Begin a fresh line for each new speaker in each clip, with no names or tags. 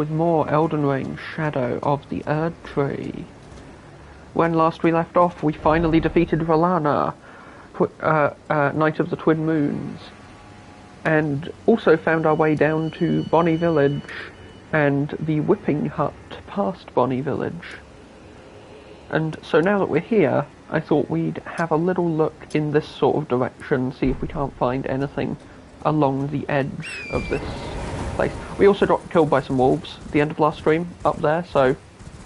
with more Elden Ring Shadow of the Erdtree. When last we left off, we finally defeated R'hllana, Knight of the Twin Moons, and also found our way down to Bonnie Village and the Whipping Hut past Bonnie Village. And so now that we're here, I thought we'd have a little look in this sort of direction, see if we can't find anything along the edge of this place. We also got killed by some wolves at the end of last stream, up there, so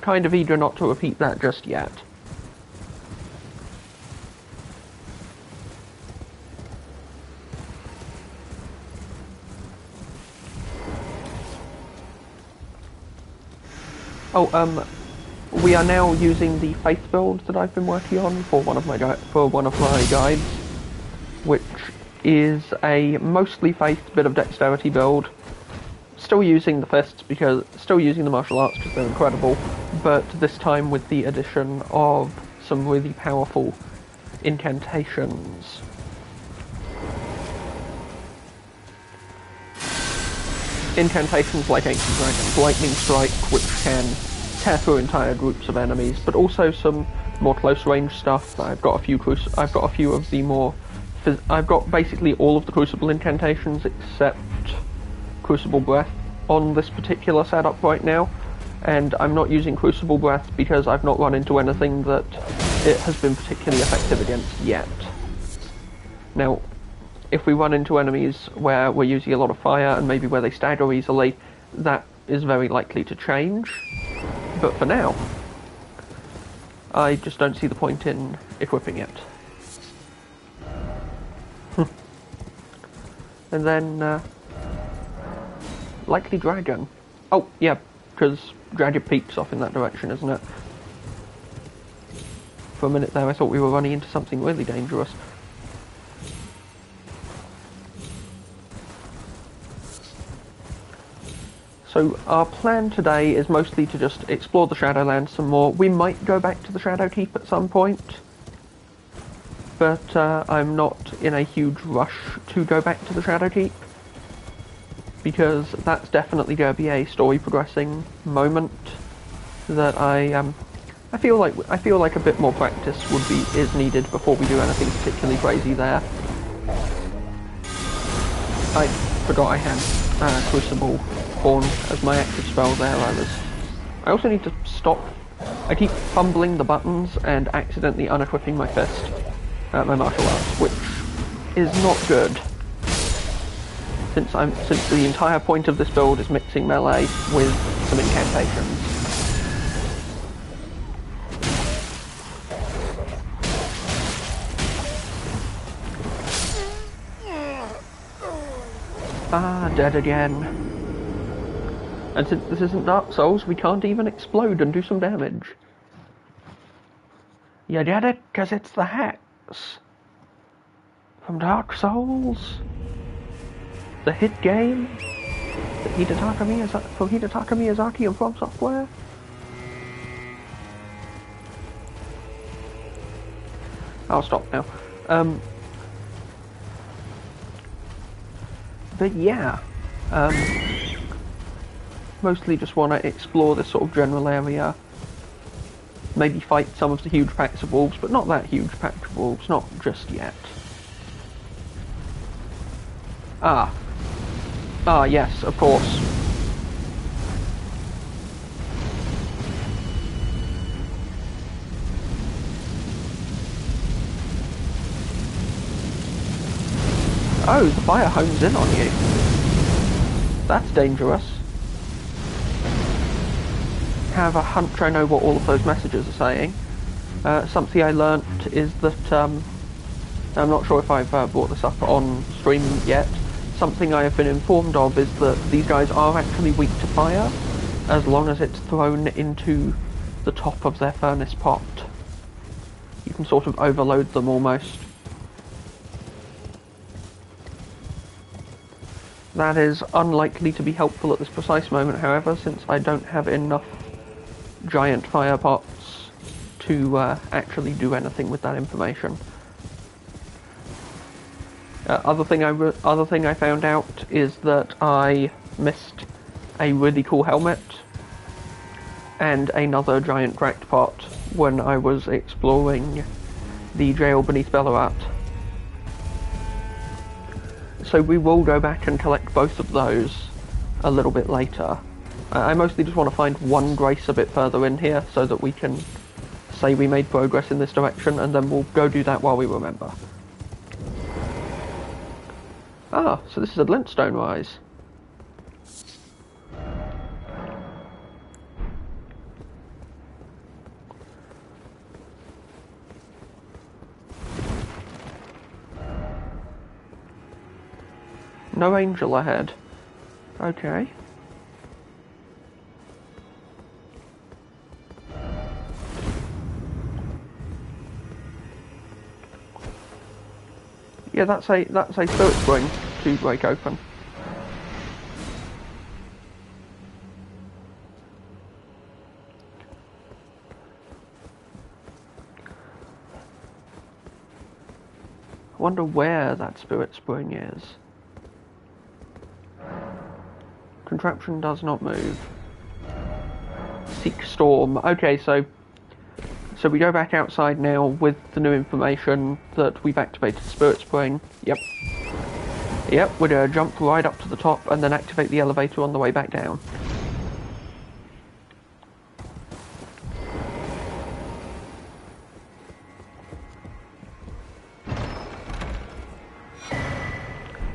kind of eager not to repeat that just yet. We are now using the faith build that I've been working on for one of my guides, which is a mostly faith bit of dexterity build. Still using the fists still using the martial arts because they're incredible, but this time with the addition of some really powerful incantations. Incantations like Ancient Dragon's Lightning Strike, which can tear through entire groups of enemies, but also some more close range stuff. I've got basically all of the Crucible incantations except Crucible Breath on this particular setup right now, and I'm not using Crucible Breath because I've not run into anything that it has been particularly effective against yet. Now, if we run into enemies where we're using a lot of fire and maybe where they stagger easily, that is very likely to change. But for now, I just don't see the point in equipping it. And then, likely dragon. Oh, yeah, because Dragon Peak's off in that direction, isn't it? For a minute there I thought we were running into something really dangerous. So our plan today is mostly to just explore the Shadowlands some more. We might go back to the Shadow Keep at some point, but I'm not in a huge rush to go back to the Shadow Keep, because that's definitely going to be a story progressing moment that I feel like a bit more practice is needed before we do anything particularly crazy there. I forgot I had Crucible Horn as my active spell there. I also need to stop. I keep fumbling the buttons and accidentally unequipping my fist, my martial arts, which is not good. Since the entire point of this build is mixing melee with some incantations. Ah, dead again. And since this isn't Dark Souls, we can't even explode and do some damage. You get it? 'Cause it's the hacks from Dark Souls. The hit game from Hidetaka Miyazaki and From Software. I'll stop now. But yeah, mostly just want to explore this sort of general area. Maybe fight some of the huge packs of wolves, but not that huge pack of wolves, not just yet. Ah, yes, of course. Oh, the fire hones in on you. That's dangerous. Have a hunch I know what all of those messages are saying. Something I learnt is that, I'm not sure if I've brought this up on stream yet, something I have been informed of is that these guys are actually weak to fire, as long as it's thrown into the top of their furnace pot. You can sort of overload them almost. That is unlikely to be helpful at this precise moment, however, since I don't have enough giant fire pots to actually do anything with that information. Other thing I found out is that I missed a really cool helmet and another giant cracked pot when I was exploring the jail beneath Ballarat. So we will go back and collect both of those a little bit later. I mostly just want to find one Grace a bit further in here so that we can say we made progress in this direction, and then we'll go do that while we remember. Ah, so this is a glintstone rise. No angel ahead. Okay. Yeah, that's a spirit spring to break open. I wonder where that spirit spring is. Contraption does not move. Seek storm. Okay, so we go back outside now with the new information that we've activated the spirit spring. Yep. Yep, we're gonna jump right up to the top and then activate the elevator on the way back down.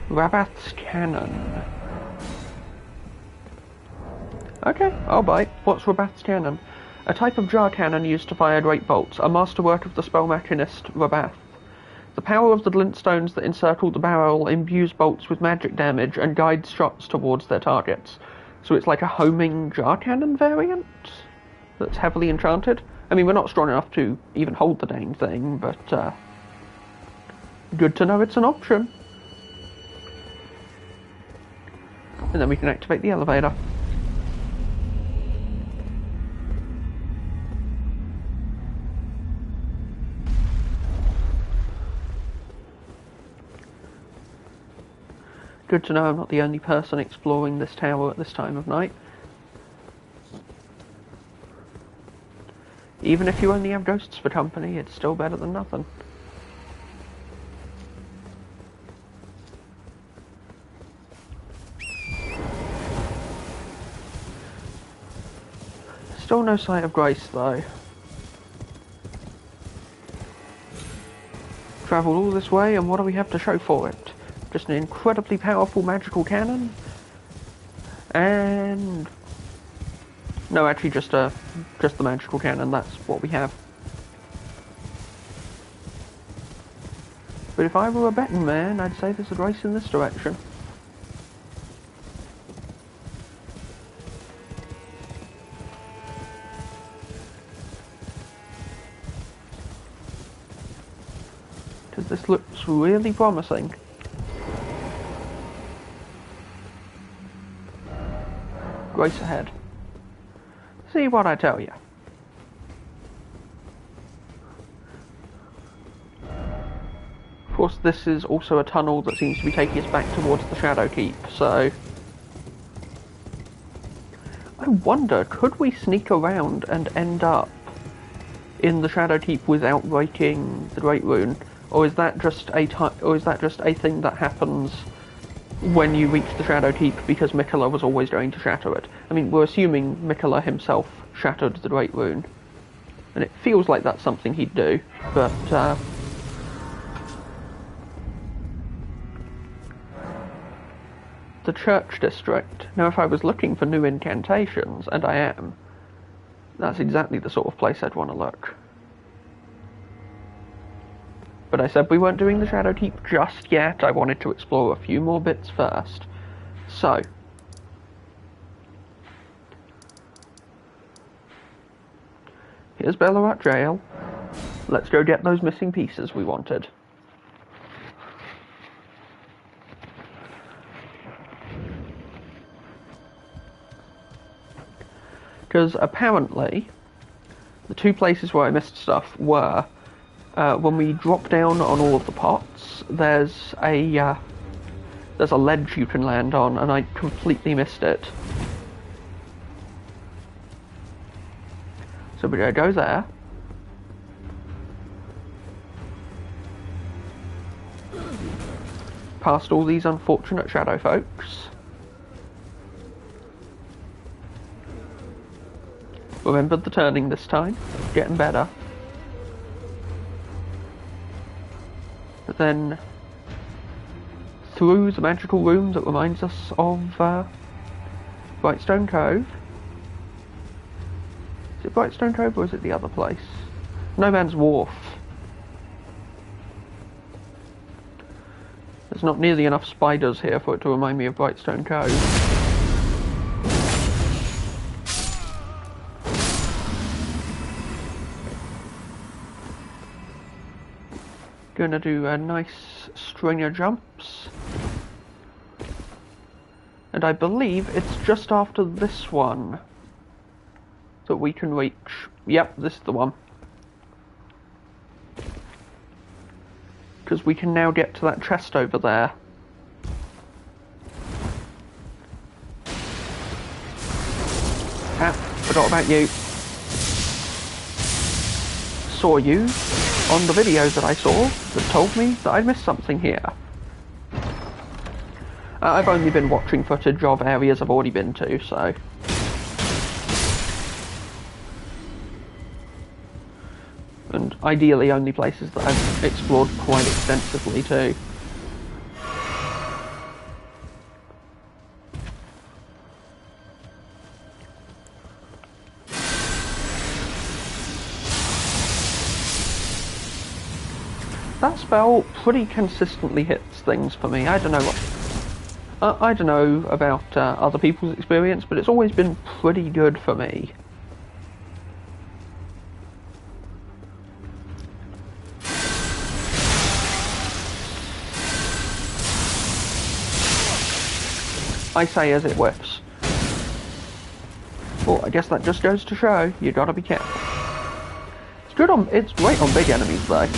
Rabath's cannon. Okay, I'll bite. What's Rabath's cannon? A type of jar cannon used to fire great bolts, a masterwork of the spell machinist Rabath. The power of the glintstones that encircle the barrel imbues bolts with magic damage and guides shots towards their targets. So it's like a homing jar cannon variant that's heavily enchanted. I mean, we're not strong enough to even hold the dang thing, but good to know it's an option. And then we can activate the elevator. Good to know I'm not the only person exploring this tower at this time of night. Even if you only have ghosts for company, it's still better than nothing. Still no sight of Grace, though. Travelled all this way, and what do we have to show for it? Just an incredibly powerful magical cannon, and no, actually, just the magical cannon. That's what we have. But if I were a betting man, I'd say there's a Grace in this direction. Because this looks really promising. Grace ahead. See what I tell you. Of course, this is also a tunnel that seems to be taking us back towards the Shadow Keep, so... I wonder, could we sneak around and end up in the Shadow Keep without breaking the Great Rune? Or is that just a thing that happens when you reach the Shadow Keep because Mikola was always going to shatter it? I mean, we're assuming Mikola himself shattered the Great Rune, and it feels like that's something he'd do, but the Church District. Now, if I was looking for new incantations, and I am, that's exactly the sort of place I'd want to look. But I said we weren't doing the Shadow Keep just yet. I wanted to explore a few more bits first. So, here's Ballarat Jail. Let's go get those missing pieces we wanted. Because apparently, the two places where I missed stuff were when we drop down on all of the pots, there's a ledge you can land on, and I completely missed it. So we're going to go there. Past all these unfortunate shadow folks. Remembered the turning this time. Getting better. But then through the magical room that reminds us of Brightstone Cove. Is it Brightstone Cove or is it the other place? No Man's Wharf. There's not nearly enough spiders here for it to remind me of Brightstone Cove. Gonna do a nice string of jumps. And I believe it's just after this one that we can reach. Yep, this is the one. Because we can now get to that chest over there. Ah, forgot about you. Saw you on the videos that I saw that told me that I missed something here. I've only been watching footage of areas I've already been to, so... And ideally only places that I've explored quite extensively too. That spell pretty consistently hits things for me. I don't know what... I don't know about other people's experience, but it's always been pretty good for me. I say as it whiffs. Well, I guess that just goes to show you gotta be careful. It's great on big enemies though.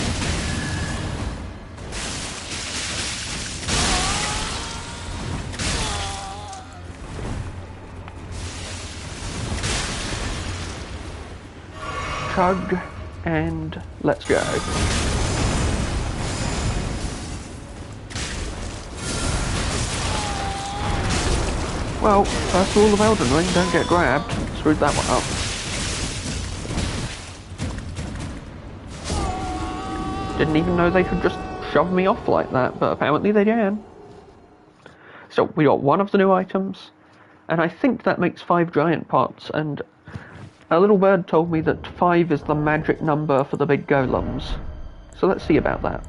Chug, and let's go. Well, first rule of Elden Ring, don't get grabbed. Screwed that one up. Didn't even know they could just shove me off like that, but apparently they can. So, we got one of the new items, and I think that makes 5 giant pots, and a little bird told me that 5 is the magic number for the big golems. So let's see about that.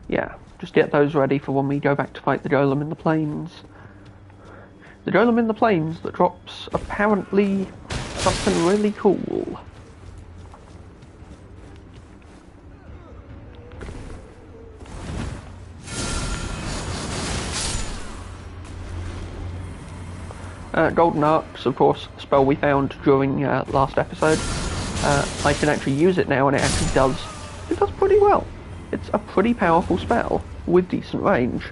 Yeah, just get those ready for when we go back to fight the golem in the plains. The golem in the plains that drops apparently something really cool. Golden Arcs, of course, a spell we found during last episode. I can actually use it now, and it does pretty well. It's a pretty powerful spell with decent range.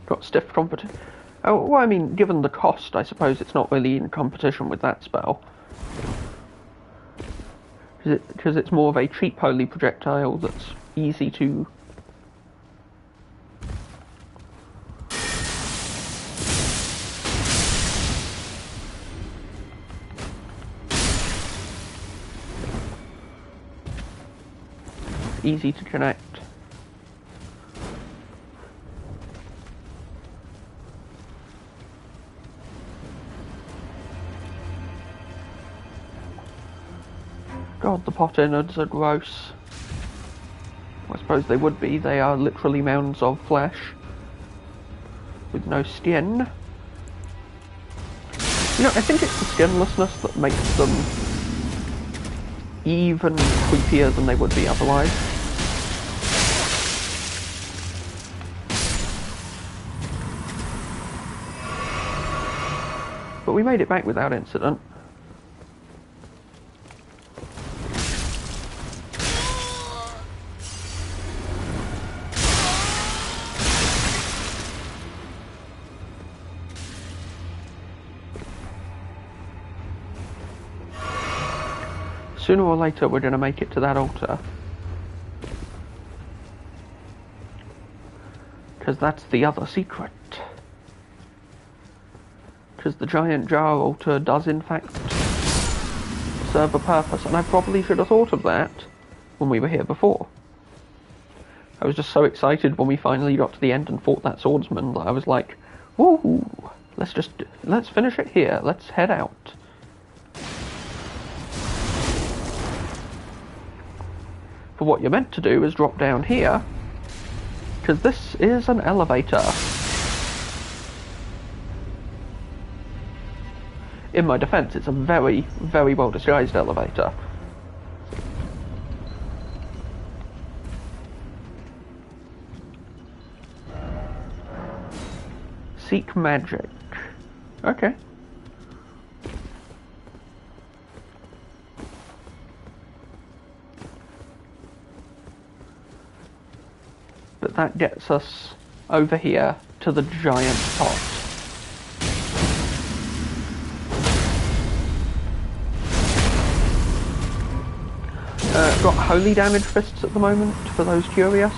Got stiff competition. Oh, well, I mean, given the cost, I suppose it's not really in competition with that spell. Because it's more of a cheap holy projectile that's easy to... easy to connect. God, the pot innards are gross. I suppose they would be. They are literally mounds of flesh with no skin. You know, I think it's the skinlessness that makes them even creepier than they would be otherwise. But we made it back without incident. Sooner or later we're going to make it to that altar. Because that's the other secret. Because the giant jar altar does in fact serve a purpose, and I probably should have thought of that when we were here before. I was just so excited when we finally got to the end and fought that swordsman that I was like, woo, let's finish it here, let's head out. But what you're meant to do is drop down here, because this is an elevator. In my defense, it's a very, very well disguised elevator. Seek magic. Okay. But that gets us over here to the giant pot. Got holy damage fists at the moment, for those curious.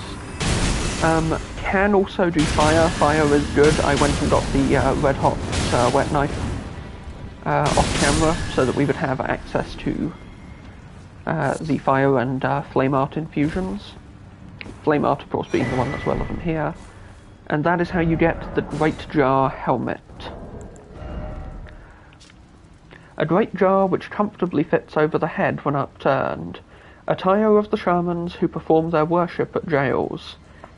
Can also do fire. Fire is good. I went and got the red hot wet knife off camera so that we would have access to the fire and flame art infusions. Flame art, of course, being the one that's relevant here. And that is how you get the Great Jar Helmet. A great jar which comfortably fits over the head when upturned. Attire of the shamans who perform their worship at jails.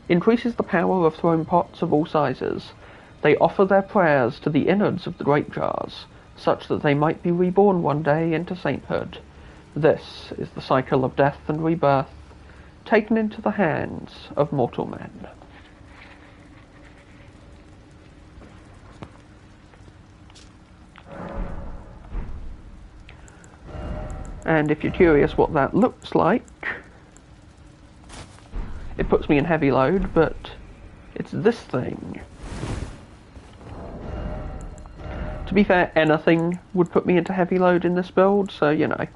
Increases the power of thrown pots of all sizes. They offer their prayers to the innards of the great jars, such that they might be reborn one day into sainthood. This is the cycle of death and rebirth, taken into the hands of mortal men. And if you're curious what that looks like, it puts me in heavy load, but it's this thing. To be fair, anything would put me into heavy load in this build, so you know.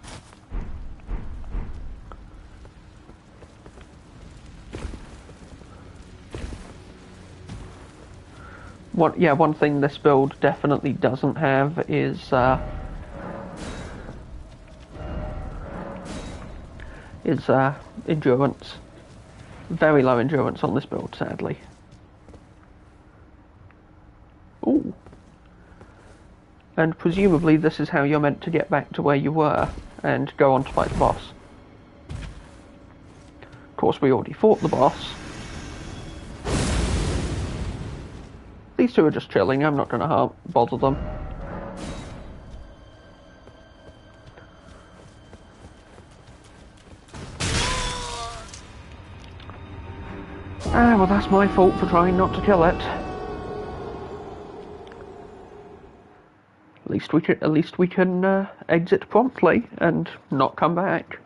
One thing this build definitely doesn't have is endurance. Very low endurance on this build, sadly. Ooh. And presumably this is how you're meant to get back to where you were and go on to fight the boss. Of course, we already fought the boss. These two are just chilling, I'm not going to bother them. Ah, well that's my fault for trying not to kill it. At least we can exit promptly and not come back.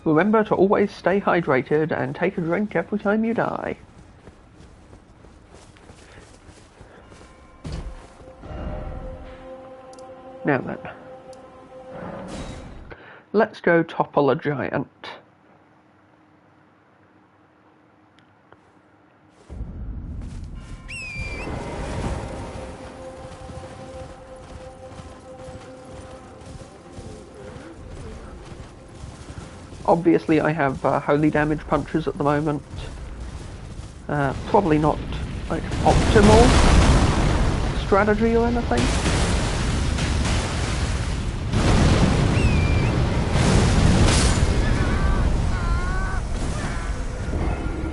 Remember to always stay hydrated and take a drink every time you die. Now then, let's go topple a giant. Obviously I have holy damage punches at the moment. Probably not like optimal strategy or anything.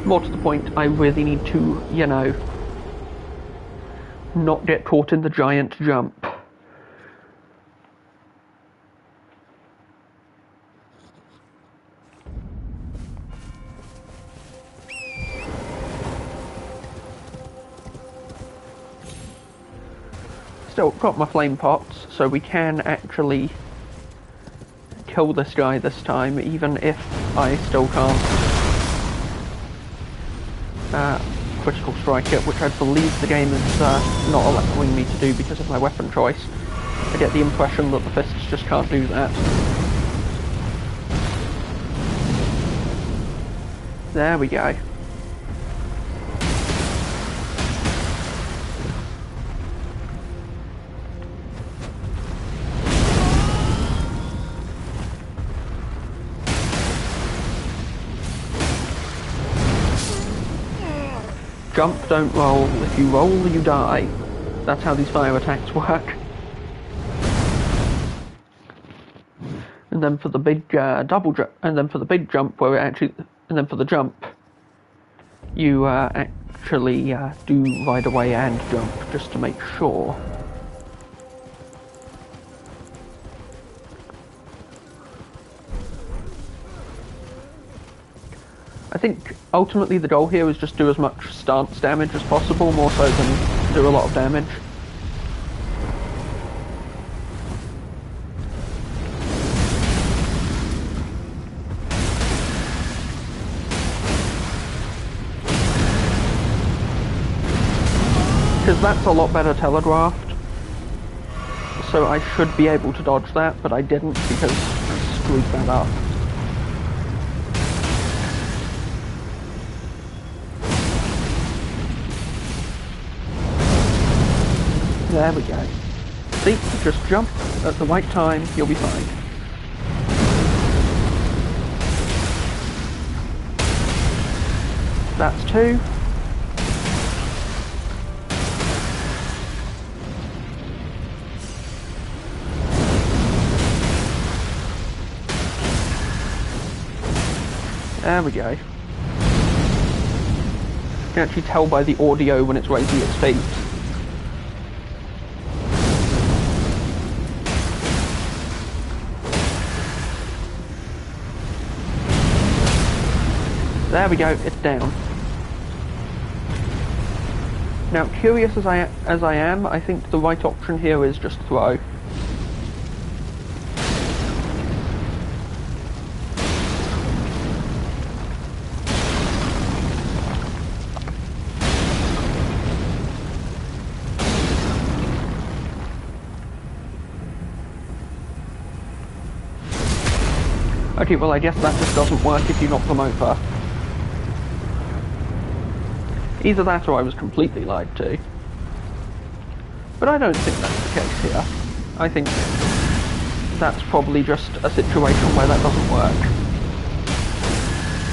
More to the point, I really need to, you know, not get caught in the giant jump. Still got my flame pots, so we can actually kill this guy this time, even if I still can't critical strike it, which I believe the game is not allowing me to do because of my weapon choice. I get the impression that the fists just can't do that. There we go. Jump, don't roll. If you roll, you die. That's how these fire attacks work. And then for the big double jump, and then for the big jump, where it actually, and then for the jump, you actually do ride away and jump just to make sure. I think ultimately the goal here is just do as much stance damage as possible, more so than do a lot of damage. Because that's a lot better telegraphed. So I should be able to dodge that, but I didn't because I screwed that up. There we go. See, just jump at the right time, you'll be fine. That's 2. There we go. You can actually tell by the audio when it's raising its feet. There we go, it's down. Now, curious as I am, I think the right option here is just throw. Okay, well I guess that just doesn't work if you knock them over. Either that or I was completely lied to. But I don't think that's the case here. I think that's probably just a situation where that doesn't work.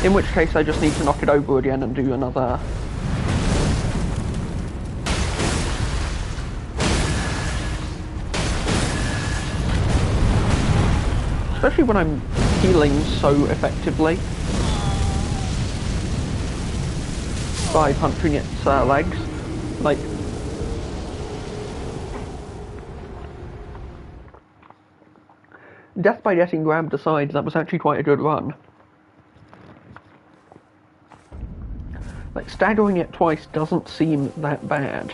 In which case I just need to knock it over again and do another... Especially when I'm healing so effectively. By punching its legs. Like... Death by getting grabbed aside, that was actually quite a good run. Like, staggering it twice doesn't seem that bad.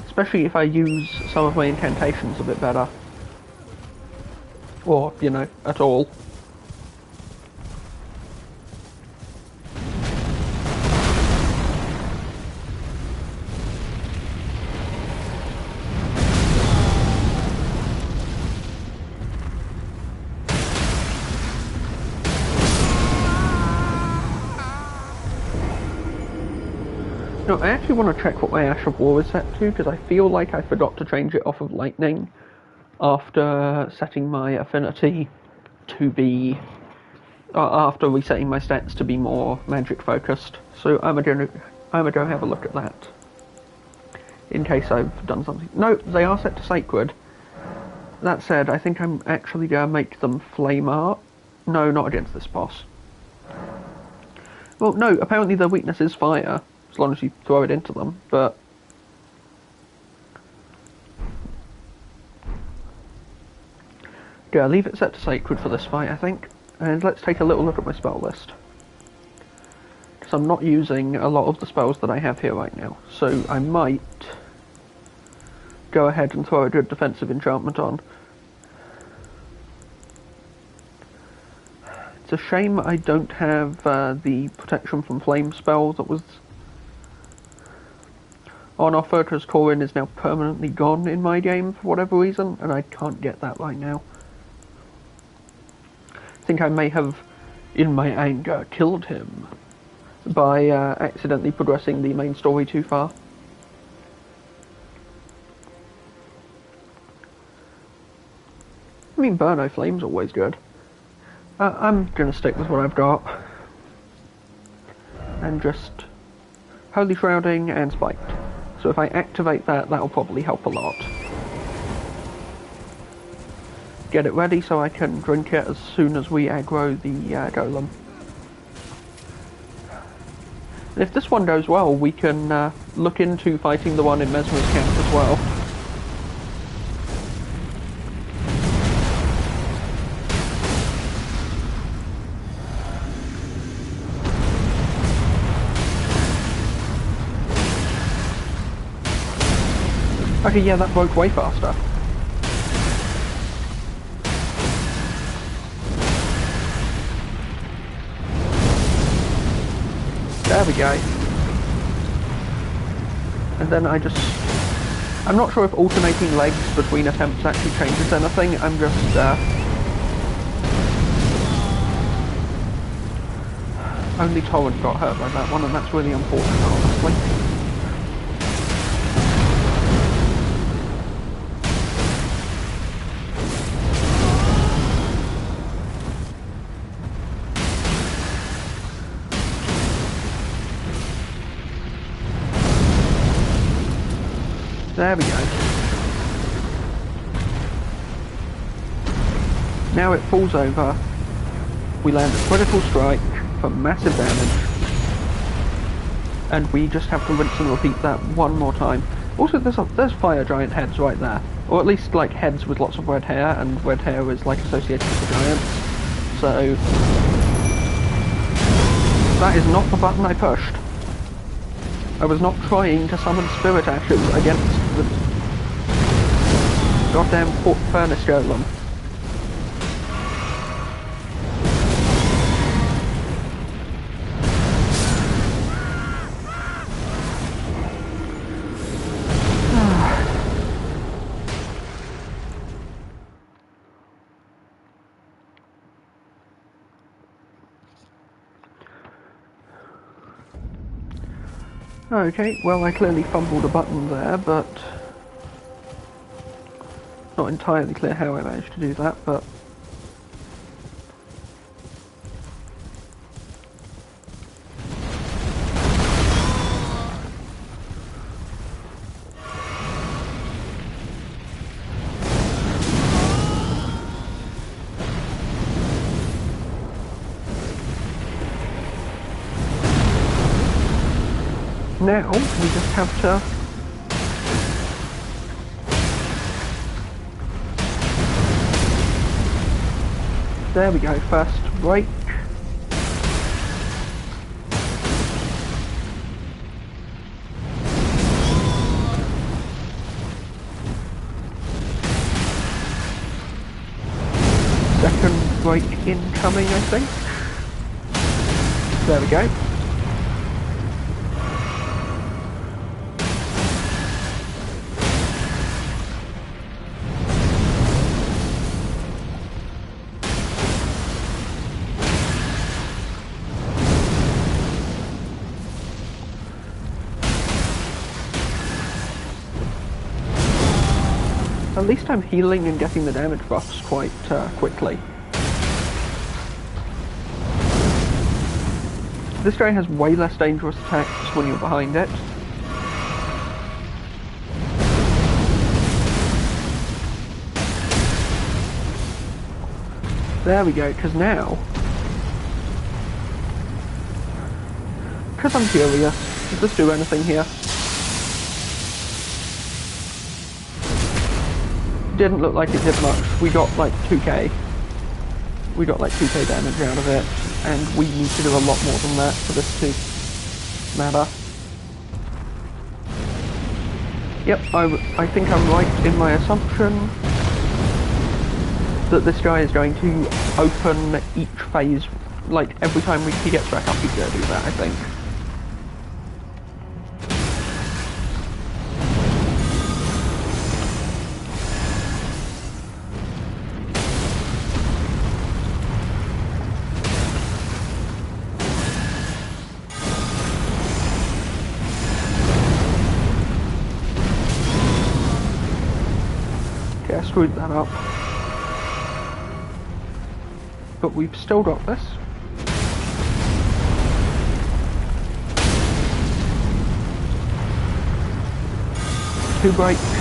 Especially if I use some of my incantations a bit better. Or, you know, at all. No, I actually want to check what my Ash of War is set to, because I feel like I forgot to change it off of Lightning after setting my affinity to be after resetting my stats to be more magic focused. So I'm gonna go have a look at that in case I've done something. No, they are set to sacred. That said, I think I'm actually gonna make them flame art. No, not against this boss. Well, no, apparently their weakness is fire, as long as you throw it into them, but... yeah, leave it set to sacred for this fight, I think. And let's take a little look at my spell list. Because I'm not using a lot of the spells that I have here right now, so I might go ahead and throw a good defensive enchantment on. It's a shame I don't have the protection from flame spell that was on offer, because Corin is now permanently gone in my game for whatever reason, and I can't get that right now. I think I may have, in my anger, killed him by accidentally progressing the main story too far. I mean, Burno Flame's always good. I'm gonna stick with what I've got. And just Holy Shrouding and Spiked. So if I activate that, that'll probably help a lot. Get it ready so I can drink it as soon as we aggro the golem. And if this one goes well, we can look into fighting the one in Mesmer's camp as well. Okay, yeah, that broke way faster. There we go. And then I'm not sure if alternating legs between attempts actually changes anything. I'm just, only Torrent got hurt by that one, and that's really unfortunate, honestly. There we go. Now it falls over. We land a critical strike for massive damage. And we just have to rinse and repeat that one more time. Also, there's fire giant heads right there. Or at least, like, heads with lots of red hair, and red hair is, like, associated with the giants. So... that is not the button I pushed. I was not trying to summon spirit ashes against the goddamn furnace golem. Okay, well, I clearly fumbled a button there, but not entirely clear how I managed to do that, but now we just have to there we go, first break. Second break incoming, I think. There we go. At least I'm healing and getting the damage buffs quite quickly. This guy has way less dangerous attacks when you're behind it. There we go, because now... Because I'm curious, does this do anything here? Didn't look like it did much. We got like 2k. We got like 2k damage out of it, and we need to do a lot more than that for this to matter. Yep, I think I'm right in my assumption that this guy is going to open each phase, like every time he gets back up he's going to do that, I think. Okay, I screwed that up. But we've still got this. Two breaks.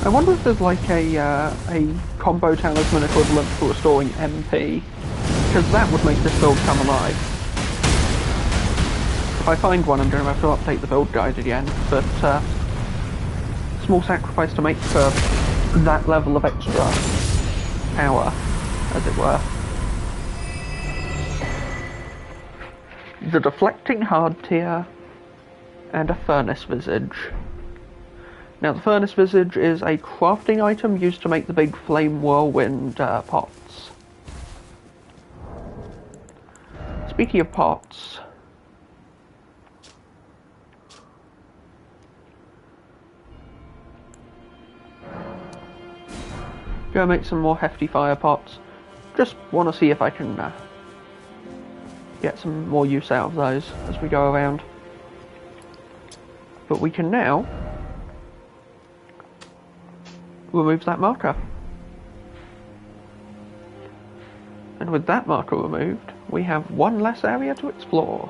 I wonder if there's like a combo talisman equivalent for restoring MP, because that would make this build come alive. If I find one, I'm going to have to update the build guide again, but small sacrifice to make for that level of extra power, as it were. The deflecting hard tier, and a furnace visage. Now the furnace visage is a crafting item used to make the big flame whirlwind pots. Speaking of pots, go make some more hefty fire pots. Just want to see if I can get some more use out of those as we go around. But we can now remove that marker. And with that marker removed, we have one less area to explore.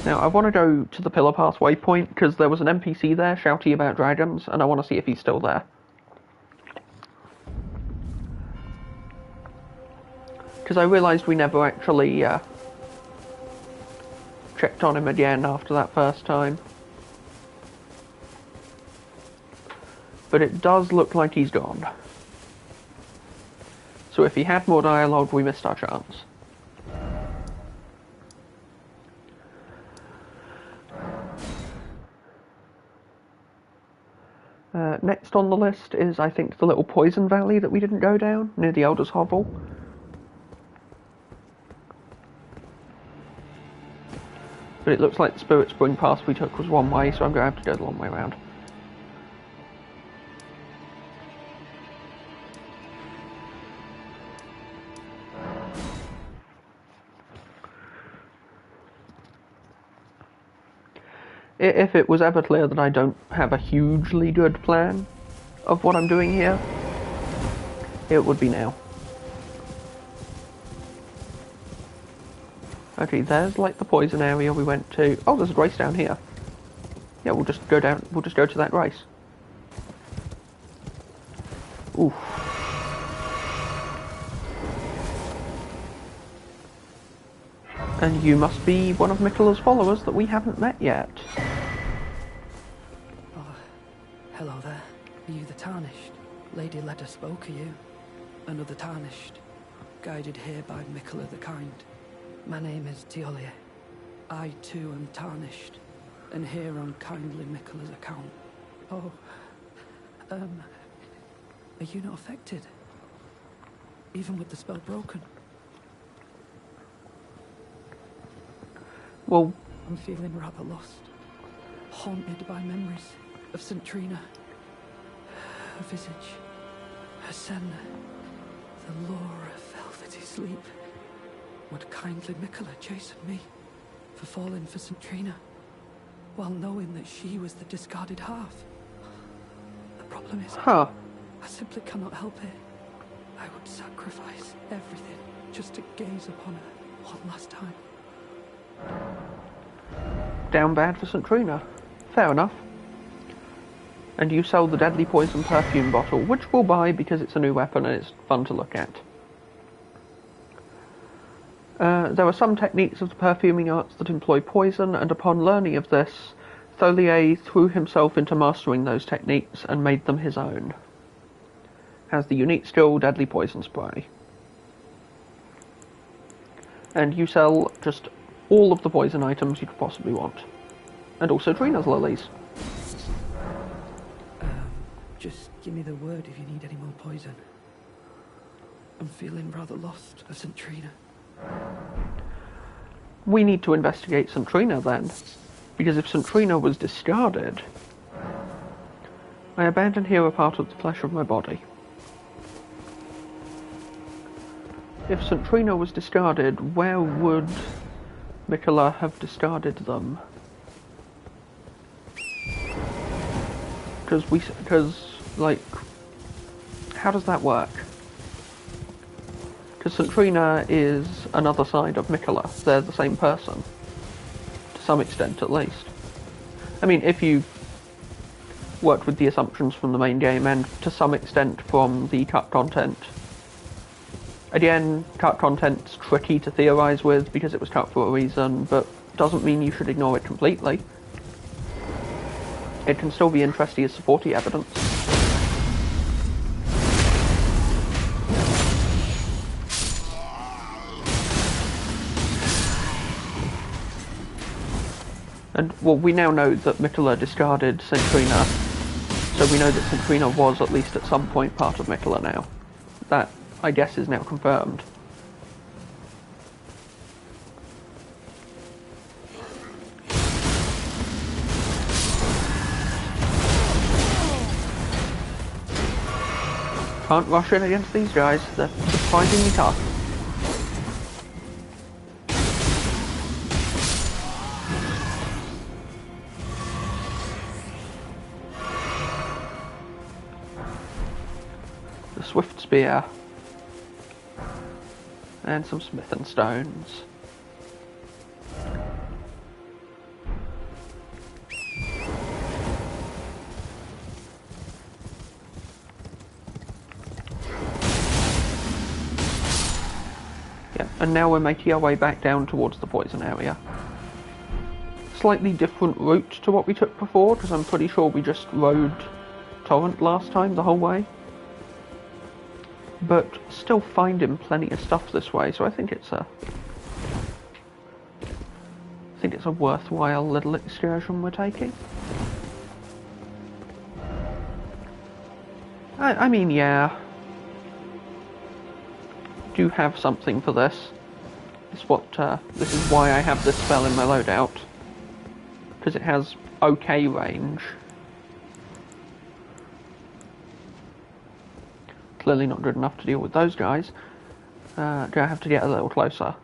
Now I want to go to the Pillar Path waypoint because there was an NPC there shouting about dragons, and I want to see if he's still there. Because I realised we never actually checked on him again after that first time. But it does look like he's gone. So if he had more dialogue, we missed our chance. Next on the list is, I think, the little poison valley that we didn't go down, near the Elder's Hovel. But it looks like the Spirit Spring path we took was one way, so I'm going to have to go the long way around. If it was ever clear that I don't have a hugely good plan of what I'm doing here, it would be now. Okay, there's like the poison area we went to. Oh, there's a grace down here. Yeah, we'll just go down, we'll just go to that grace. Oof. And you must be one of Miquella's followers that we haven't met yet.
Oh, hello there. Are you the Tarnished? Lady Leda spoke of you. Another Tarnished. Guided here by Miquella the Kind. My name is Teolia. I too am tarnished, and here on kindly Mikkela's account. Oh, are you not affected? Even with the spell broken?
Well,
I'm feeling rather lost, haunted by memories of St. Trina. Her visage, her scent, the lure of velvety sleep. Would kindly Mikkela chasten me for falling for St. Trina, while knowing that she was the discarded half? The problem is,
huh.
I simply cannot help it. I would sacrifice everything just to gaze upon her one last time.
Down bad for St. Trina. Fair enough. And you sell the deadly poison perfume bottle, which we'll buy because it's a new weapon and it's fun to look at. There are some techniques of the perfuming arts that employ poison, and upon learning of this, Tholier threw himself into mastering those techniques and made them his own. Has the unique skill Deadly Poison Spray. And you sell just all of the poison items you could possibly want. And also Trina's lilies.
Just give me the word if you need any more poison. I'm feeling rather lost of St. Trina.
We need to investigate St. Trina then. Because if St. Trina was discarded... I abandon here a part of the flesh of my body. If St. Trina was discarded, where would Mikkela have discarded them? Because, like, how does that work? Because St. Trina is another side of Mikkela. They're the same person. To some extent, at least. I mean, if you worked with the assumptions from the main game, and to some extent from the cut content. Again, cut content's tricky to theorise with because it was cut for a reason, but doesn't mean you should ignore it completely. It can still be interesting as supporting evidence. And, well, we now know that Mikkela discarded St. Trina, so we know that St. Trina was at least at some point part of Mikkela now. That, I guess, is now confirmed. Can't rush in against these guys, they're surprisingly tough. The Swift Spear. And some smith and stones. Yeah, and now we're making our way back down towards the poison area. Slightly different route to what we took before, because I'm pretty sure we just rode Torrent last time the whole way. But still finding plenty of stuff this way, so I think it's a worthwhile little excursion we're taking. I mean, yeah. Do have something for this. This is why I have this spell in my loadout. Because it has okay range. Clearly not good enough to deal with those guys. Do I have to get a little closer?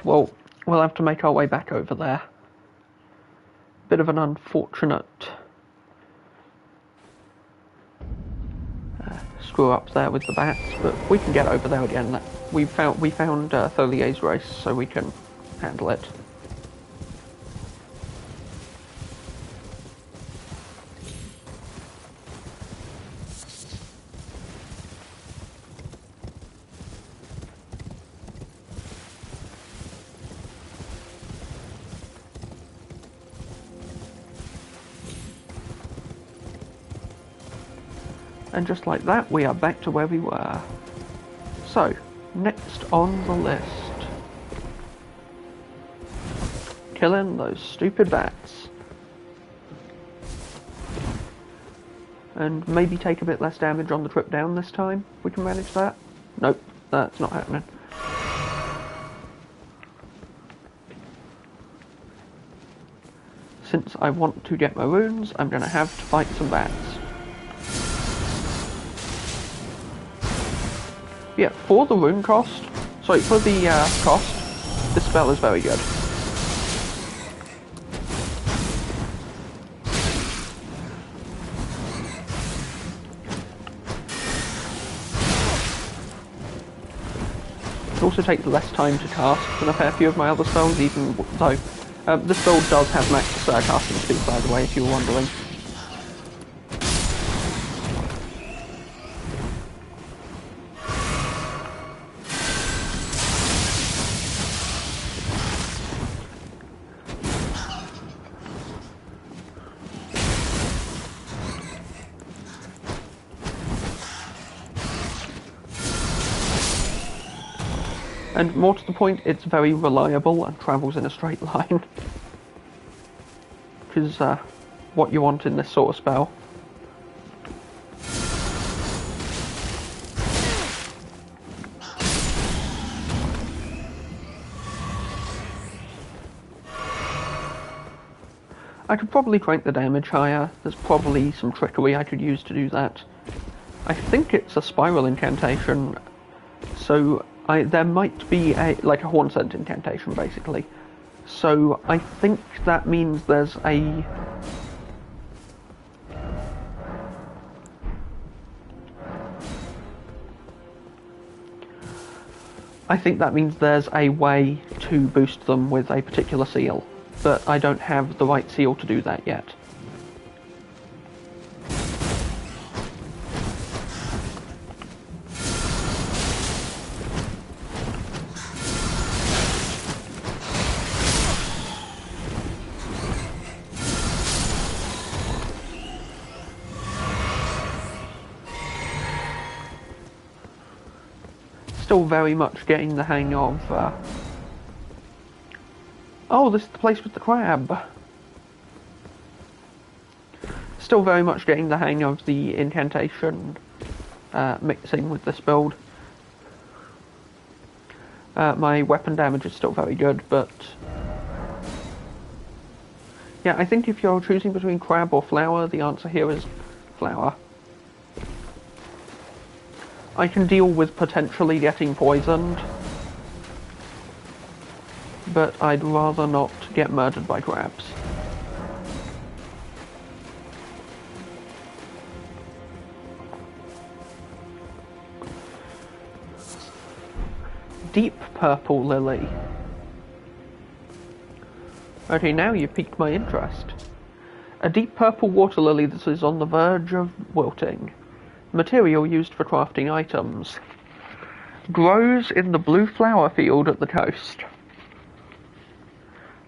Well, we'll have to make our way back over there. Bit of an unfortunate screw up there with the bats, but we can get over there again. We found Tholier's race, so we can handle it. And just like that, we are back to where we were. So, next on the list. Killing those stupid bats. And maybe take a bit less damage on the trip down this time. We can manage that. Nope, that's not happening. Since I want to get my runes, I'm going to have to fight some bats. Yeah, for the rune cost, sorry, for the cost, this spell is very good. It also takes less time to cast than a fair few of my other spells, even though this build does have max casting speed, by the way, if you were wondering. And more to the point, it's very reliable and travels in a straight line. Which is what you want in this sort of spell. I could probably crank the damage higher. There's probably some trickery I could use to do that. I think it's a spiral incantation, so there might be like a horn scent incantation, basically. So I think that means there's a... I think that means there's a way to boost them with a particular seal, but I don't have the right seal to do that yet. Still very much getting the hang of... Oh, this is the place with the crab. Still very much getting the hang of the incantation mixing with this build. My weapon damage is still very good, but... Yeah, I think if you're choosing between crab or flower, the answer here is flower. I can deal with potentially getting poisoned, but I'd rather not get murdered by crabs. Deep purple lily. Okay, now you've piqued my interest. A deep purple water lily that is on the verge of wilting. Material used for crafting items. Grows in the blue flower field at the coast.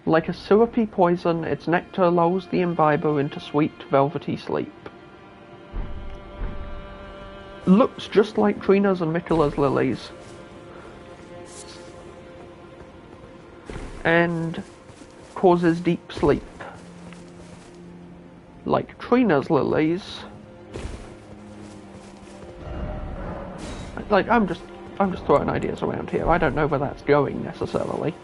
Like a syrupy poison, its nectar lulls the imbiber into sweet, velvety sleep. Looks just like Trina's and Mikkela's lilies. And causes deep sleep. Like Trina's lilies. Like, I'm just throwing ideas around here. I don't know where that's going necessarily.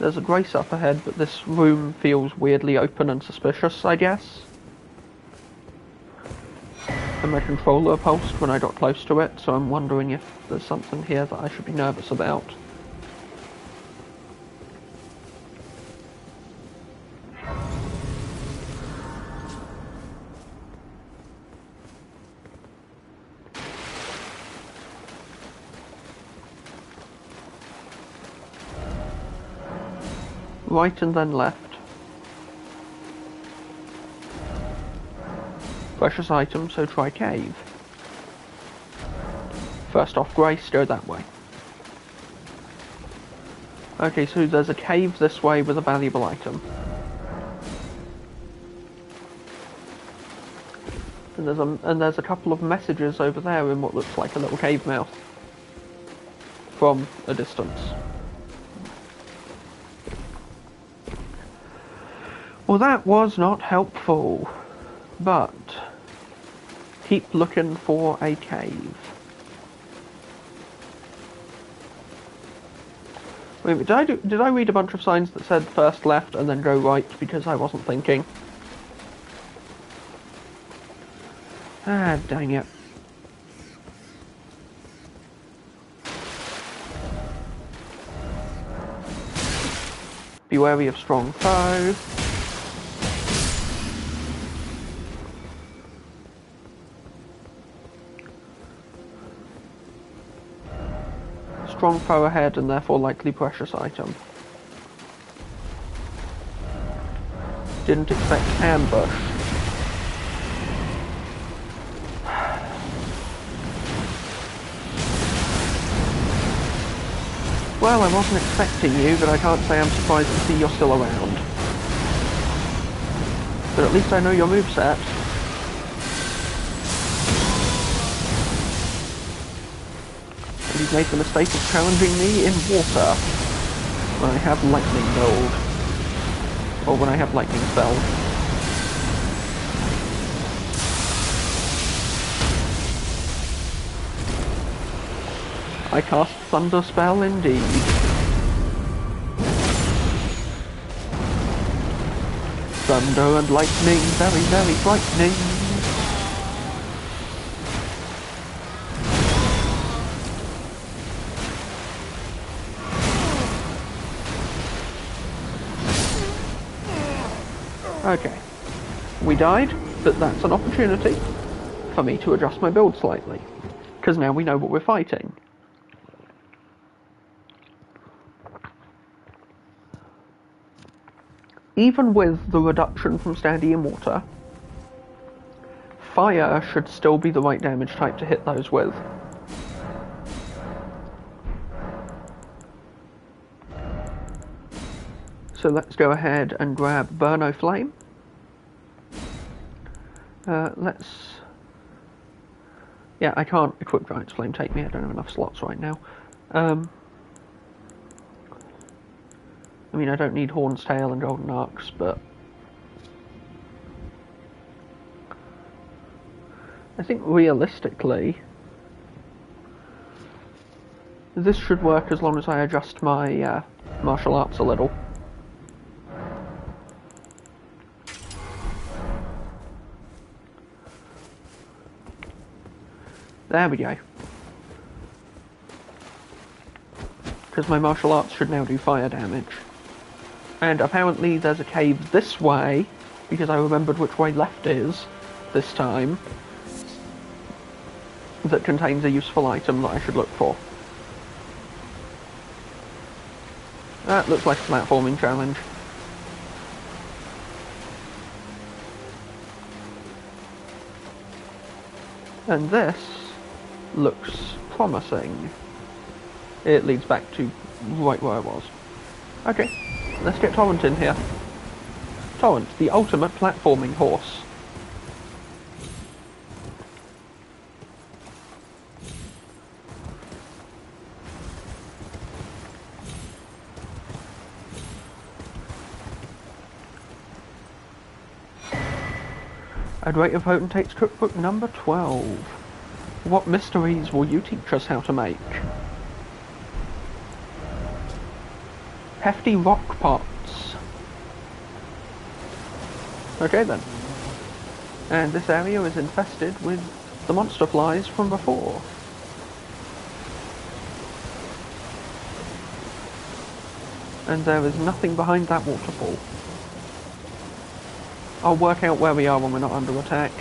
There's a grace up ahead, but this room feels weirdly open and suspicious, I guess. And my controller pulsed when I got close to it, so I'm wondering if there's something here that I should be nervous about. Right and then left. Precious item, so try cave. First off, Grace, go that way. Okay, so there's a cave this way with a valuable item. And there's a couple of messages over there in what looks like a little cave mouth. From a distance. Well, that was not helpful. But keep looking for a cave. Wait, did I read a bunch of signs that said first left and then go right because I wasn't thinking? Ah, dang it. Be wary of strong foe. Strong foe ahead and therefore likely precious item. Didn't expect ambush. Well, I wasn't expecting you, but I can't say I'm surprised to see you're still around. But at least I know your moveset. And you've made the mistake of challenging me in water. When I have lightning build. Or when I have lightning spell. I cast Thunder Spell indeed. Thunder and lightning, very, very frightening. Okay. We died, but that's an opportunity for me to adjust my build slightly. Because now we know what we're fighting. Even with the reduction from standing in water, fire should still be the right damage type to hit those with. So let's go ahead and grab Burno Flame. Yeah, I can't equip Giant's Flame, take me, I don't have enough slots right now. I mean, I don't need Horn's Tail and Golden Arcs, but I think realistically this should work as long as I adjust my martial arts a little. There we go. Because my martial arts should now do fire damage. And apparently there's a cave this way, because I remembered which way left is, this time, that contains a useful item that I should look for. That looks like a platforming challenge. And this looks promising. It leads back to right where I was. Okay. Let's get Torrent in here. Torrent, the ultimate platforming horse. I'd rate of Potentate's cookbook number 12. What mysteries will you teach us how to make? hefty rock pots. Okay then. And this area is infested with the monster flies from before. And there is nothing behind that waterfall. I'll work out where we are when we're not under attack.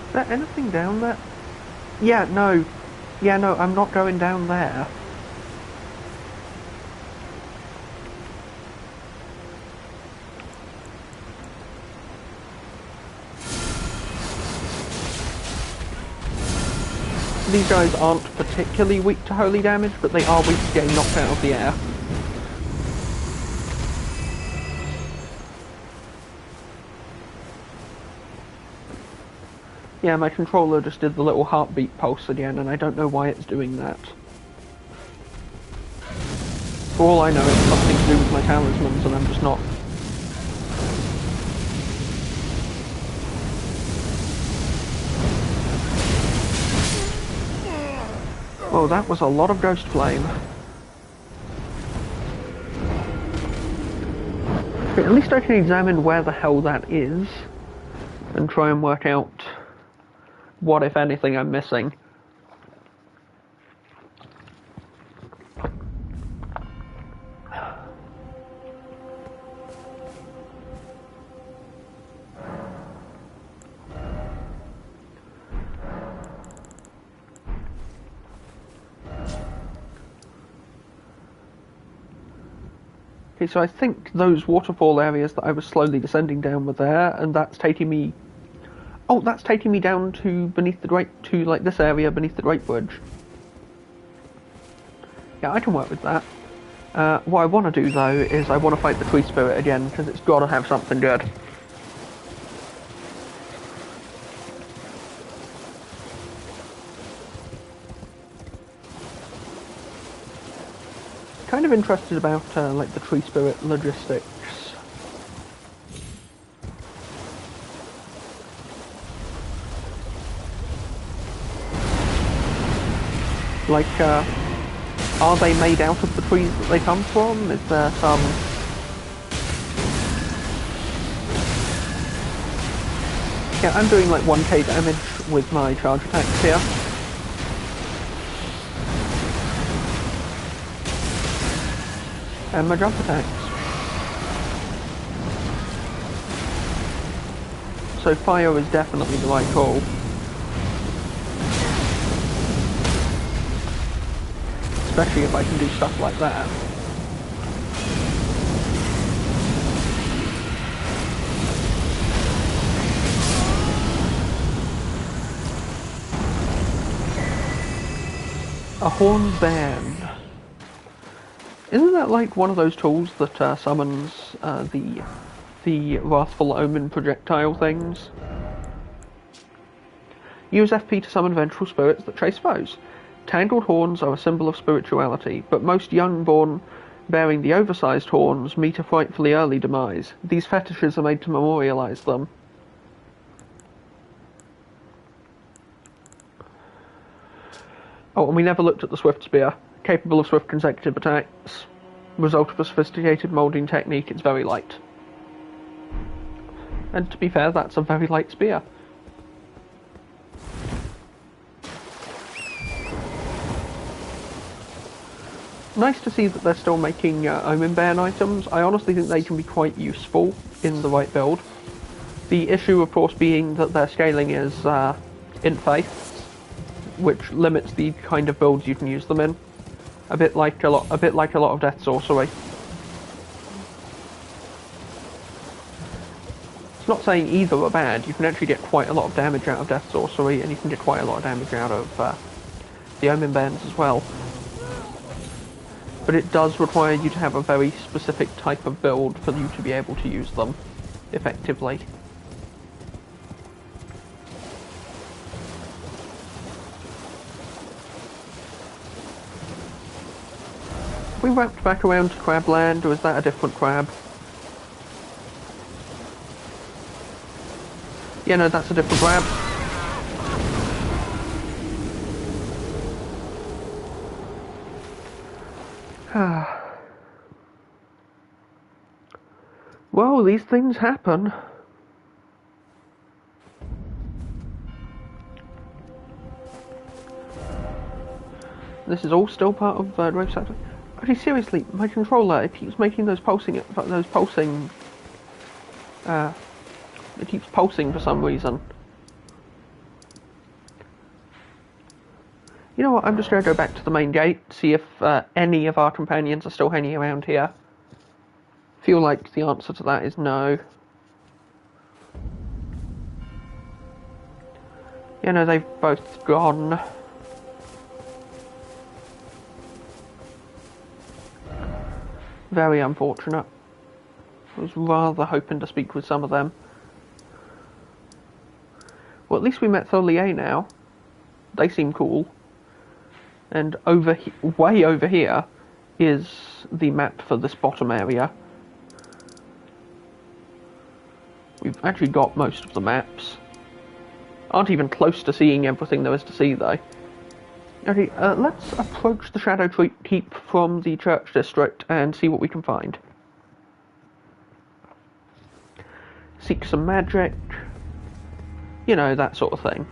Is there anything down there? Yeah, no, I'm not going down there. These guys aren't particularly weak to holy damage, but they are weak to getting knocked out of the air. Yeah, my controller just did the little heartbeat pulse again, and I don't know why it's doing that. For all I know, it's something to do with my talismans, and I'm just not... Oh, that was a lot of ghost flame. Okay, at least I can examine where the hell that is, and try and work out what, if anything, I'm missing. Okay, so I think those waterfall areas that I was slowly descending down were there, and that's taking me... Oh, that's taking me down to beneath the Great... to, like, this area beneath the Great Bridge. Yeah, I can work with that. What I want to do, though, is I want to fight the tree spirit again, because it's got to have something good. Kind of interested about, like, the tree spirit logistics. Like, are they made out of the trees that they come from? Is there some... Yeah, I'm doing like 1k damage with my charge attacks here. And my jump attacks. So fire is definitely the right call. Especially if I can do stuff like that. A horned band. Isn't that like one of those tools that summons the Wrathful Omen projectile things? Use FP to summon vengeful spirits that chase foes. Tangled horns are a symbol of spirituality, but most young-born bearing the oversized horns meet a frightfully early demise. These fetishes are made to memorialize them. Oh, and we never looked at the Swift Spear. Capable of swift consecutive attacks. Result of a sophisticated moulding technique, it's very light. And to be fair, that's a very light spear. Nice to see that they're still making Omen Bairn items. I honestly think they can be quite useful in the right build. The issue, of course, being that their scaling is in faith, which limits the kind of builds you can use them in. A bit like a lot of Death Sorcery. It's not saying either are bad. You can actually get quite a lot of damage out of Death Sorcery, and you can get quite a lot of damage out of the Omen Bairns as well. But it does require you to have a very specific type of build for you to be able to use them effectively. We wrapped back around to Crabland, or is that a different crab? Yeah, no, that's a different crab. Well, these things happen. This is all still part of Road Sector. Okay, seriously, my controller, it keeps making it keeps pulsing for some reason. You know what, I'm just going to go back to the main gate, see if any of our companions are still hanging around here. Feel like the answer to that is no. You know, they've both gone. Very unfortunate. I was rather hoping to speak with some of them. Well, at least we met Tholier now. They seem cool. And way over here is the map for this bottom area. We've actually got most of the maps. Aren't even close to seeing everything there is to see, though. Okay, let's approach the Shadow Keep from the Church District and see what we can find. Seek some magic. You know, that sort of thing.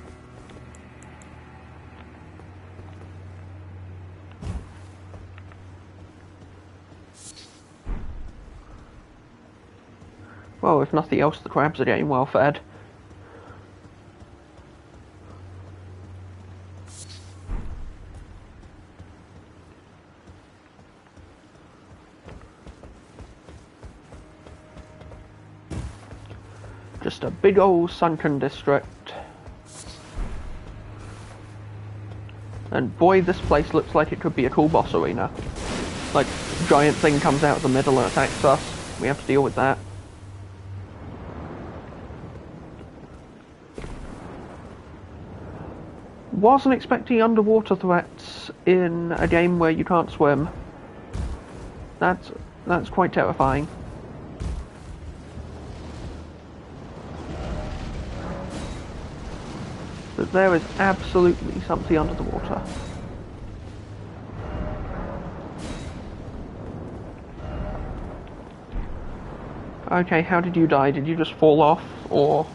Well, if nothing else, the crabs are getting well fed. Just a big old sunken district. And boy, this place looks like it could be a cool boss arena. Like, giant thing comes out of the middle and attacks us. We have to deal with that. Wasn't expecting underwater threats in a game where you can't swim. That's quite terrifying. But there is absolutely something under the water. Okay, how did you die? Did you just fall off, or...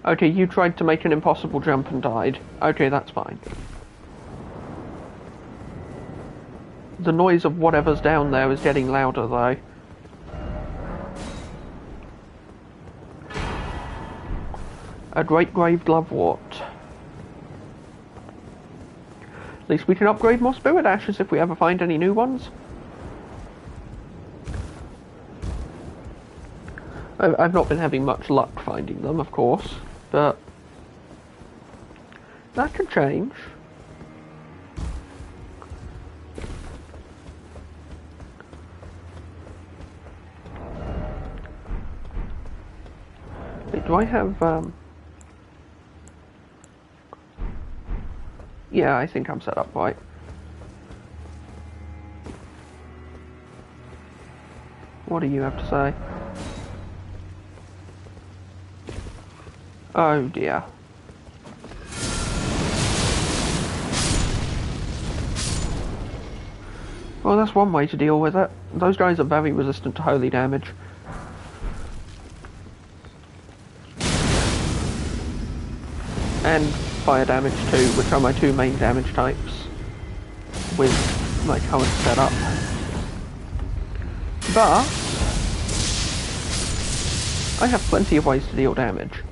Okay, you tried to make an impossible jump and died. Okay, that's fine. The noise of whatever's down there is getting louder, though. A great grave glovewort. At least we can upgrade more spirit ashes if we ever find any new ones. I've not been having much luck finding them, of course, but that could change. Wait, do I have, Yeah, I think I'm set up right. What do you have to say? Oh dear. Well, that's one way to deal with it. Those guys are very resistant to holy damage. And fire damage too, which are my two main damage types with my current setup. But I have plenty of ways to deal damage.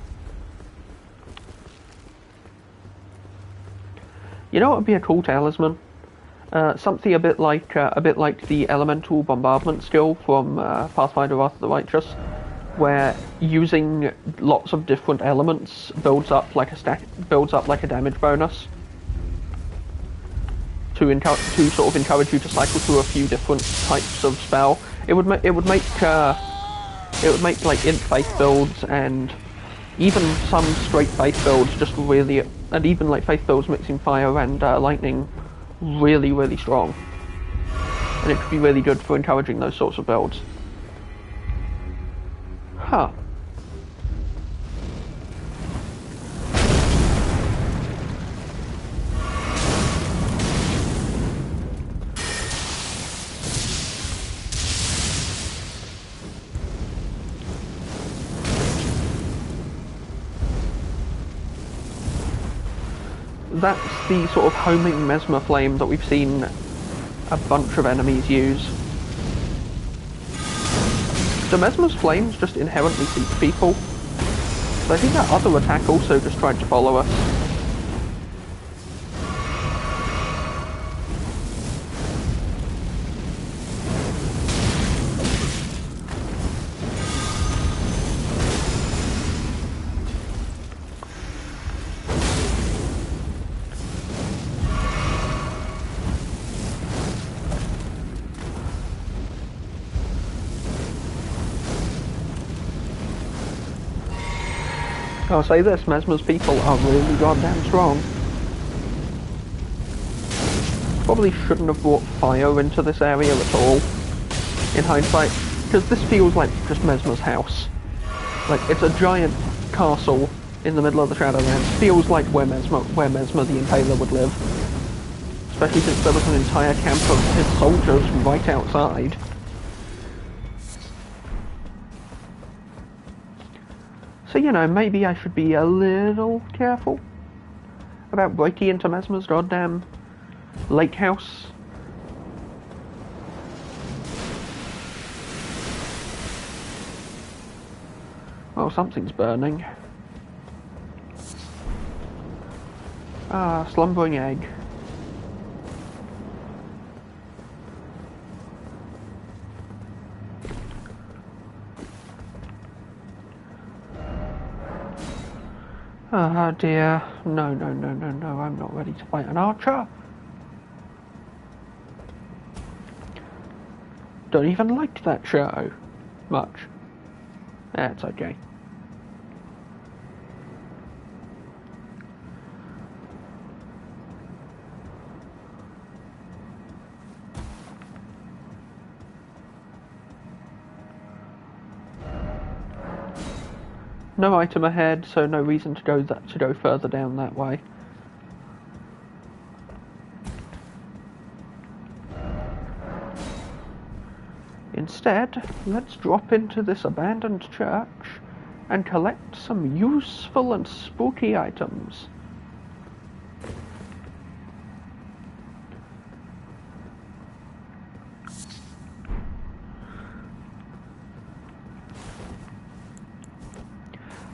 You know what would be a cool talisman? Something a bit like the elemental bombardment skill from Pathfinder Wrath of the Righteous, where using lots of different elements builds up like a damage bonus to sort of encourage you to cycle through a few different types of spell. It would make like int faith builds and even some straight faith builds just really, and even like faith builds mixing fire and lightning, really, really strong. And it could be really good for encouraging those sorts of builds. Huh. That's the sort of homing mesmer flame that we've seen a bunch of enemies use. Do mesmer's flames just inherently seek people? So I think that other attack also just tried to follow us. I'll say this, Mesmer's people are really goddamn strong. Probably shouldn't have brought fire into this area at all, in hindsight, because this feels like just Mesmer's house. Like, it's a giant castle in the middle of the Shadowlands. Feels like where Mesmer the Impaler would live. Especially since there was an entire camp of his soldiers right outside. So, you know, maybe I should be a little careful about breaking into Mesmer's goddamn lake house. Oh, something's burning. Ah, slumbering egg. Oh dear. No, I'm not ready to fight an archer. Don't even like that show much. That's okay. No item ahead, so no reason to go further down that way. Instead, let's drop into this abandoned church and collect some useful and spooky items.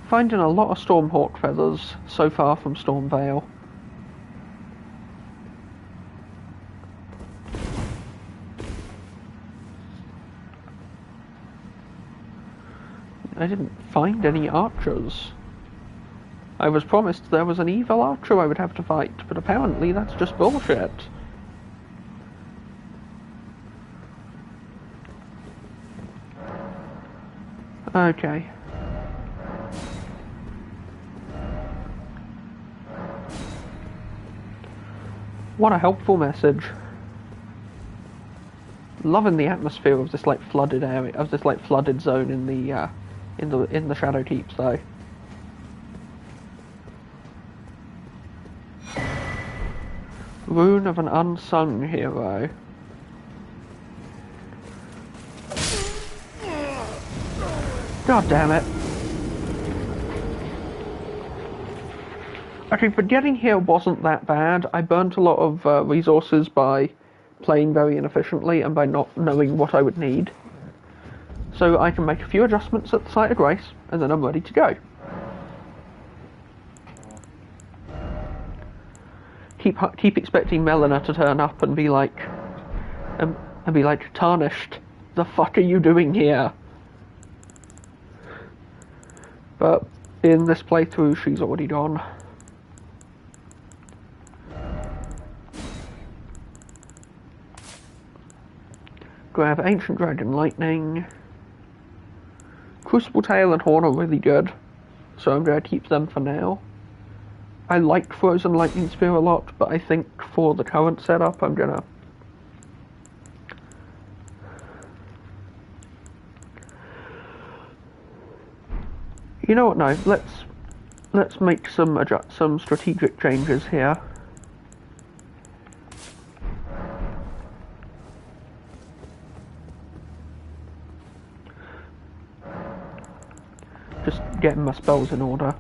Finding a lot of Stormhawk feathers so far from Stormvale. I didn't find any archers. I was promised there was an evil archer I would have to fight, but apparently that's just bullshit. Okay. What a helpful message. Loving the atmosphere of this like flooded area, of this like flooded zone in the Shadow Keeps though. Rune of an unsung hero. God damn it. Okay, but getting here wasn't that bad. I burnt a lot of resources by playing very inefficiently and by not knowing what I would need. So I can make a few adjustments at the site of grace, and then I'm ready to go. Keep expecting Melina to turn up and be like, Tarnished, the fuck are you doing here? But in this playthrough, she's already gone. Grab Ancient Dragon Lightning. Crucible Tail and Horn are really good. so I'm going to keep them for now. I like Frozen Lightning Spear a lot, but I think for the current setup I'm gonna... You know what, no, let's make some strategic changes here. Just getting my spells in order.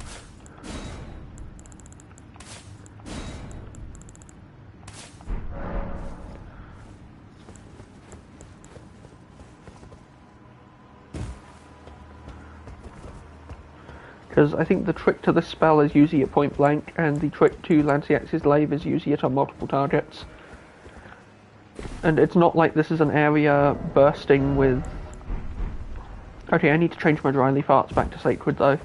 Because I think the trick to this spell is using it point blank, and the trick to Lanciax's Lave is using it on multiple targets. And it's not like this is an area bursting with... Okay, I need to change my dry leaf arts back to Sacred though.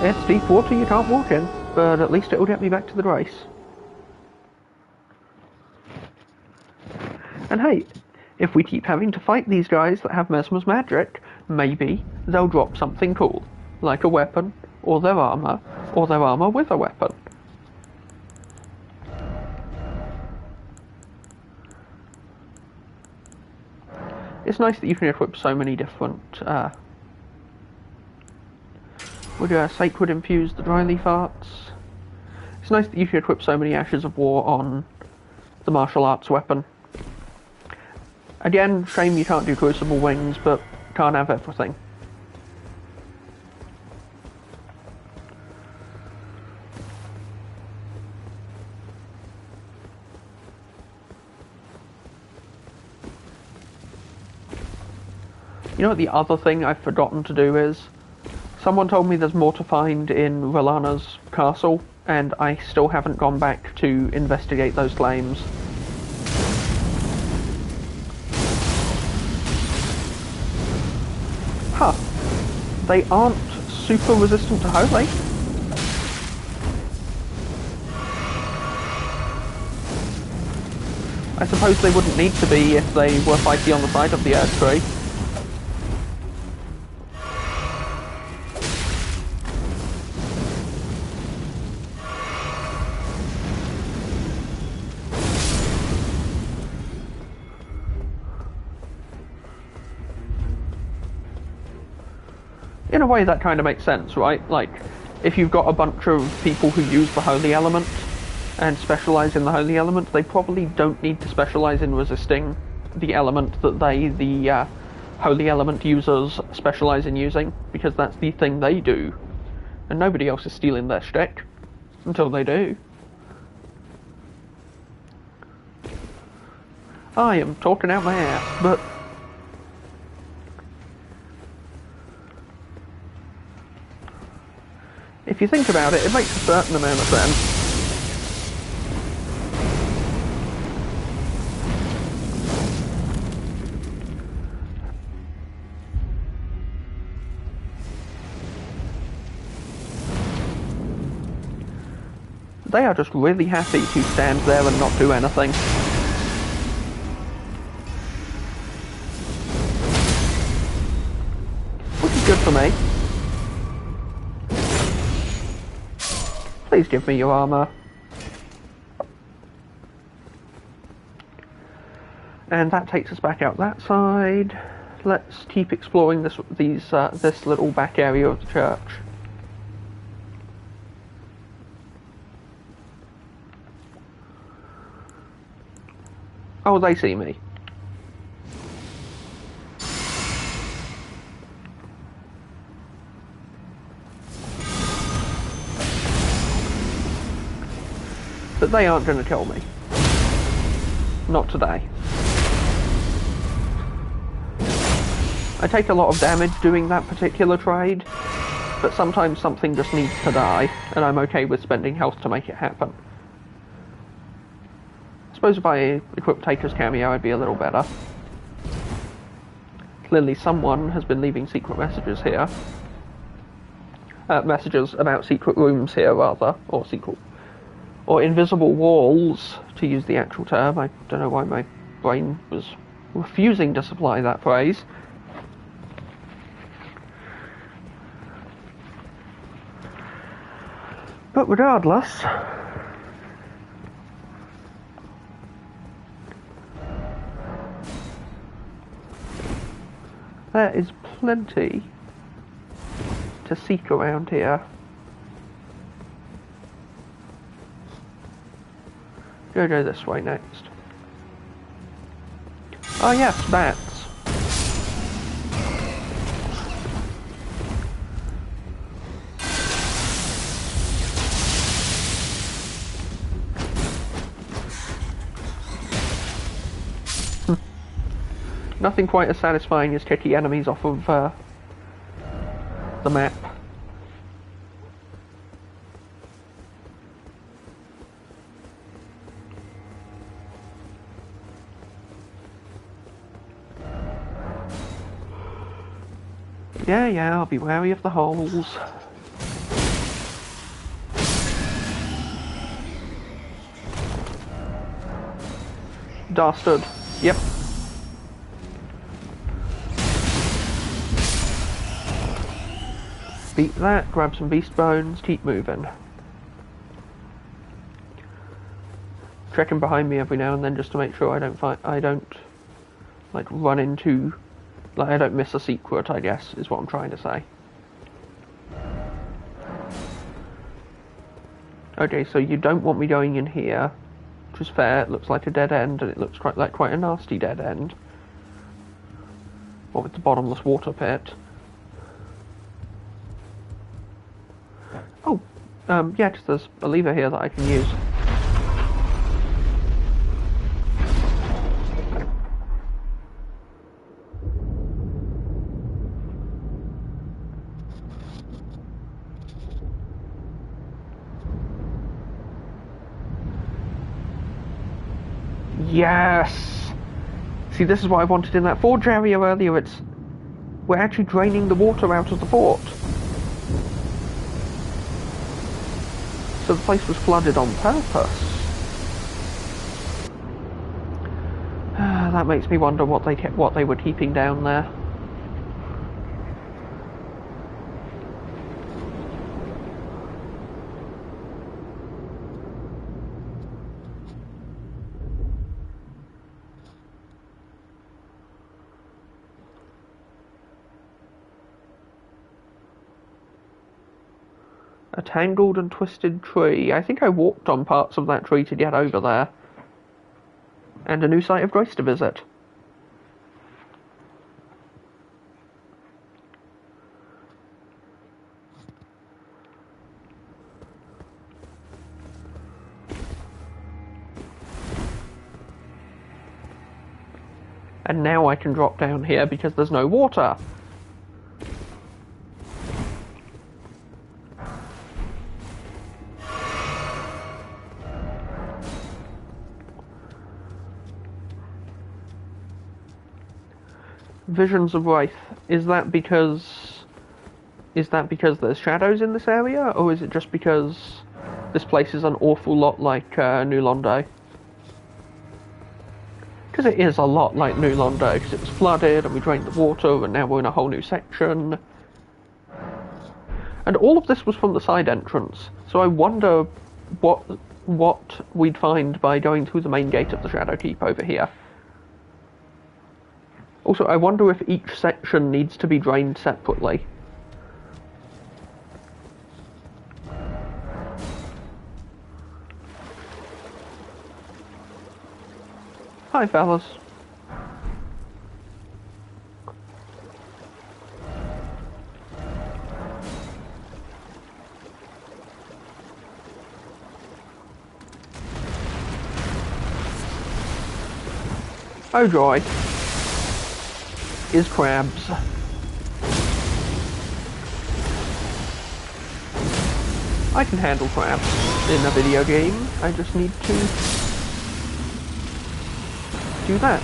It's deep water you can't walk in, but at least it'll get me back to the race. And hey, if we keep having to fight these guys that have Mesmer's magic, maybe they'll drop something cool, like a weapon, or their armor with a weapon. It's nice that you can equip so many different, would Sacred infuse the dry leaf arts? It's nice that you can equip so many Ashes of War on the martial arts weapon. Again, shame you can't do Crucible Wings, but can't have everything. You know what the other thing I've forgotten to do is? Someone told me there's more to find in R'hllana's castle, and I still haven't gone back to investigate those claims. Huh. They aren't super resistant to Holy. I suppose they wouldn't need to be if they were fighting on the side of the Erdtree. In a way that kind of makes sense, right? Like, if you've got a bunch of people who use the holy element and specialise in the holy element, they probably don't need to specialise in resisting the element that the holy element users specialise in using, because that's the thing they do. And nobody else is stealing their shtick until they do. I am talking out my ass, but... if you think about it, it makes a certain amount of sense. They are just really happy to stand there and not do anything. Which is good for me. Please give me your armor. And that takes us back out that side. Let's keep exploring this little back area of the church. Oh, they see me. But they aren't going to kill me. Not today. I take a lot of damage doing that particular trade, but sometimes something just needs to die, and I'm okay with spending health to make it happen. I suppose if I equipped Taker's cameo, I'd be a little better. Clearly someone has been leaving secret messages here. Messages about secret rooms here, rather, or or invisible walls, to use the actual term. I don't know why my brain was refusing to supply that phrase. But regardless, there is plenty to seek around here. Go this way next. Oh yes, bats. Nothing quite as satisfying as kicking enemies off of the map. Yeah, I'll be wary of the holes. Dastard. Yep. Beat that, grab some beast bones, keep moving. Checking behind me every now and then just to make sure I don't like run into, like I don't miss a secret, I guess, is what I'm trying to say. Okay, so you don't want me going in here, which is fair. It looks like a dead end, and it looks quite a nasty dead end. What with the bottomless water pit. Oh, yeah, because there's a lever here that I can use. Yes! See, this is what I wanted in that forge area earlier. We're actually draining the water out of the fort. So the place was flooded on purpose. That makes me wonder what they were keeping down there. A tangled and twisted tree. I think I walked on parts of that tree to get over there. And a new site of grace to visit. And now I can drop down here because there's no water. Visions of Wraith. Is that because there's shadows in this area, or is it just because this place is an awful lot like New Londo? Because it is a lot like New Londo, because it was flooded and we drained the water and now we're in a whole new section. And all of this was from the side entrance, so I wonder what we'd find by going through the main gate of the Shadow Keep over here. Also, I wonder if each section needs to be drained separately. Hi, fellas. Oh joy. Is crabs. I can handle crabs in a video game. I just need to do that.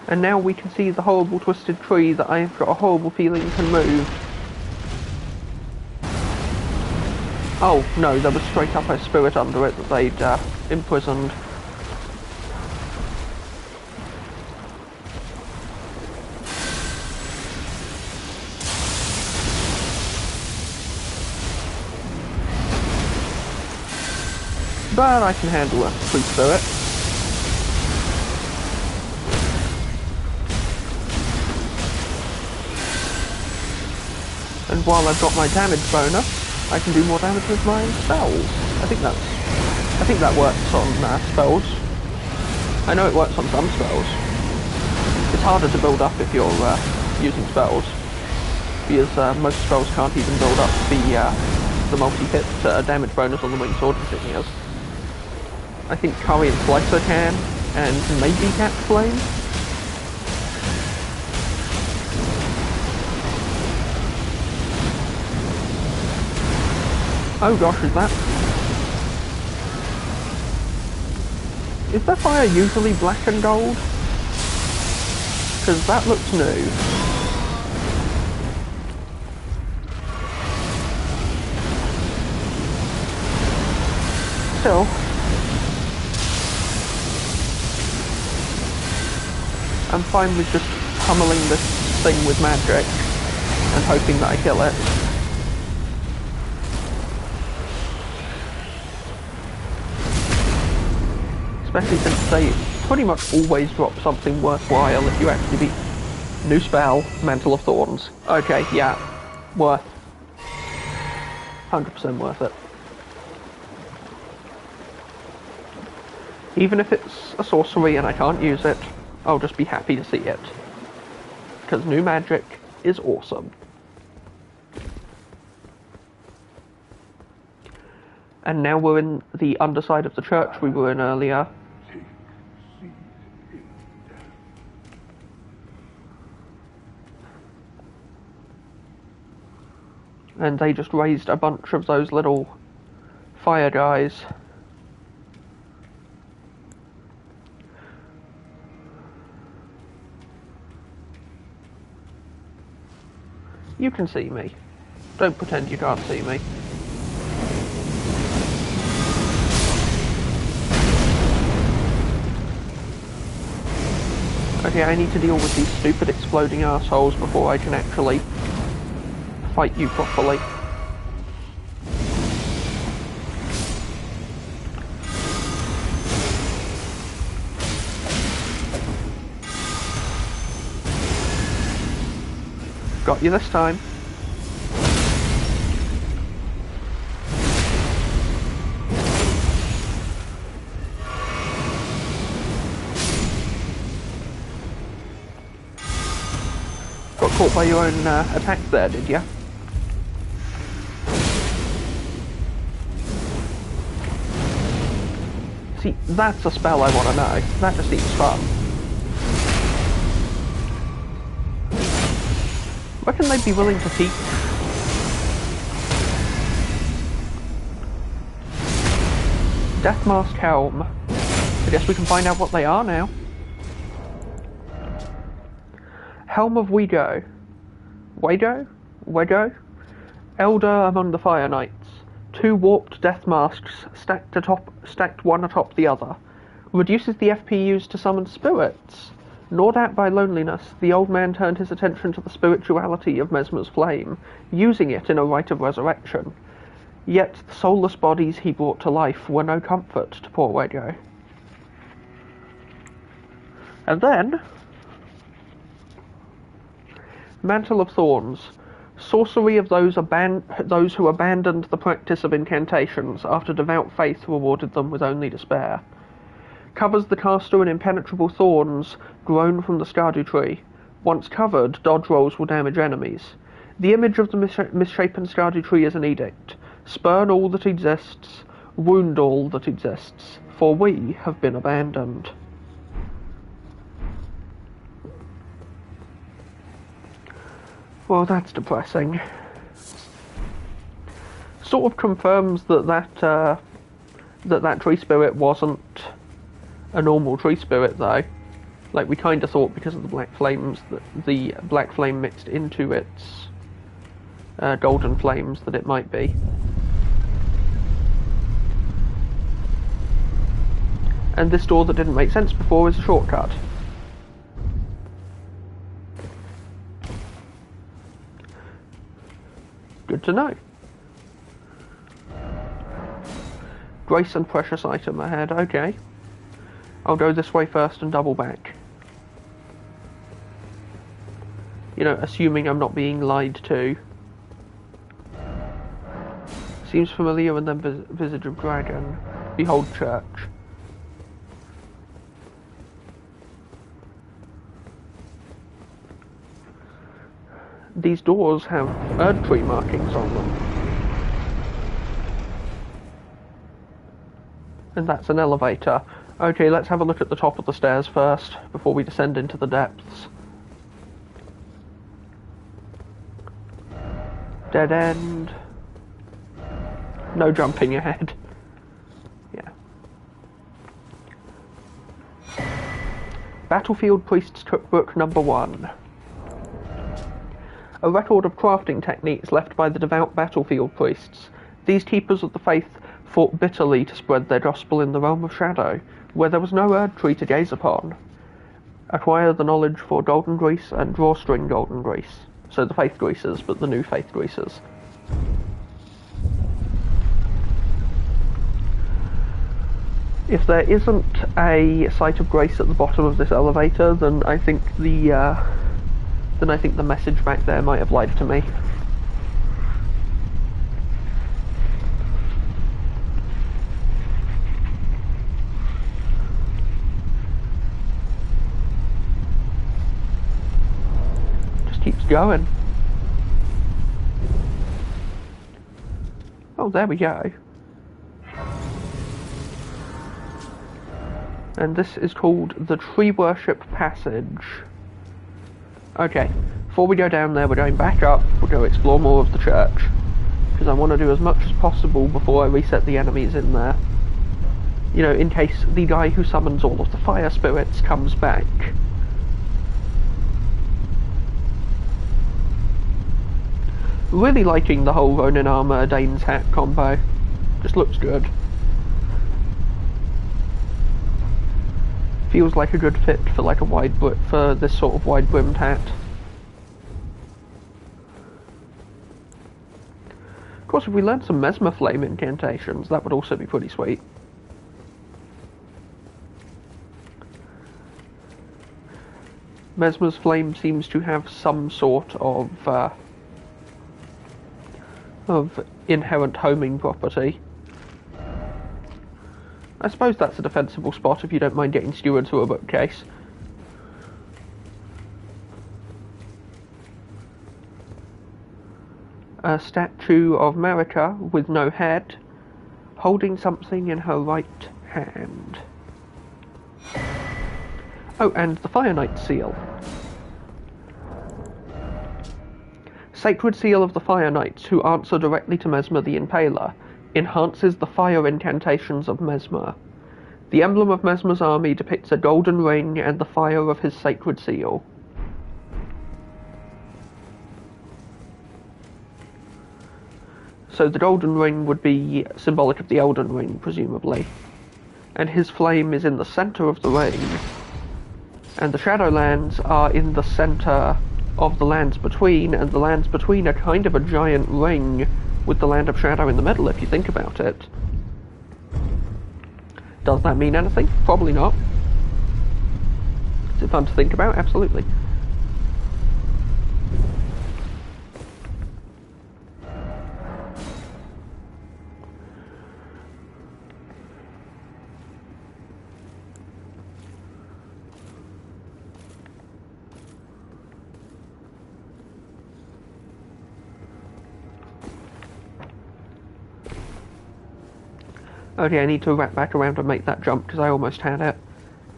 And now we can see the horrible twisted tree that I've got a horrible feeling can move. Oh, no, there was straight up a spirit under it that they'd imprisoned. But I can handle a tree spirit. And while I've got my damage bonus, I can do more damage with my spells. I think that works on spells. I know it works on some spells. It's harder to build up if you're using spells, because most spells can't even build up the multi-hit damage bonus on the winged sword insignias. I think Curry and Slicer can, and maybe Cat Flame. Oh gosh, is that fire usually black and gold? Because that looks new. Still, I'm fine with just pummeling this thing with magic and hoping that I kill it. Especially since they pretty much always drop something worthwhile if you actually beat. New spell, Mantle of Thorns. Okay, yeah, worth. 100% worth it. Even if it's a sorcery and I can't use it, I'll just be happy to see it. Because new magic is awesome. And now we're in the underside of the church we were in earlier. And they just raised a bunch of those little fire guys. You can see me. Don't pretend you can't see me. Okay, I need to deal with these stupid exploding assholes before I can actually fight you properly. Got you this time. Got caught by your own attack there, did ya? See, that's a spell I want to know. That just seems fun. Reckon they'd be willing to teach. Death Mask Helm. I guess we can find out what they are now. Helm of Wego. Wego? Elder among the Fire Knights. 2 warped death masks stacked one atop the other. Reduces the FP used to summon spirits. Gnawed out by loneliness, the old man turned his attention to the spirituality of Mesmer's flame, using it in a rite of resurrection. Yet the soulless bodies he brought to life were no comfort to poor Wego. And then, Mantle of Thorns. Sorcery of those who abandoned the practice of incantations after devout faith rewarded them with only despair. Covers the caster in impenetrable thorns grown from the Erdtree. Once covered, dodge rolls will damage enemies. The image of the misshapen Erdtree is an edict. Spurn all that exists, wound all that exists, for we have been abandoned. Well, that's depressing. Sort of confirms that that tree spirit wasn't a normal tree spirit, though. Like, we kind of thought because of the black flames, that the black flame mixed into its golden flames, that it might be. And this door that didn't make sense before is a shortcut. Good to know. Grace and precious item ahead, okay. I'll go this way first and double back. You know, assuming I'm not being lied to. Seems familiar, and then Visage of Dragon. Behold Church. These doors have Erdtree markings on them. And that's an elevator. Okay, let's have a look at the top of the stairs first, before we descend into the depths. Dead end. No jumping ahead. Yeah. Battlefield Priest's Cookbook number 1. A record of crafting techniques left by the devout battlefield priests. These keepers of the faith fought bitterly to spread their gospel in the realm of shadow, where there was no Erdtree to gaze upon. Acquire the knowledge for golden grease and drawstring golden grease. So the faith greasers, but the new faith greasers. If there isn't a site of grace at the bottom of this elevator, then I think the message back there might have lied to me. Just keeps going. Oh, there we go. And this is called the Tree Worship Passage. Okay, before we go down there, we're going back up. We'll go explore more of the church, because I want to do as much as possible before I reset the enemies in there. You know, in case the guy who summons all of the fire spirits comes back. Really liking the whole Ronin armor Dane's hat combo. Just looks good. Feels like a good fit for like a for this sort of wide-brimmed hat. Of course, if we learned some Mesmer Flame incantations, that would also be pretty sweet. Mesmer's Flame seems to have some sort of inherent homing property. I suppose that's a defensible spot if you don't mind getting skewered through a bookcase. A statue of Marika with no head, holding something in her right hand. Oh, and the Fire Knight seal. Sacred seal of the Fire Knights, who answer directly to Mesmer the Impaler, enhances the fire incantations of Mesmer. The emblem of Mesmer's army depicts a golden ring and the fire of his sacred seal. So the golden ring would be symbolic of the Elden Ring, presumably. And his flame is in the centre of the ring. And the Shadowlands are in the centre of the Lands Between, and the Lands Between are kind of a giant ring with the Land of Shadow in the middle, if you think about it. Does that mean anything? Probably not. Is it fun to think about? Absolutely. Okay, I need to wrap back around and make that jump because I almost had it.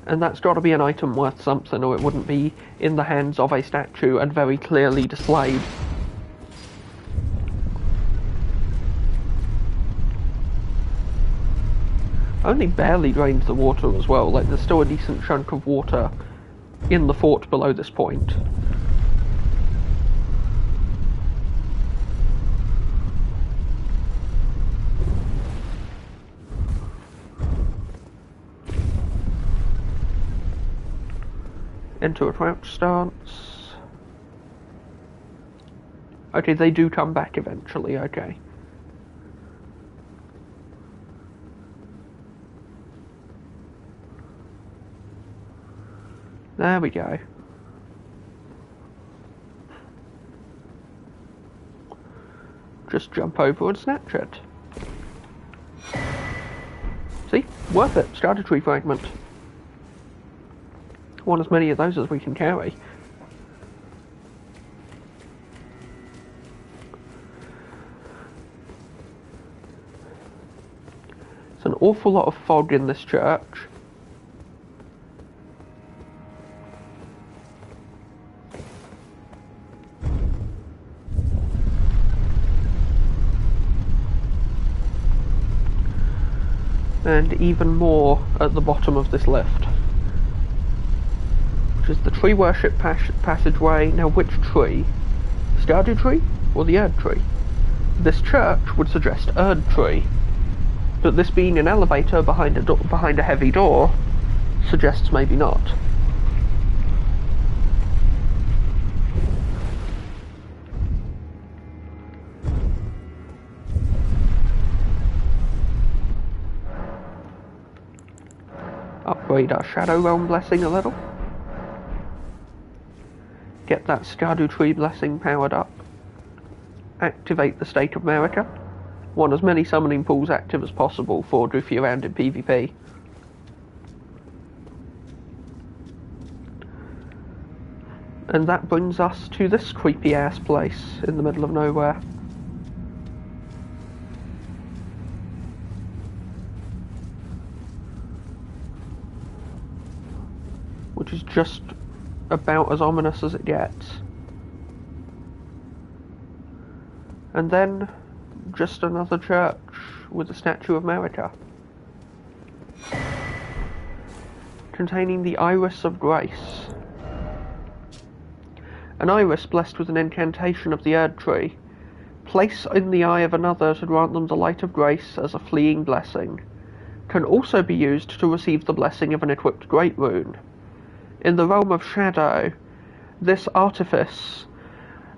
And that's got to be an item worth something, or it wouldn't be in the hands of a statue and very clearly displayed. Only barely drained the water as well, like there's still a decent chunk of water in the fort below this point. Enter a crouch stance. Okay, they do come back eventually, okay. There we go. Just jump over and snatch it. See? Worth it. Erdtree fragment. Want as many of those as we can carry. There's an awful lot of fog in this church. And even more at the bottom of this lift, which is the tree worship passageway. Now, which tree? Erdtree or the Erdtree? This church would suggest Erdtree, but this being an elevator behind a heavy door suggests maybe not. Upgrade our Shadow Realm blessing a little. Get that Erdtree blessing powered up. Activate the State of America. Want as many summoning pools active as possible for goofy around in PvP. And that brings us to this creepy ass place in the middle of nowhere. Which is just about as ominous as it gets. And then, just another church with a statue of America. Containing the Iris of Grace. An iris blessed with an incantation of the Erdtree. Place in the eye of another to grant them the light of grace as a fleeing blessing. Can also be used to receive the blessing of an equipped Great Rune. In the realm of shadow, this artifice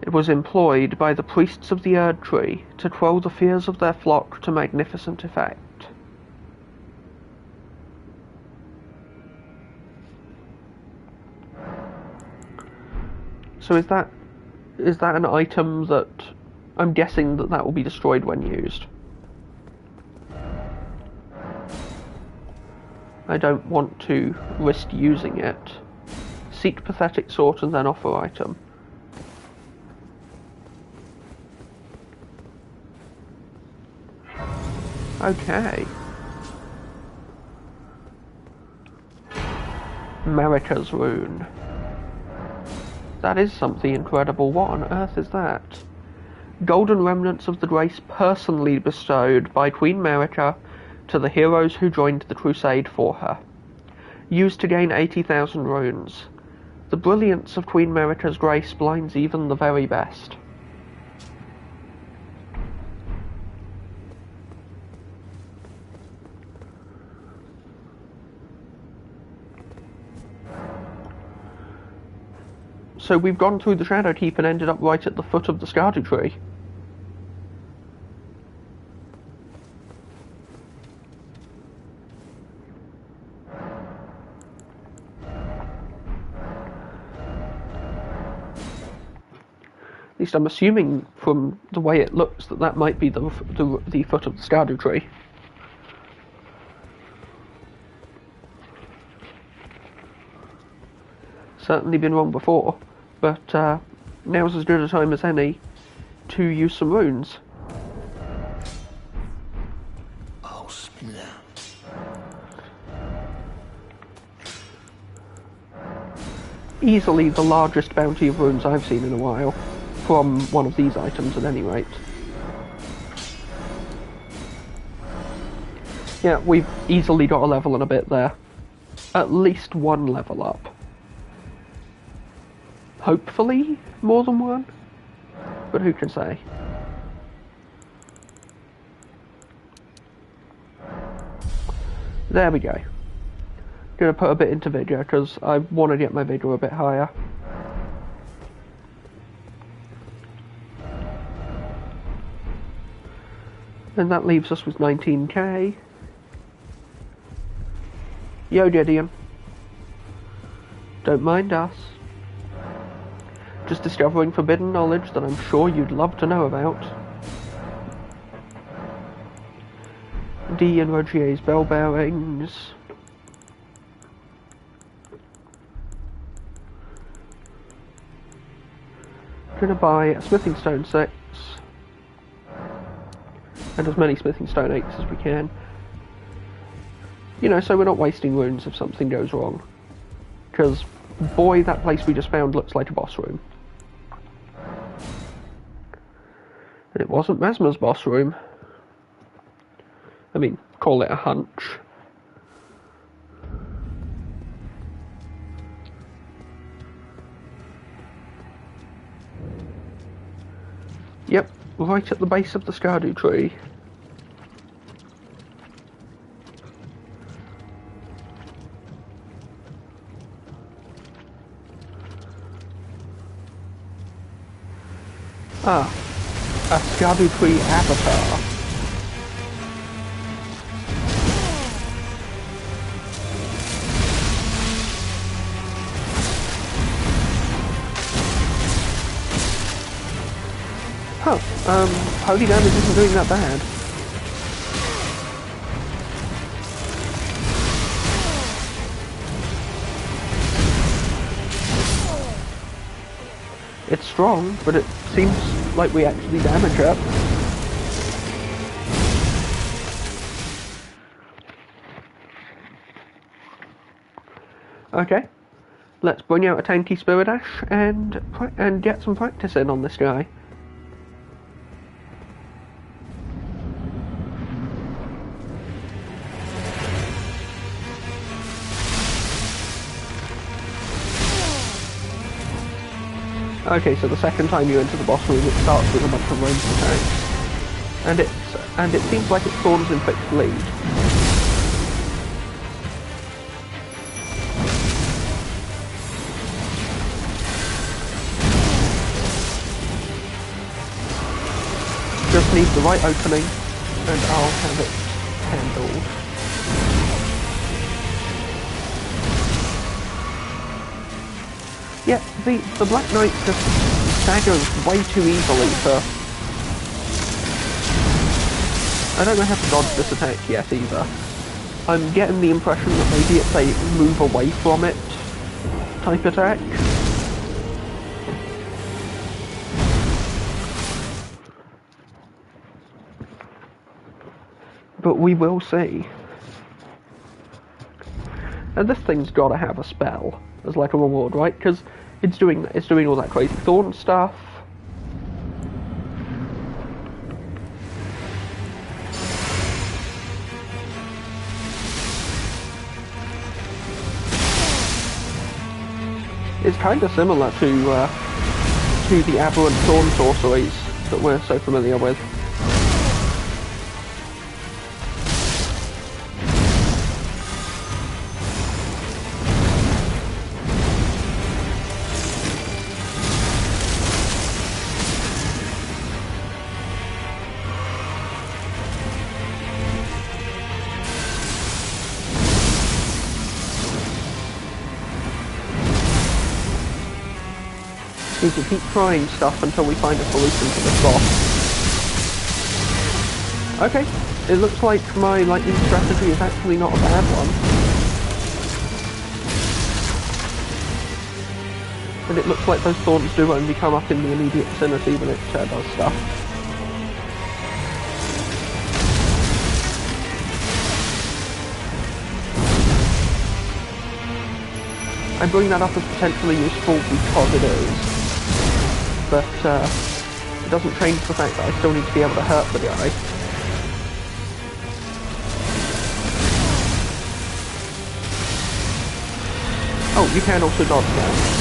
was employed by the priests of the Erdtree to quell the fears of their flock to magnificent effect. So is that an item that I'm guessing that will be destroyed when used? I don't want to risk using it. Seek pathetic sort and then offer item. Okay. America's rune. That is something incredible. What on earth is that? Golden remnants of the grace personally bestowed by Queen America to the heroes who joined the crusade for her. Used to gain 80,000 runes. The brilliance of Queen America's grace blinds even the very best. So we've gone through the Shadow Keep and ended up right at the foot of the Erdtree. At least I'm assuming from the way it looks that might be the foot of the Erdtree. Certainly been wrong before, but now's as good a time as any to use some runes.
Oh, Splinter.
Easily the largest bounty of runes I've seen in a while, from one of these items at any rate. Yeah, we've easily got a level and a bit there. At least one level up. Hopefully more than one, but who can say? There we go. Gonna put a bit into vigor because I want to get my vigor a bit higher. And that leaves us with 19k. Yo, Gideon. Don't mind us. Just discovering forbidden knowledge that I'm sure you'd love to know about. D and Rogier's bell bearings. Gonna buy a smithing stone 6. And as many smithing stone 8s as we can. You know, so we're not wasting runes if something goes wrong. Because, boy, that place we just found looks like a boss room. And it wasn't Mesmer's boss room. I mean, call it a hunch. Yep, right at the base of the Erdtree. Ah, a Erdtree avatar. Huh, holy damage isn't doing that bad. It's strong, but it seems like we actually damage it. Okay, let's bring out a tanky Spirit Ash and get some practice in on this guy. Okay, so the second time you enter the boss room, it starts with a bunch of ranged attacks, and it seems like it's Thorn's inflicted lead. Just need the right opening, and I'll have it handled. Yeah, the Black Knight just staggers way too easily for... I don't know how to dodge this attack yet either. I'm getting the impression that maybe it's a move away from it type attack. But we will see. And this thing's gotta have a spell as like a reward, right? Because it's doing all that crazy Thorn stuff. It's kind of similar to the aberrant Thorn sorceries that we're so familiar with. Need to keep trying stuff until we find a solution to this boss. Okay, it looks like my lightning strategy is actually not a bad one. And it looks like those thorns do only come up in the immediate vicinity when it does stuff. I bring that up as potentially useful because it is. But it doesn't change the fact that I still need to be able to hurt the guy. Oh, you can also dodge now.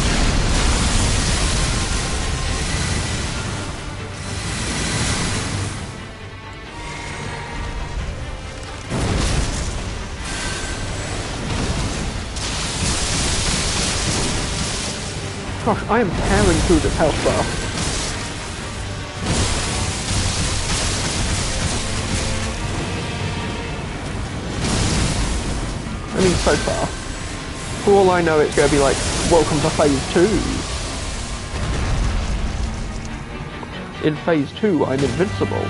Gosh, I am tearing through this health bar. I mean, so far. For all I know, it's going to be like, welcome to phase 2. In phase 2, I'm invincible.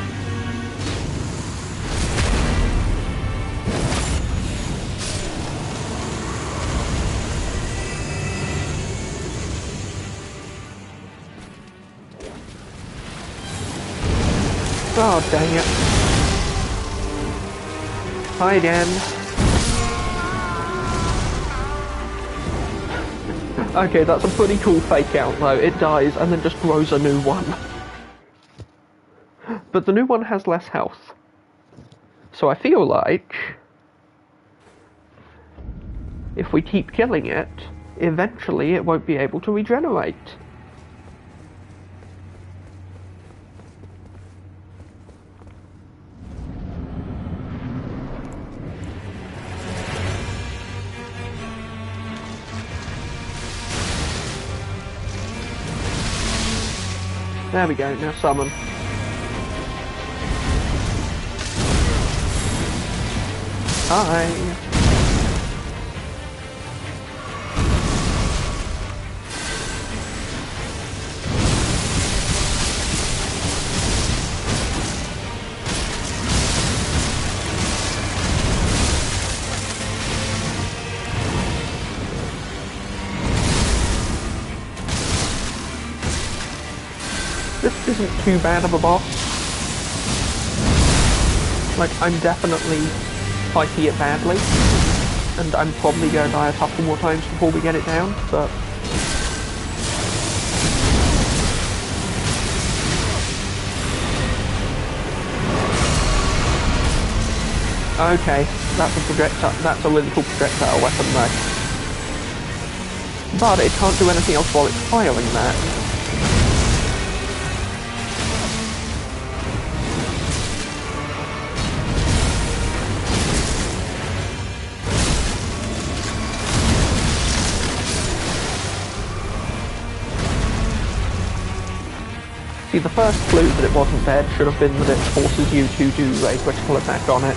Oh, dang it. Hi again. Okay, that's a pretty cool fake out though. It dies and then just grows a new one. But the new one has less health. So I feel like if we keep killing it, eventually it won't be able to regenerate. There we go, now summon. Hi. This isn't too bad of a boss. Like, I'm definitely fighting it badly, and I'm probably going to die a couple more times before we get it down, but... Okay, that's a projectile, that's a really cool projectile weapon though. But it can't do anything else while it's firing that. See, the first clue that it wasn't dead should have been that it forces you to do a critical attack on it.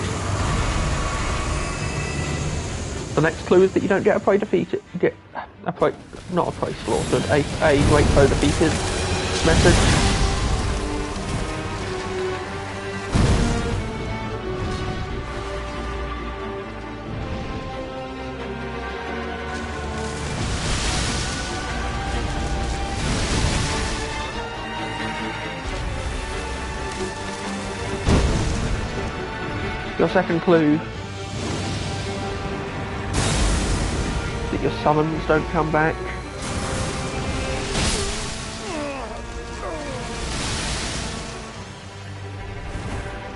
The next clue is that you don't get a prey defeated, not a prey slaughtered, a great foe defeated message. Your second clue, that your summons don't come back.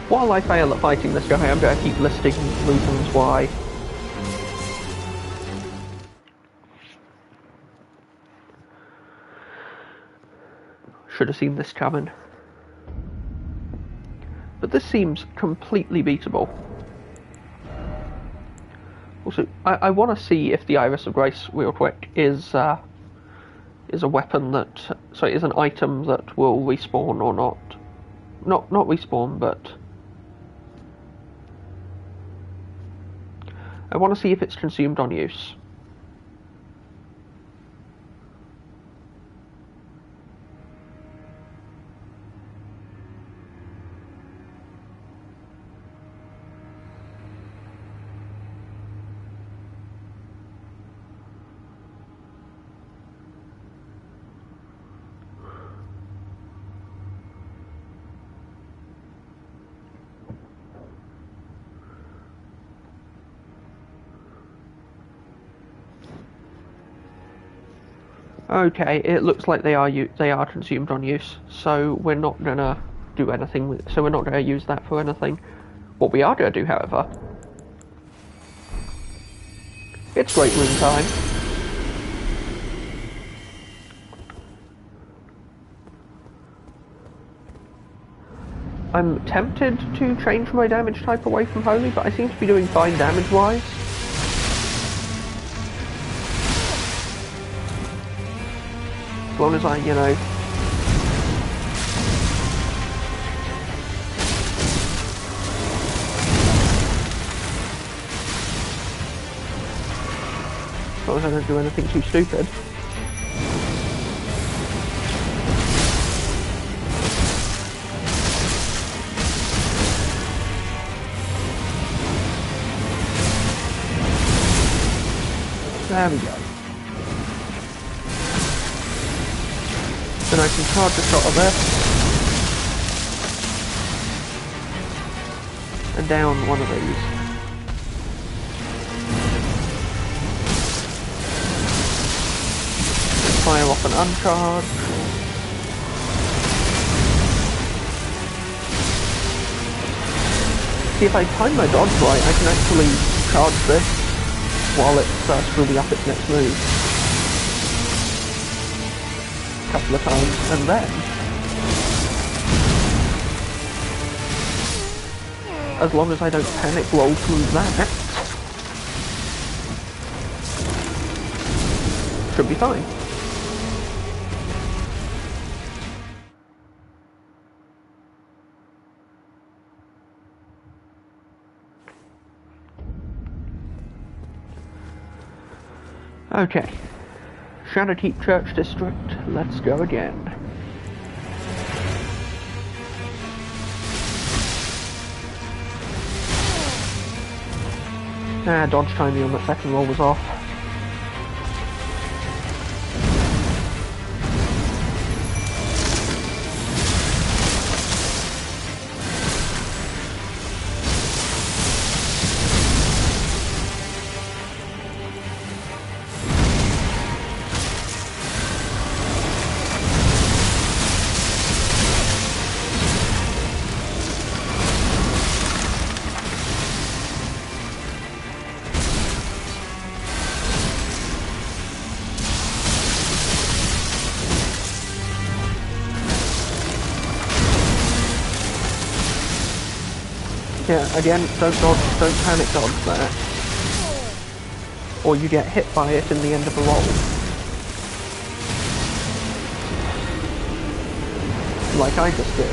While I fail at fighting this guy, I'm going to keep listing reasons why. Should have seen this coming. But this seems completely beatable. Also, I want to see if the Iris of Grace, real quick, is a weapon that... sorry, is an item that will respawn or not. Not respawn, but... I want to see if it's consumed on use. Okay, it looks like they are consumed on use, so we're not gonna do anything with. So we're not gonna use that for anything. What we are gonna do, however, it's Great Rune time. I'm tempted to change my damage type away from Holy, but I seem to be doing fine damage-wise. As long as I, you know... As long as I don't do anything too stupid. There we go. Then I can charge a shot of this. And down one of these. Fire off an uncharge. See, if I time my dodge right, I can actually charge this while it's screwing up its next move. A couple of times, and then... as long as I don't panic roll through that, should be fine. Okay, Shadowkeep Church District, let's go again. Dodge timing on that second roll was off. Yeah, again, don't panic dodge that. Or you get hit by it in the end of a roll. Like I just did.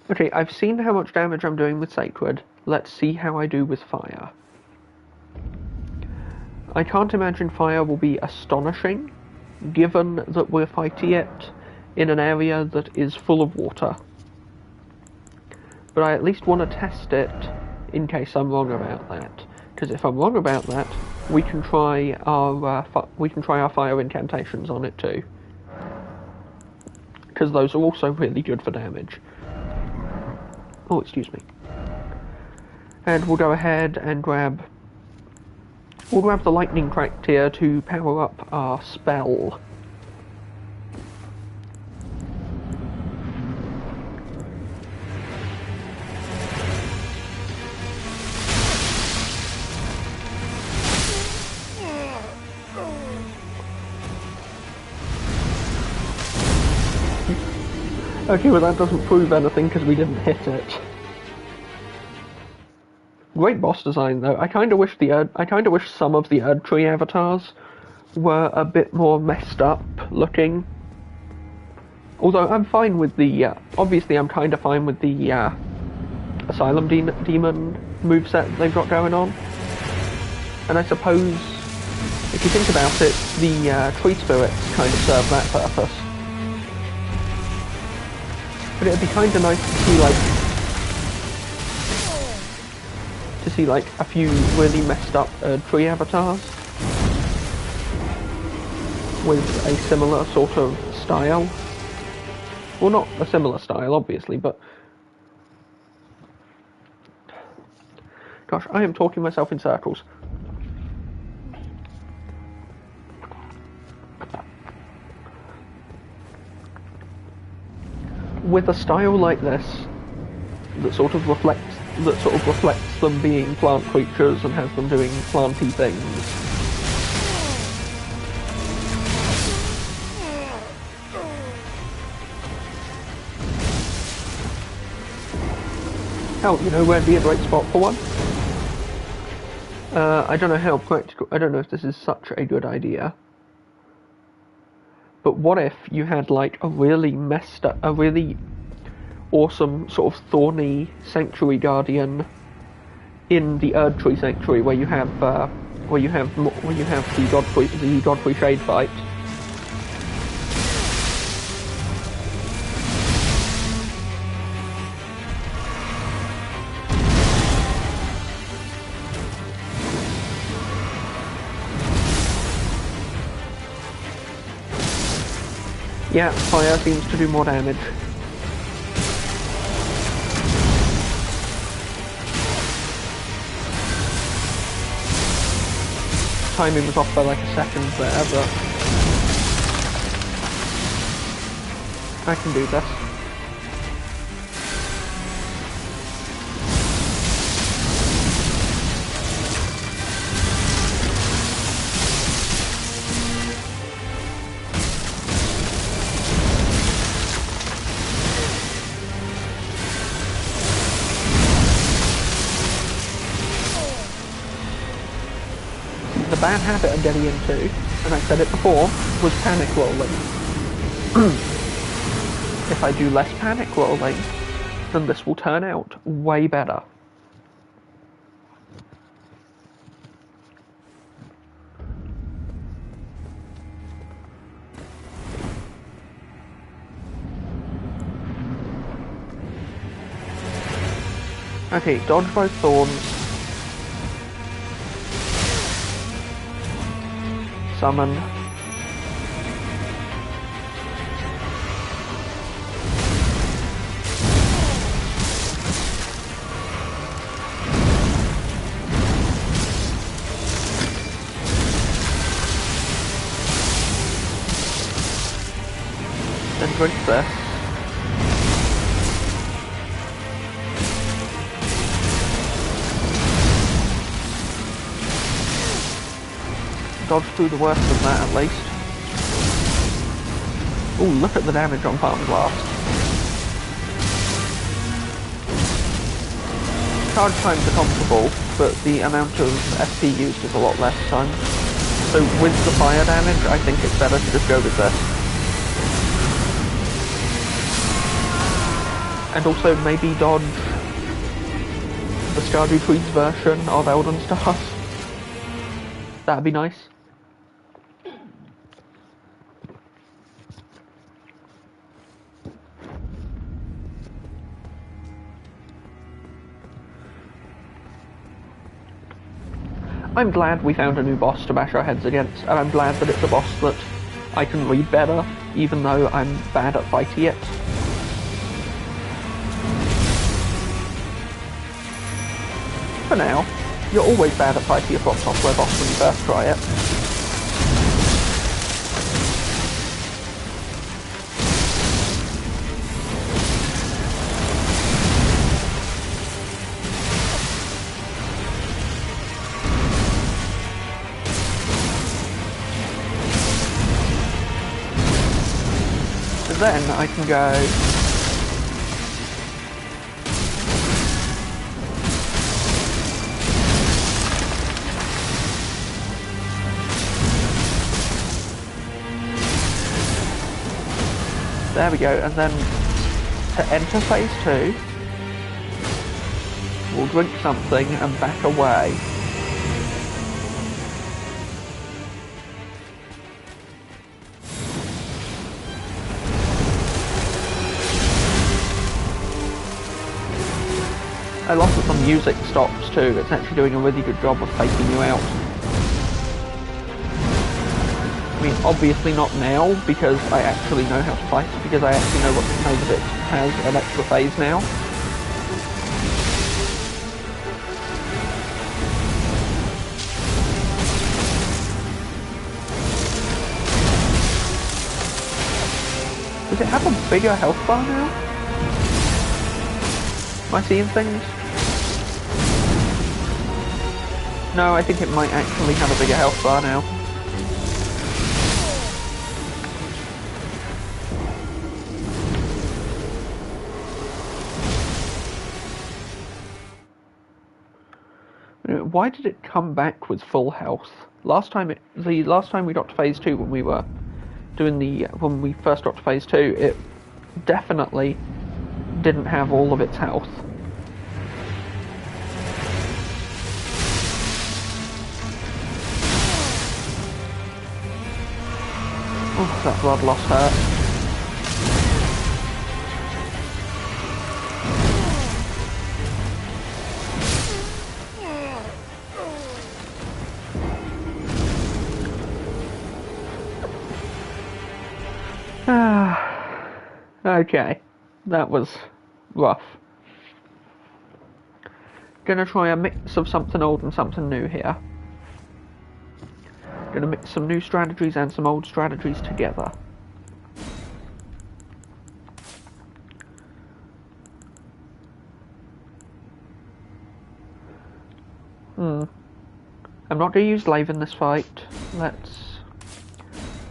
Okay, I've seen how much damage I'm doing with Sacred. Let's see how I do with Fire. I can't imagine Fire will be astonishing, given that we're fighting it in an area that is full of water. But I at least want to test it in case I'm wrong about that. Because if I'm wrong about that, we can try our fire incantations on it too. Because those are also really good for damage. Oh, excuse me. And we'll go ahead and grab the lightning crack tier to power up our spell. Okay, well that doesn't prove anything because we didn't hit it. Great boss design though. I kind of wish some of the Erdtree avatars were a bit more messed up looking. Although I'm fine with the obviously I'm kind of fine with the Asylum Demon moveset they've got going on. And I suppose if you think about it, the tree spirits kind of serve that purpose. But it'd be kind of nice to see like a few really messed up tree avatars with a similar sort of style. Well, not a similar style, obviously, but gosh, I am talking myself in circles. With a style like this, that sort of reflects them being plant creatures and has them doing planty things. Hell, you know where'd be a great spot for one? I don't know how practical. I don't know if this is such a good idea. But what if you had like a really awesome sort of thorny sanctuary guardian in the Erdtree sanctuary, where you have the Godfrey Shade fight. Yeah, fire seems to do more damage. Timing was off by like a second there, but I can do this. The bad habit I'm getting into, and I said it before, was panic rolling. If I do less panic rolling, then this will turn out way better. Okay, dodge both thorns. Summon. Then drink this. Dodge through the worst of that at least. Ooh, look at the damage on Palm Blast. Charge times are comparable, but the amount of SP used is a lot less time. So with the fire damage, I think it's better to just go with this. And also maybe dodge the Stardew Tree's version of Elden Stars. That'd be nice. I'm glad we found a new boss to bash our heads against, and I'm glad that it's a boss that I can read better, even though I'm bad at fighting it. For now, you're always bad at fighting a From Software boss when you first try it. Then I can go there we go, and then to enter phase 2 we'll drink something and back away. I love that the music stops too. It's actually doing a really good job of faking you out. I mean, obviously not now, because I actually know how to fight, because I actually know that it has an extra phase now. Does it have a bigger health bar now? Am I seeing things? No, I think it might actually have a bigger health bar now. why did it come back with full health? The last time we got to phase 2 when we were when we first got to phase 2, it definitely didn't have all of its health. Oh, that blood loss hurt. Okay, that was rough. Gonna try a mix of something old and something new here. Gonna mix some new strategies and some old strategies together. I'm not gonna use Lave in this fight.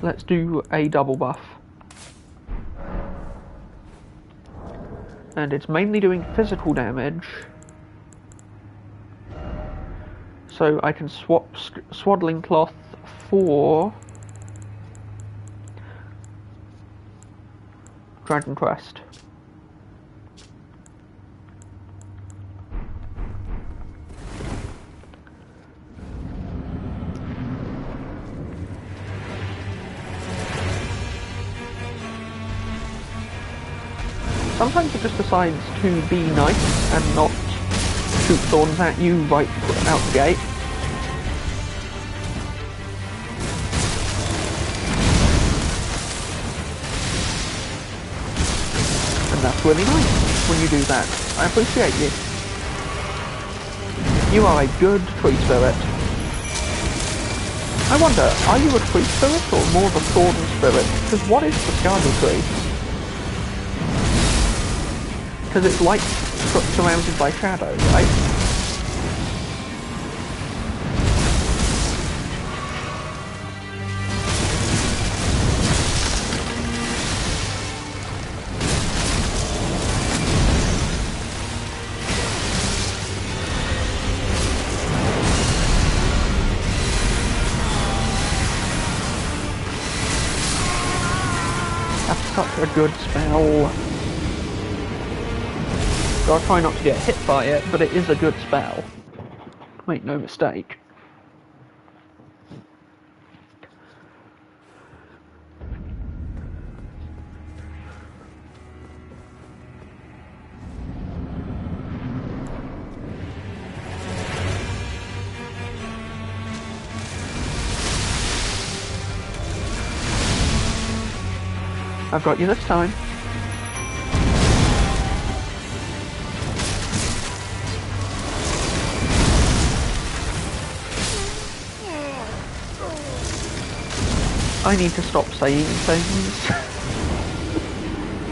Let's do a double buff. And it's mainly doing physical damage. So I can swap Swaddling Cloth for Dragon Crest. Sometimes it just decides to be nice and not shoot thorns at you right out the gate. And that's really nice when you do that. I appreciate you. You are a good tree spirit. I wonder, are you a tree spirit or more of a thorn spirit? Because what is the Scarlet Tree? Because it's light surrounded by shadow, right? That's such a good spell. So I'll try not to get hit by it, but it is a good spell. Make no mistake. I've got you this time. I need to stop saying things.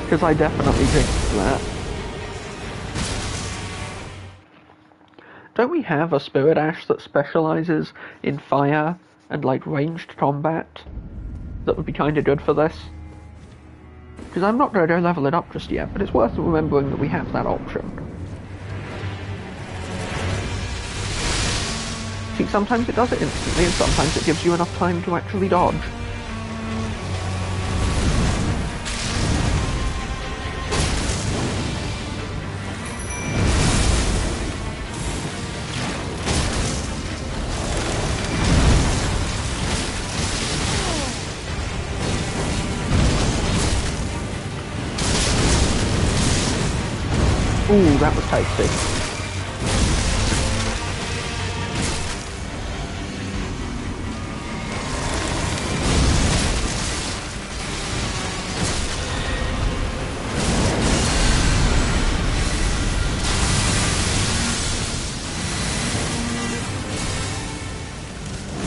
Because I definitely jinxed that. Don't we have a Spirit Ash that specialises in fire and like ranged combat? That would be kinda good for this. Because I'm not going to go level it up just yet, but it's worth remembering that we have that option. See, sometimes it does it instantly, and sometimes it gives you enough time to actually dodge. Ooh, that was tasty.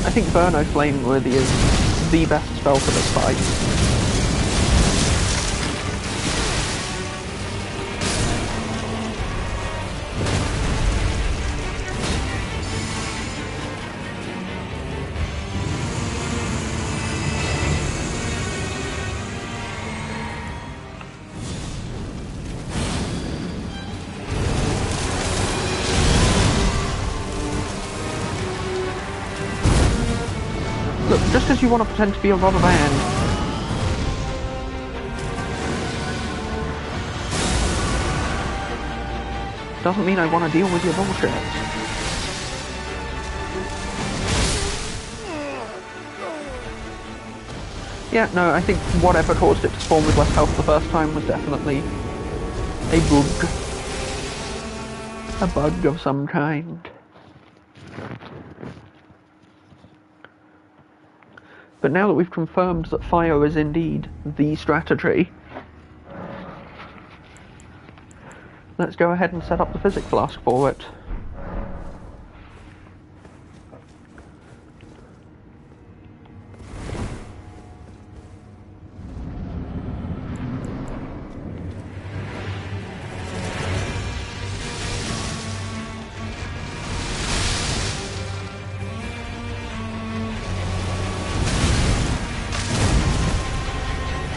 I think Burno Flameworthy is the best spell for this fight. Just because you want to pretend to be a rubber band. Doesn't mean I want to deal with your bullshit. Yeah, no, I think whatever caused it to spawn with less health the first time was definitely a bug. A bug of some kind. But now that we've confirmed that fire is indeed the strategy, let's go ahead and set up the physic flask for it.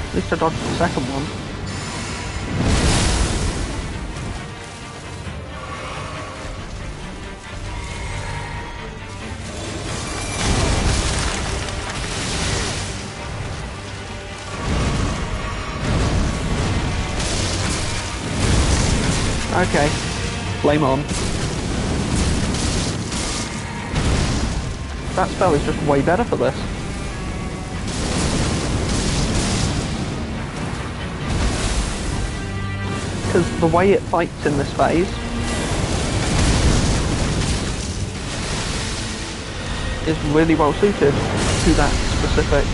At least I dodged the second one. Okay, flame on. That spell is just way better for this. Because the way it fights in this phase is really well suited to that specific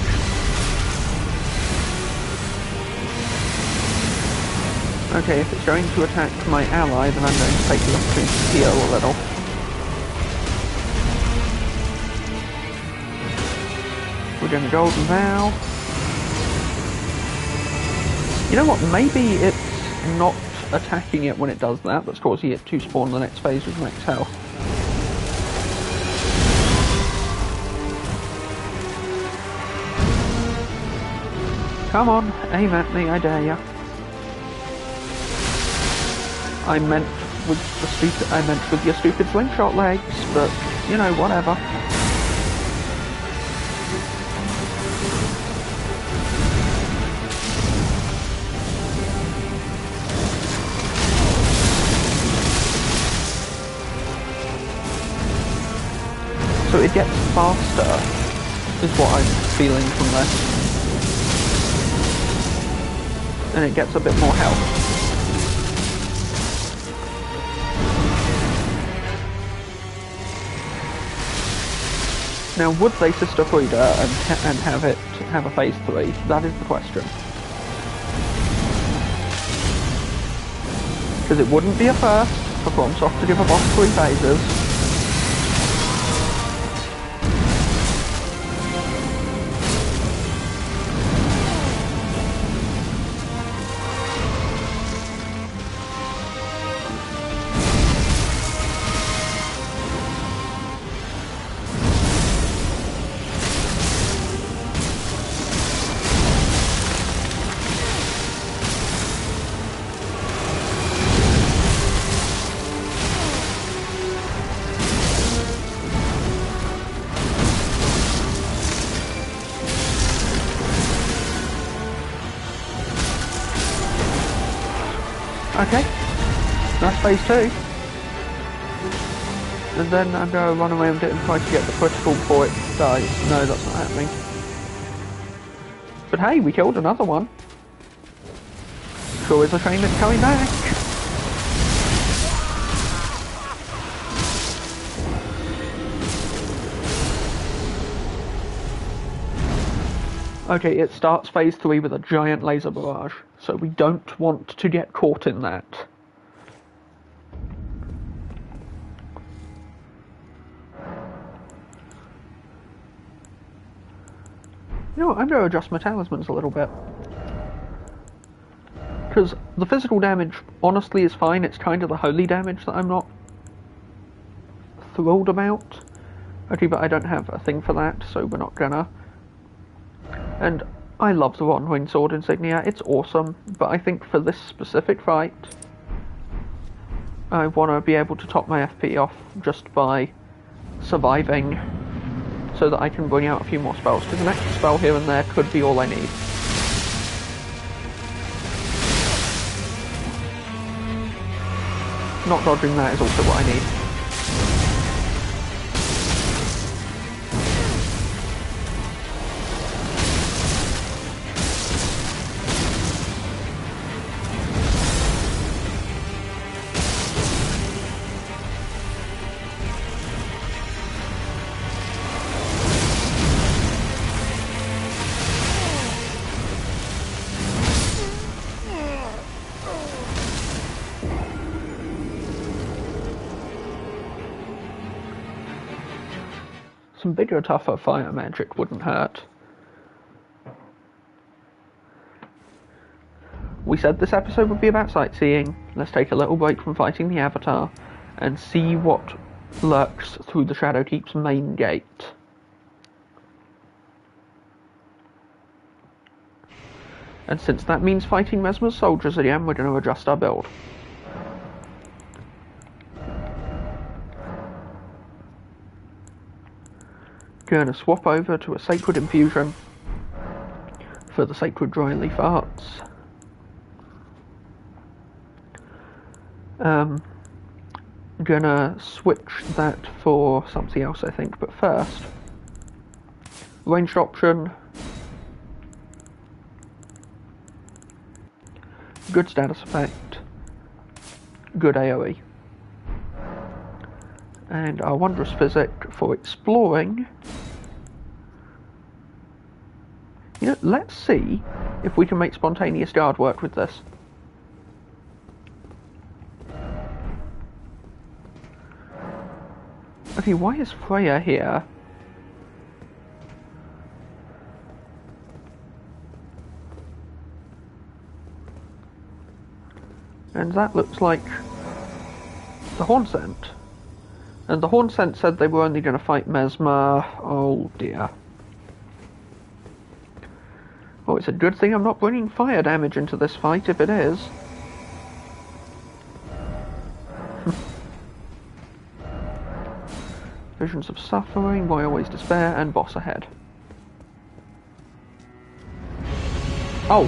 Okay, if it's going to attack my ally, then I'm going to take the opportunity to heal a little. We're doing a golden vow. You know what, maybe it's not attacking it when it does that that's causing it to spawn the next phase with max health. Come on, aim at me, I dare ya. I meant with your stupid slingshot legs, but you know, whatever. So it gets faster, is what I'm feeling from this. And it gets a bit more health. Now, would they Sister Frida and have a phase 3? That is the question. Because it wouldn't be a first for FromSoft to give a boss 3 phases. Okay, that's phase 2. And then I'm going to run around it and try to get the critical before it dies. No, that's not happening. But hey, we killed another one. Sure is a shame it's coming back. Okay, it starts phase 3 with a giant laser barrage, so we don't want to get caught in that. You know what, I'm going to adjust my talismans a little bit. Because the physical damage, honestly, is fine. It's kind of the holy damage that I'm not thrilled about. Okay, but I don't have a thing for that, so we're not gonna. And I love the Rotten Wing Sword insignia, it's awesome, but I think for this specific fight, I want to be able to top my FP off just by surviving so that I can bring out a few more spells, because an extra spell here and there could be all I need. Not dodging that is also what I need. Some bigger, tougher fire magic wouldn't hurt. We said this episode would be about sightseeing. Let's take a little break from fighting the Avatar and see what lurks through the Shadowkeep's main gate. And since that means fighting Mesmer's soldiers again, we're going to adjust our build. Gonna swap over to a Sacred Infusion for the Sacred Dry Leaf Arts. Gonna switch that for something else, I think, but first, ranged option, good status effect, good AoE, and our Wondrous Physic for exploring. You know, let's see if we can make Spontaneous Guard work with this. Okay, why is Freya here? And that looks like the Horn Scent. And the Horn Scent said they were only going to fight Mesmer. Oh dear. Oh, it's a good thing I'm not bringing fire damage into this fight if it is. Visions of Suffering, Why Always Despair, and Boss ahead. Oh!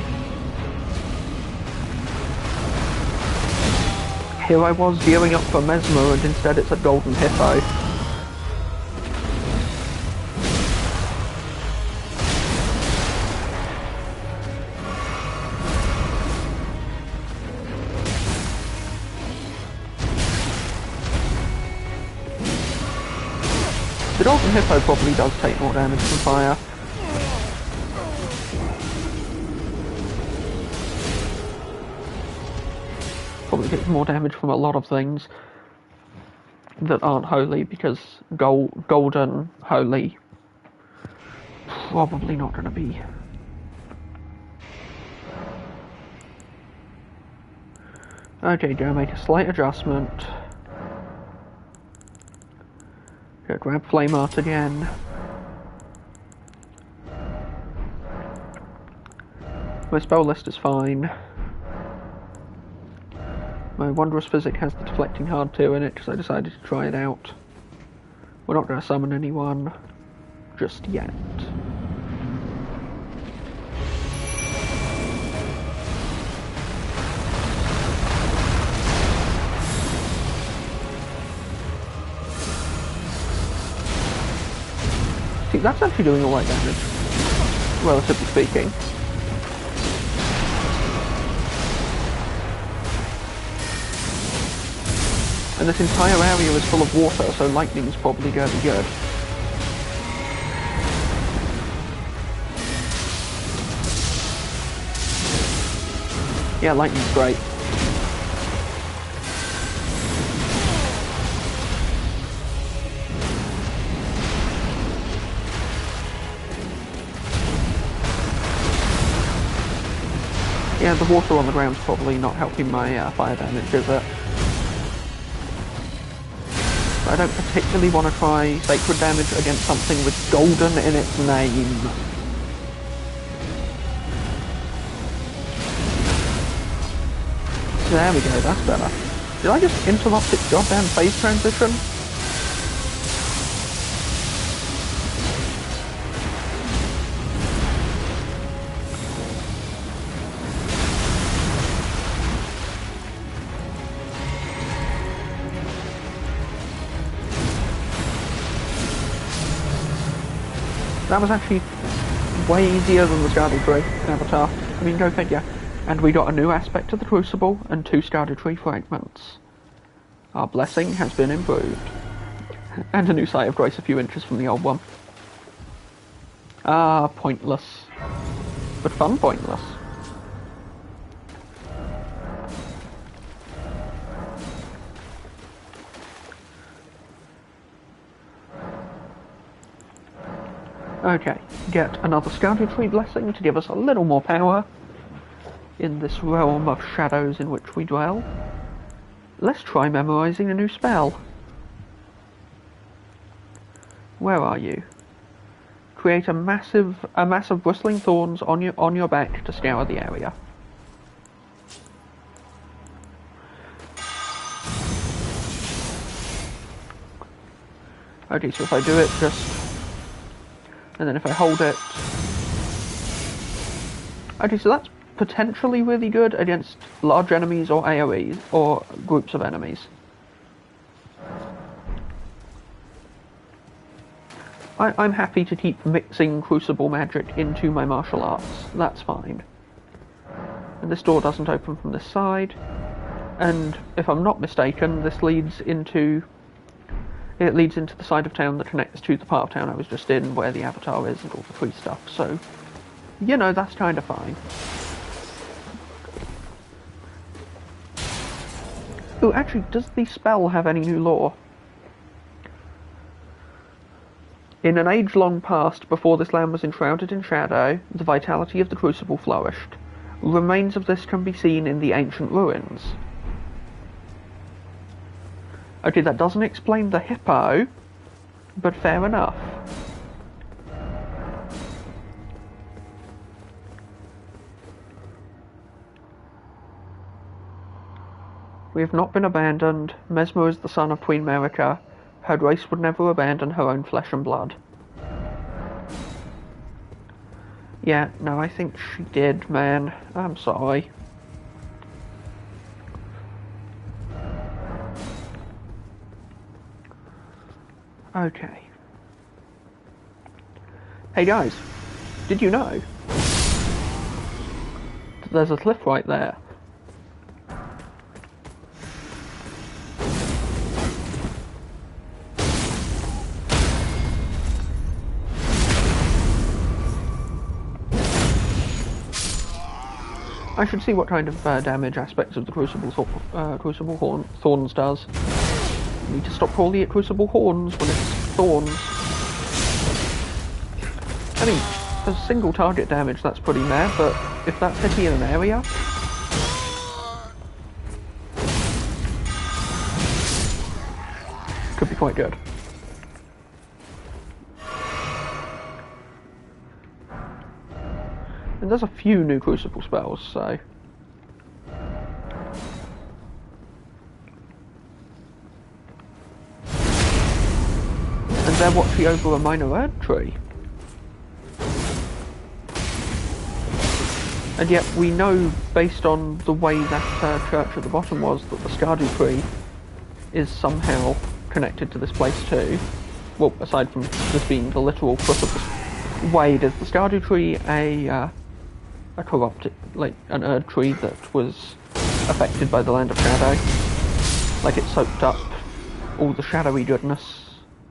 Here I was gearing up for Mesmer and instead it's a golden hippo. The golden hippo probably does take more damage from fire. Probably takes more damage from a lot of things that aren't holy, because golden, holy, probably not going to be. Okay, gonna make a slight adjustment. Go grab Flame Art again. My spell list is fine. My Wondrous Physic has the Deflecting Hard 2 in it, because I decided to try it out. We're not going to summon anyone just yet. See, that's actually doing alright damage, relatively speaking. And this entire area is full of water, so lightning's probably going to be good. Yeah, lightning's great. Yeah, the water on the ground's probably not helping my fire damage, is it? I don't particularly want to try sacred damage against something with golden in its name. There we go, that's better. Did I just interrupt its goddamn phase transition? That was actually way easier than the Stardew Tree avatar. I mean, go figure. And we got a new aspect of the Crucible and 2 Stardew Tree fragments. Our blessing has been improved. And a new Sight of Grace a few inches from the old one. Ah, pointless. But fun pointless. Okay, get another Stardew Tree blessing to give us a little more power in this realm of shadows in which we dwell. Let's try memorizing a new spell. Where are you? Create a mass of bristling thorns on your back to scour the area. Okay, so if I do it and then if I hold it... Okay, so that's potentially really good against large enemies or AoEs, or groups of enemies. I'm happy to keep mixing Crucible magic into my martial arts. That's fine. And this door doesn't open from this side. And if I'm not mistaken, this leads into... It leads into the side of town that connects to the part of town I was just in, where the avatar is and all the free stuff. So, you know, that's kind of fine. Oh, actually, does the spell have any new lore? In an age-long past, before this land was enshrouded in shadow, the vitality of the Crucible flourished. Remains of this can be seen in the ancient ruins. Okay, that doesn't explain the hippo, but fair enough. We have not been abandoned. Mesmer is the son of Queen Merica. Her race would never abandon her own flesh and blood. Yeah, no, I think she did, man. I'm sorry. Okay. Hey guys, did you know that there's a cliff right there? I should see what kind of damage aspects of the Crucible Thorns does. I need to stop calling it Crucible Horns when it's Thorns. I mean, for single target damage that's pretty mad, but if that's hitting in an area... could be quite good. And there's a few new Crucible spells, so... And they're watching over a minor Erdtree. And yet we know, based on the way that church at the bottom was, that the Stardew Tree is somehow connected to this place too. Well, aside from this being the literal foot of the way, is the Stardew Tree a corrupted, like an Erdtree that was affected by the Land of Shadow? Like it soaked up all the shadowy goodness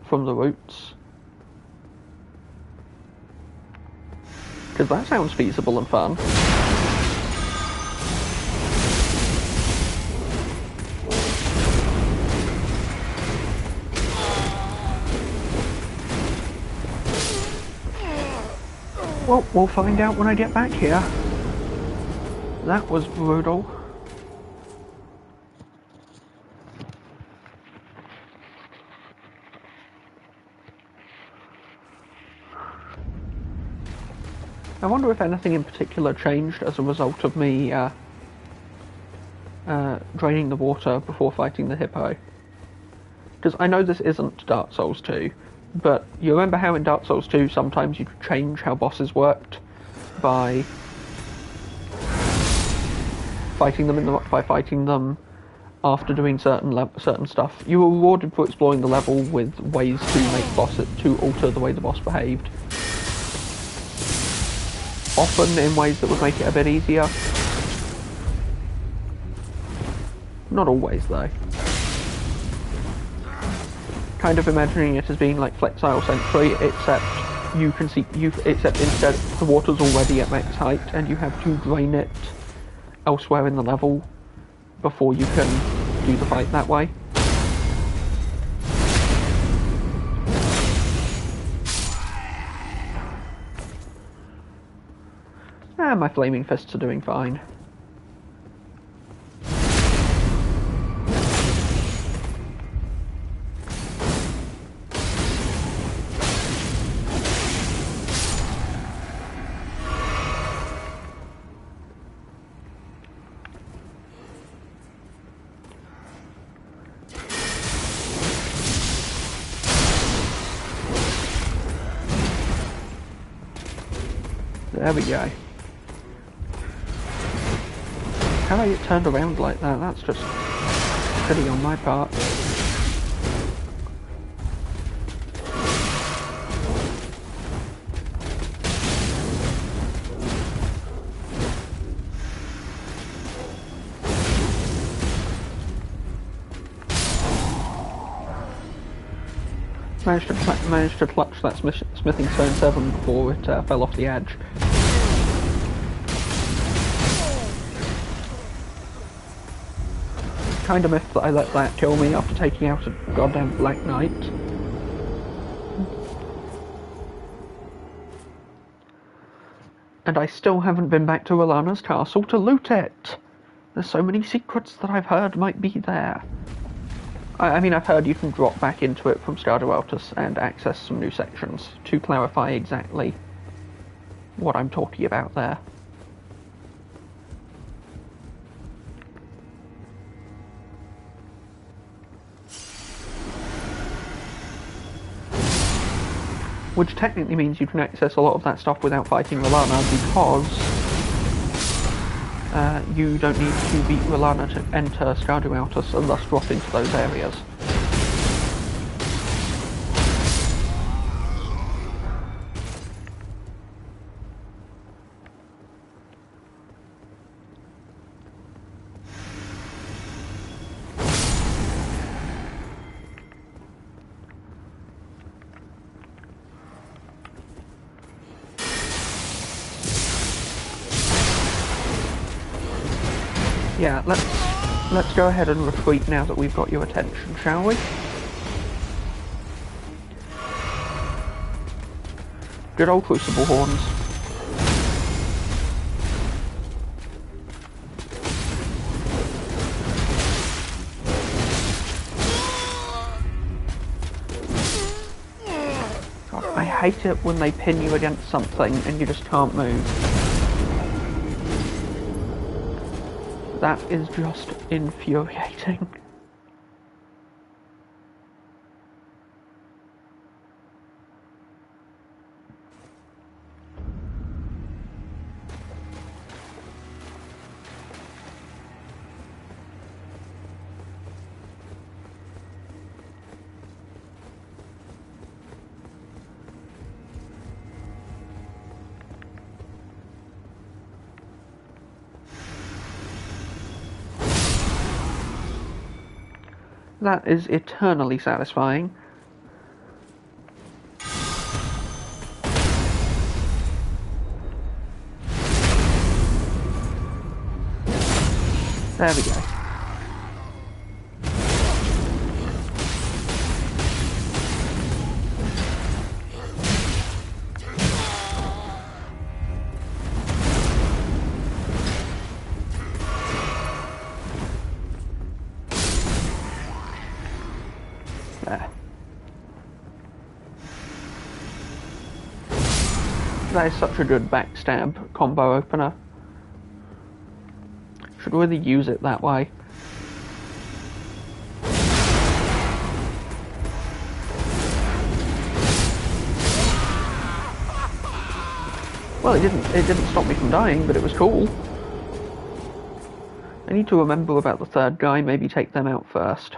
from the roots? Because that sounds feasible and fun. Well, we'll find out when I get back here. That was brutal. I wonder if anything in particular changed as a result of me draining the water before fighting the hippo. Because I know this isn't Dark Souls 2, but you remember how in Dark Souls 2 sometimes you could change how bosses worked by fighting them after doing certain stuff. You were rewarded for exploring the level with ways to make to alter the way the boss behaved. often in ways that would make it a bit easier. Not always, though. Kind of imagining it as being like Flexile Sentry, except you can see except instead the water's already at max height and you have to drain it elsewhere in the level before you can do the fight that way. And my flaming fists are doing fine. There we go. How do I get turned around like that? That's just silly on my part. Managed to clutch that smithing stone 7 before it fell off the edge. Kinda miffed that I let that kill me after taking out a goddamn Black Knight. And I still haven't been back to Alana's castle to loot it! There's so many secrets that I've heard might be there. I mean, I've heard you can drop back into it from Stardew Altus and access some new sections to clarify exactly what I'm talking about there. Which technically means you can access a lot of that stuff without fighting R'Larna, because you don't need to beat R'Larna to enter Stardew Altus and thus drop into those areas. Yeah, let's go ahead and retreat now that we've got your attention, shall we? Good old Crucible Horns. God, I hate it when they pin you against something and you just can't move. That is just infuriating. That is eternally satisfying. There we go. That is such a good backstab combo opener. Should really use it that way. Well, it didn't stop me from dying, but it was cool. I need to remember about the third guy, maybe take them out first.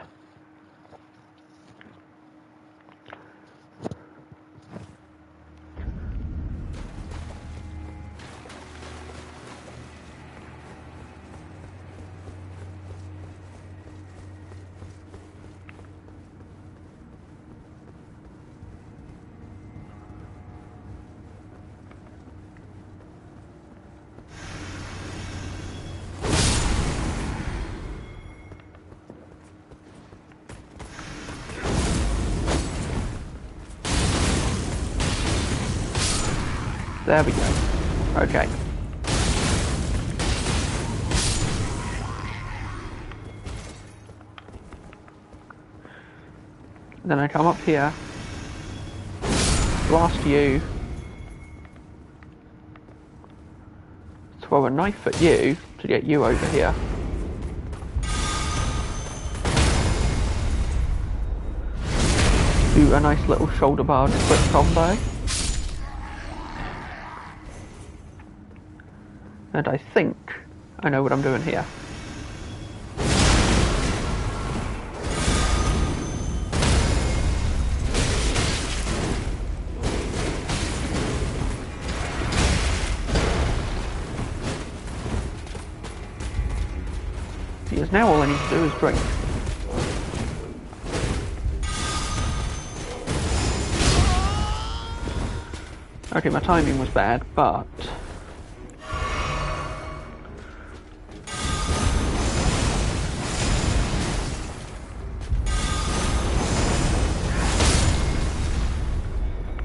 There we go. Okay. Then I come up here, blast you, throw a knife at you to get you over here. Do a nice little shoulder barge split combo. And I think I know what I'm doing here. Because now all I need to do is drink. Okay, my timing was bad, but...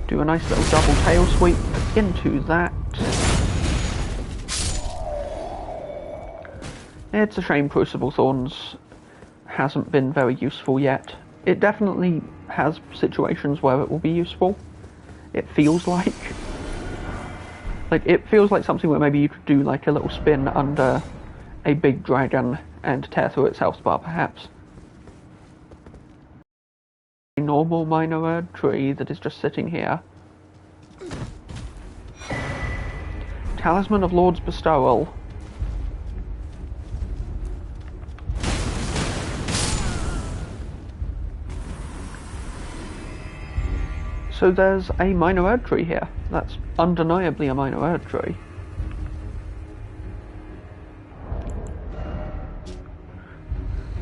do a nice little double tail sweep into that. It's a shame Crucible Thorns hasn't been very useful yet. It definitely has situations where it will be useful. It feels like it feels like something where maybe you could do like a little spin under a big dragon and tear through its health bar, perhaps. A normal minor Erdtree that is just sitting here. Talisman of Lord's Bestowal. So there's a minor Erdtree here. That's undeniably a minor Erdtree.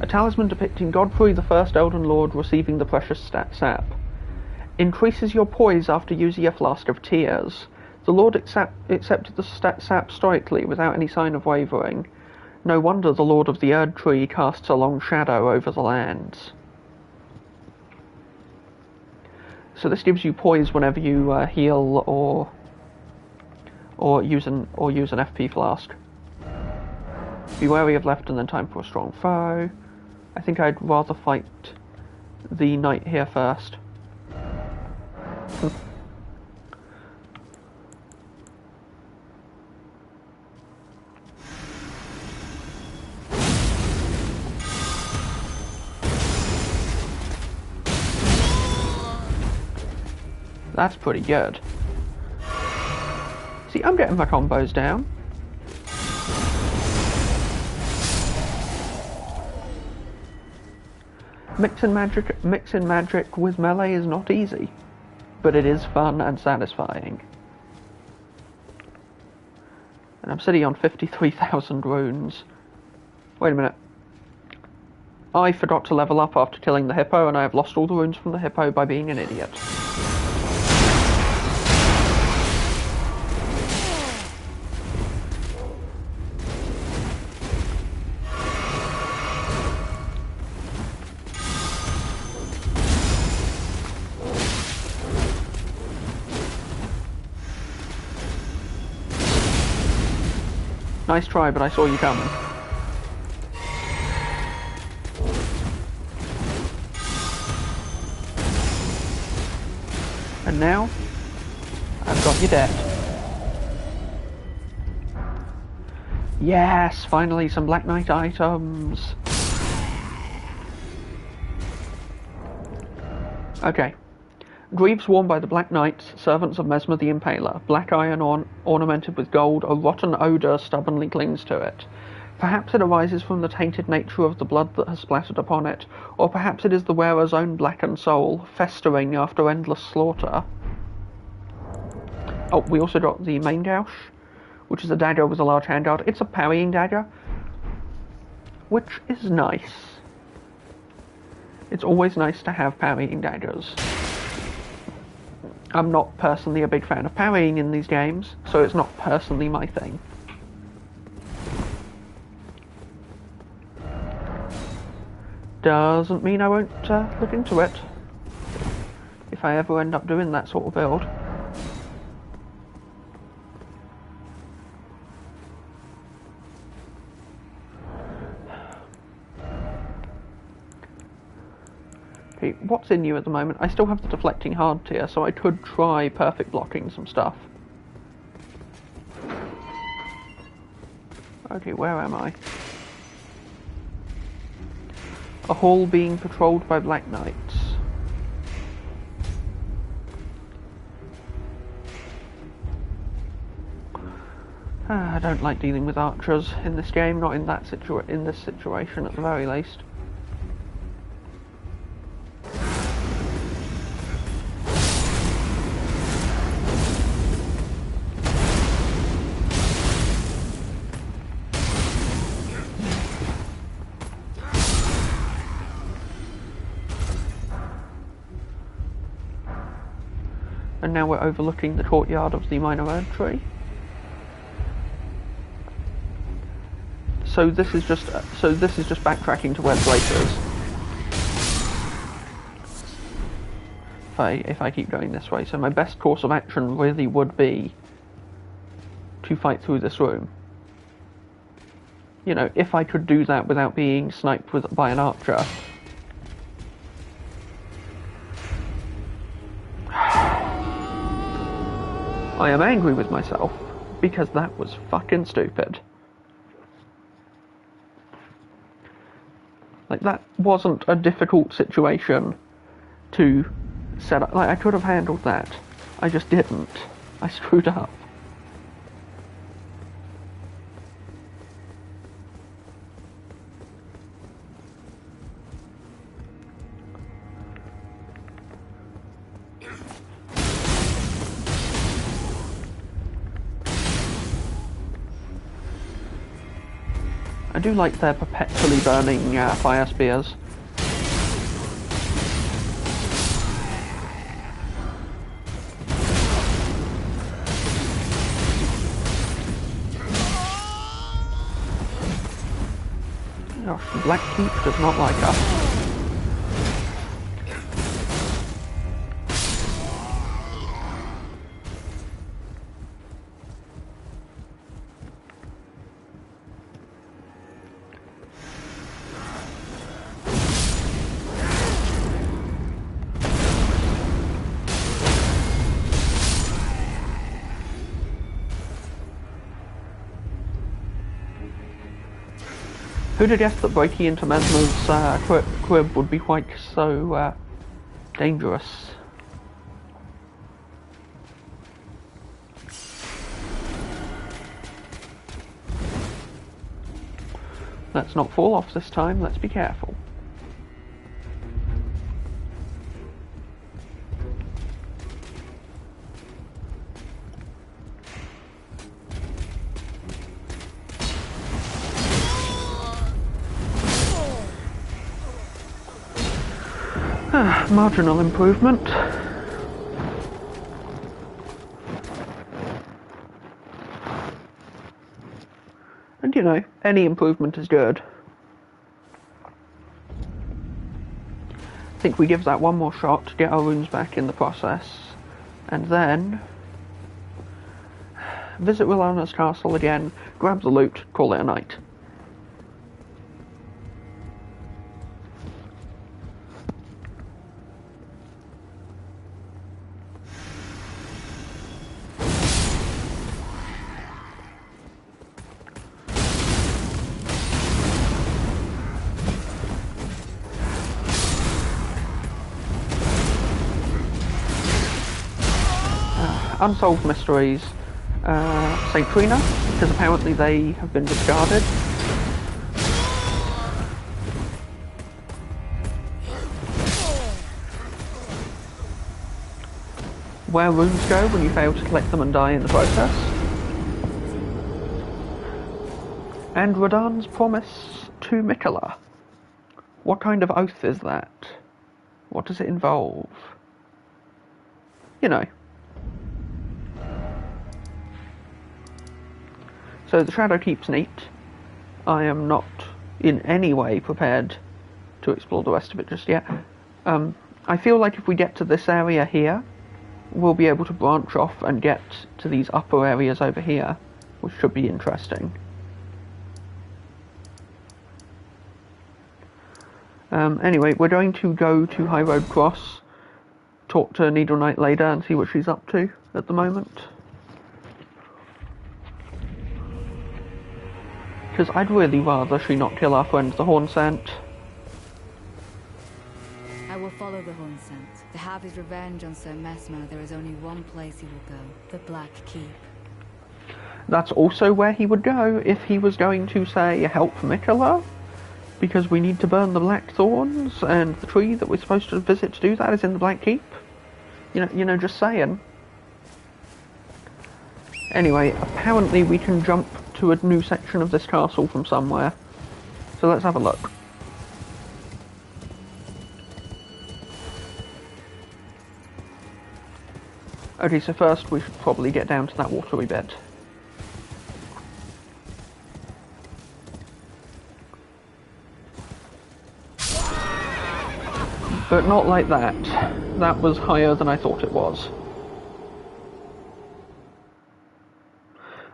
A talisman depicting Godfrey, the first Elden Lord, receiving the precious sap. Increases your poise after using a flask of tears. The Lord accepted the sap stoically, without any sign of wavering. No wonder the Lord of the Erdtree casts a long shadow over the lands. So this gives you poise whenever you heal or use an FP flask. Be wary of left and then time for a strong foe. I think I'd rather fight the knight here first. That's pretty good. See, I'm getting my combos down. Mixing magic with melee is not easy, but it is fun and satisfying. And I'm sitting on 53,000 runes. Wait a minute. I forgot to level up after killing the hippo, and I have lost all the runes from the hippo by being an idiot. Nice try, but I saw you coming. And now, I've got you dead. Yes, finally some Black Knight items. Okay. Greaves worn by the Black Knights, servants of Mesmer the Impaler. Black iron ornamented with gold, a rotten odour stubbornly clings to it. Perhaps it arises from the tainted nature of the blood that has splattered upon it, or perhaps it is the wearer's own blackened soul, festering after endless slaughter. Oh, we also got the main gouge, which is a dagger with a large handguard. It's a parrying dagger, which is nice. It's always nice to have parrying daggers. I'm not personally a big fan of parrying in these games, so it's not personally my thing. Doesn't mean I won't look into it, if I ever end up doing that sort of build. Okay, what's in you at the moment? I still have the deflecting hard tier, so I could try perfect blocking some stuff. Okay, where am I? A hall being patrolled by Black Knights. I don't like dealing with archers in this game, not in that in this situation at the very least. And now we're overlooking the courtyard of the minor Erdtree. So this is just backtracking to where Blake is. If I keep going this way, so my best course of action really would be to fight through this room. You know, if I could do that without being sniped by an archer. I am angry with myself, because that was fucking stupid. Like, that wasn't a difficult situation to set up. Like, I could have handled that. I just didn't. I screwed up. I do like their perpetually burning fire spears. Gosh, the Black Keep does not like us. Who'd have guessed that breaking into Mesmer's crib would be quite so dangerous? Let's not fall off this time, let's be careful. Marginal improvement. And you know, any improvement is good. I think we give that one more shot to get our runes back in the process. And then visit Willana's castle again, grab the loot, call it a night. Unsolved mysteries, St. Trina, because apparently they have been discarded. Where runes go when you fail to collect them and die in the process. And Radahn's promise to Mikola. What kind of oath is that? What does it involve? You know. So the Shadow Keep's neat. I am not in any way prepared to explore the rest of it just yet. I feel like if we get to this area here, we'll be able to branch off and get to these upper areas over here, which should be interesting. Anyway, we're going to go to High Road Cross, talk to Needle Knight later and see what she's up to at the moment. Because I'd really rather she not kill our friend the Horn Scent.
I will follow the Horn Scent. To have his revenge on Sir Mesmer, there is only one place he will go. The Black Keep.
That's also where he would go if he was going to, say, help Mikola. Because we need to burn the Black Thorns, and the tree that we're supposed to visit to do that is in the Black Keep. You know, just saying. Anyway, apparently we can jump to a new section of this castle from somewhere. So let's have a look. Okay, so first we should probably get down to that watery bed. But not like that. That was higher than I thought it was.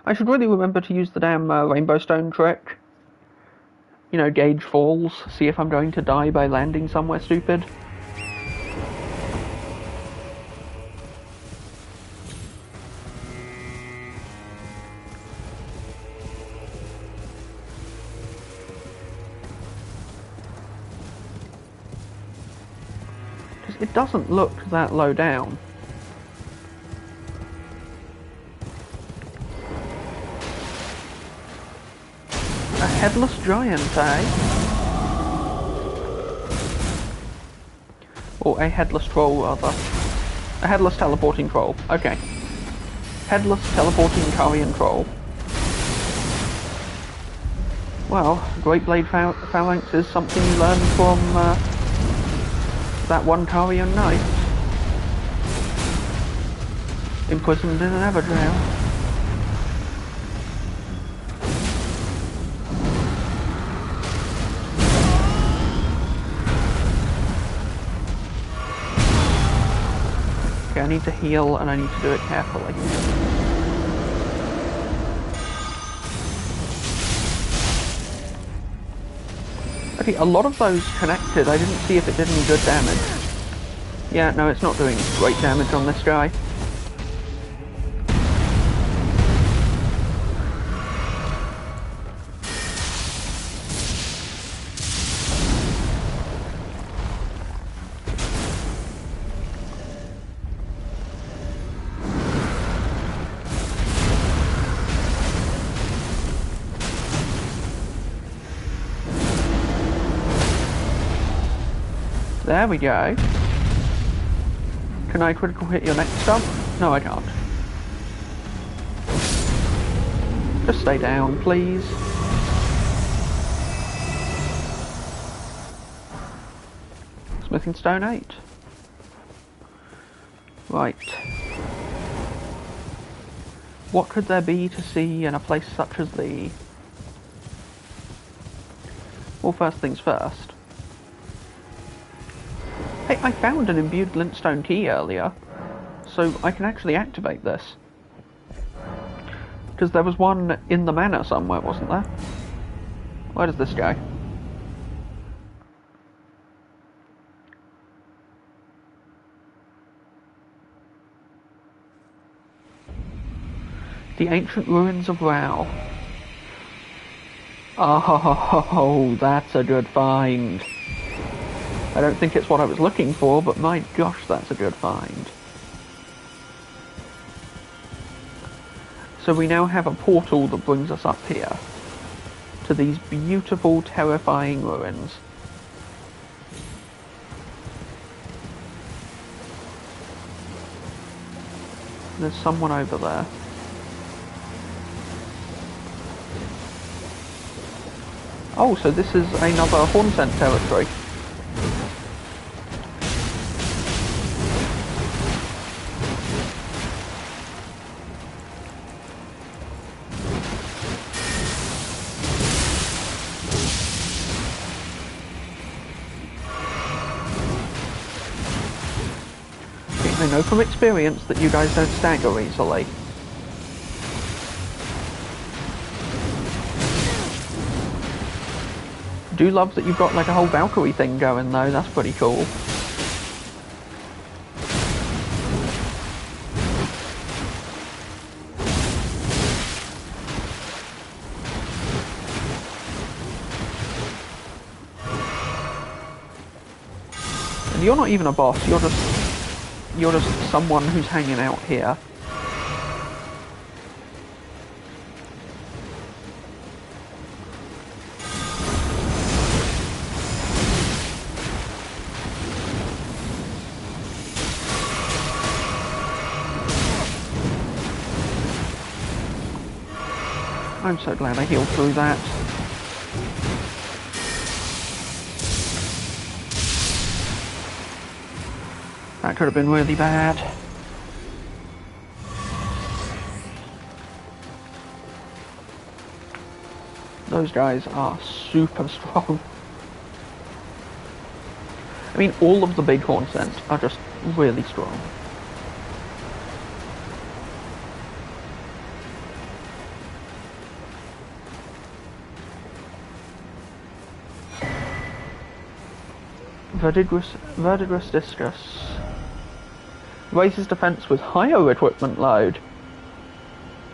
I should really remember to use the damn rainbow stone trick. You know, gauge falls, see if I'm going to die by landing somewhere stupid. Because it doesn't look that low down. A headless giant, eh? Or a headless troll, rather. A headless teleporting troll. Okay. Headless teleporting Karian troll. Well, Great Blade Phalanx is something you learn from that one Karian knight. Imprisoned in an Everjail. I need to heal, and I need to do it carefully. Okay, a lot of those connected. I didn't see if it did any good damage. Yeah, no, it's not doing great damage on this guy. There we go. Can I critical hit your next stump? No, I can't. Just stay down, please. Smithing Stone 8. Right. What could there be to see in a place such as the... Well, first things first. Hey, I found an imbued glintstone key earlier, so I can actually activate this. Because there was one in the manor somewhere, wasn't there? Where does this go? The ancient ruins of Rao. Oh, that's a good find. I don't think it's what I was looking for, but my gosh, that's a good find. So we now have a portal that brings us up here to these beautiful, terrifying ruins. There's someone over there. Oh, so this is another Horn Scent territory. I know from experience that you guys don't stagger easily. do love that you've got like a whole Valkyrie thing going though, that's pretty cool. And you're not even a boss, you're just someone who's hanging out here. I'm so glad I healed through that. That could have been really bad. Those guys are super strong. I mean, all of the Bighorn scents are just really strong. Verdigris Discus. Raises defense with higher equipment load.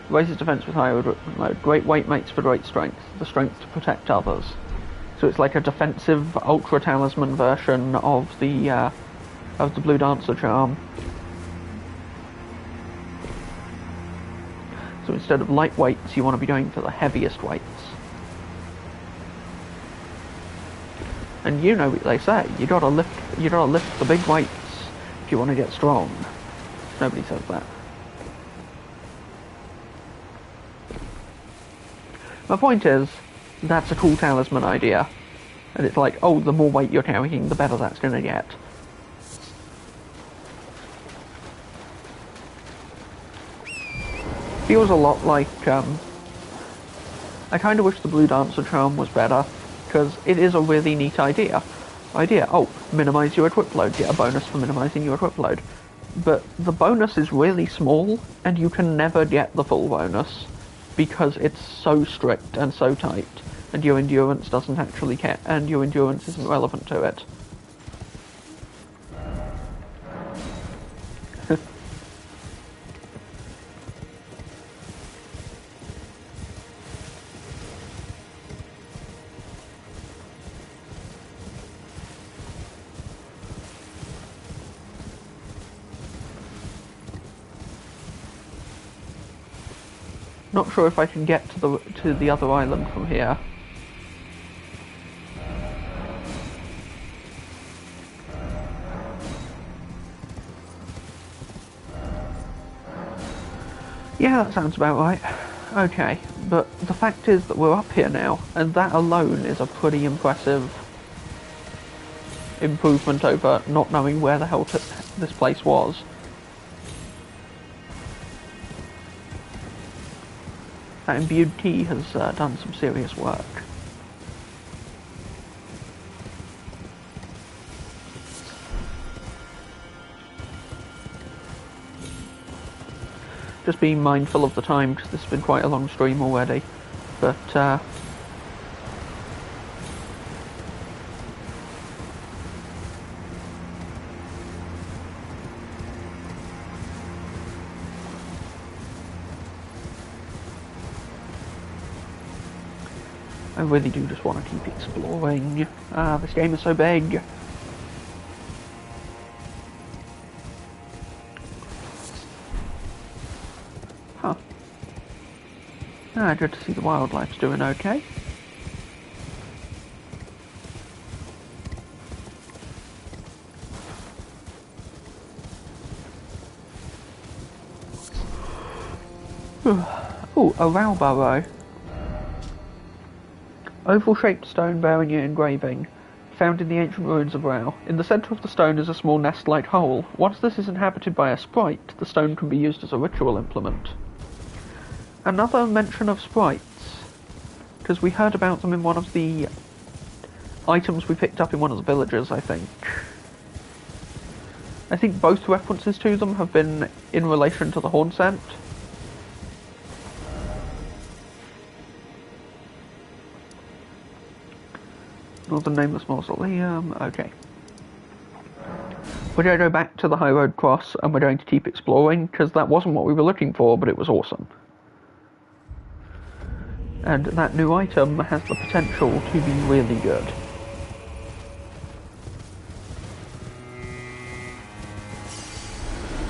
Raises defense with higher equipment load. Great weight makes for great strength. The strength to protect others. So it's like a defensive ultra talisman version of the Blue Dancer charm. So instead of light weights, you want to be going for the heaviest weights. And you know what they say, you gotta lift the big weights if you want to get strong. Nobody says that. My point is, that's a cool talisman idea. And it's like, oh, the more weight you're carrying, the better that's gonna get. Feels a lot like, I kinda wish the Blue Dancer charm was better. Because it is a really neat idea. Oh, minimize your equip load, get a bonus for minimizing your equip load. But the bonus is really small, and you can never get the full bonus, because it's so strict and so tight, and your endurance doesn't actually care, and your endurance isn't relevant to it. Not sure if I can get to the other island from here. Yeah, that sounds about right. Okay, but the fact is that we're up here now, and that alone is a pretty impressive improvement over not knowing where the hell this place was. That imbued key has done some serious work. Just being mindful of the time, because this has been quite a long stream already. But, I really do just want to keep exploring. This game is so big. Huh. Good to see the wildlife's doing okay. Ooh, a Row burrow. Oval-shaped stone bearing an engraving, found in the ancient ruins of Rao. In the centre of the stone is a small nest-like hole. Once this is inhabited by a sprite, the stone can be used as a ritual implement. Another mention of sprites, because we heard about them in one of the items we picked up in one of the villages, I think. I think both references to them have been in relation to the horn scent. Another nameless mausoleum. Okay. We're going to go back to the High Road Cross and we're going to keep exploring, because that wasn't what we were looking for, but it was awesome. And that new item has the potential to be really good.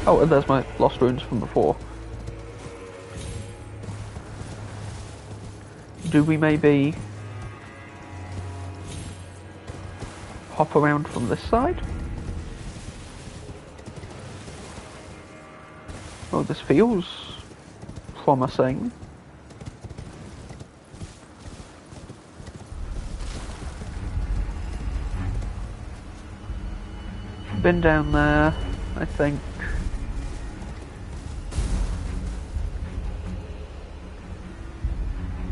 Oh, and there's my lost runes from before. Do we maybe hop around from this side? Oh, this feels promising. Been down there, I think.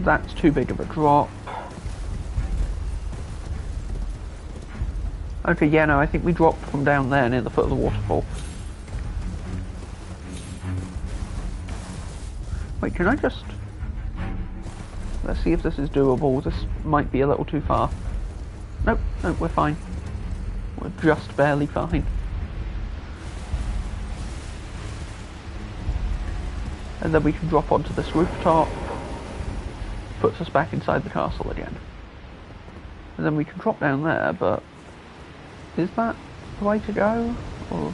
That's too big of a drop. Okay, yeah, no, I think we dropped from down there near the foot of the waterfall. Wait, can I just... Let's see if this is doable. This might be a little too far. Nope, nope, we're fine. We're just barely fine. And then we can drop onto this rooftop. Puts us back inside the castle again. And then we can drop down there, but... Is that the way to go? Or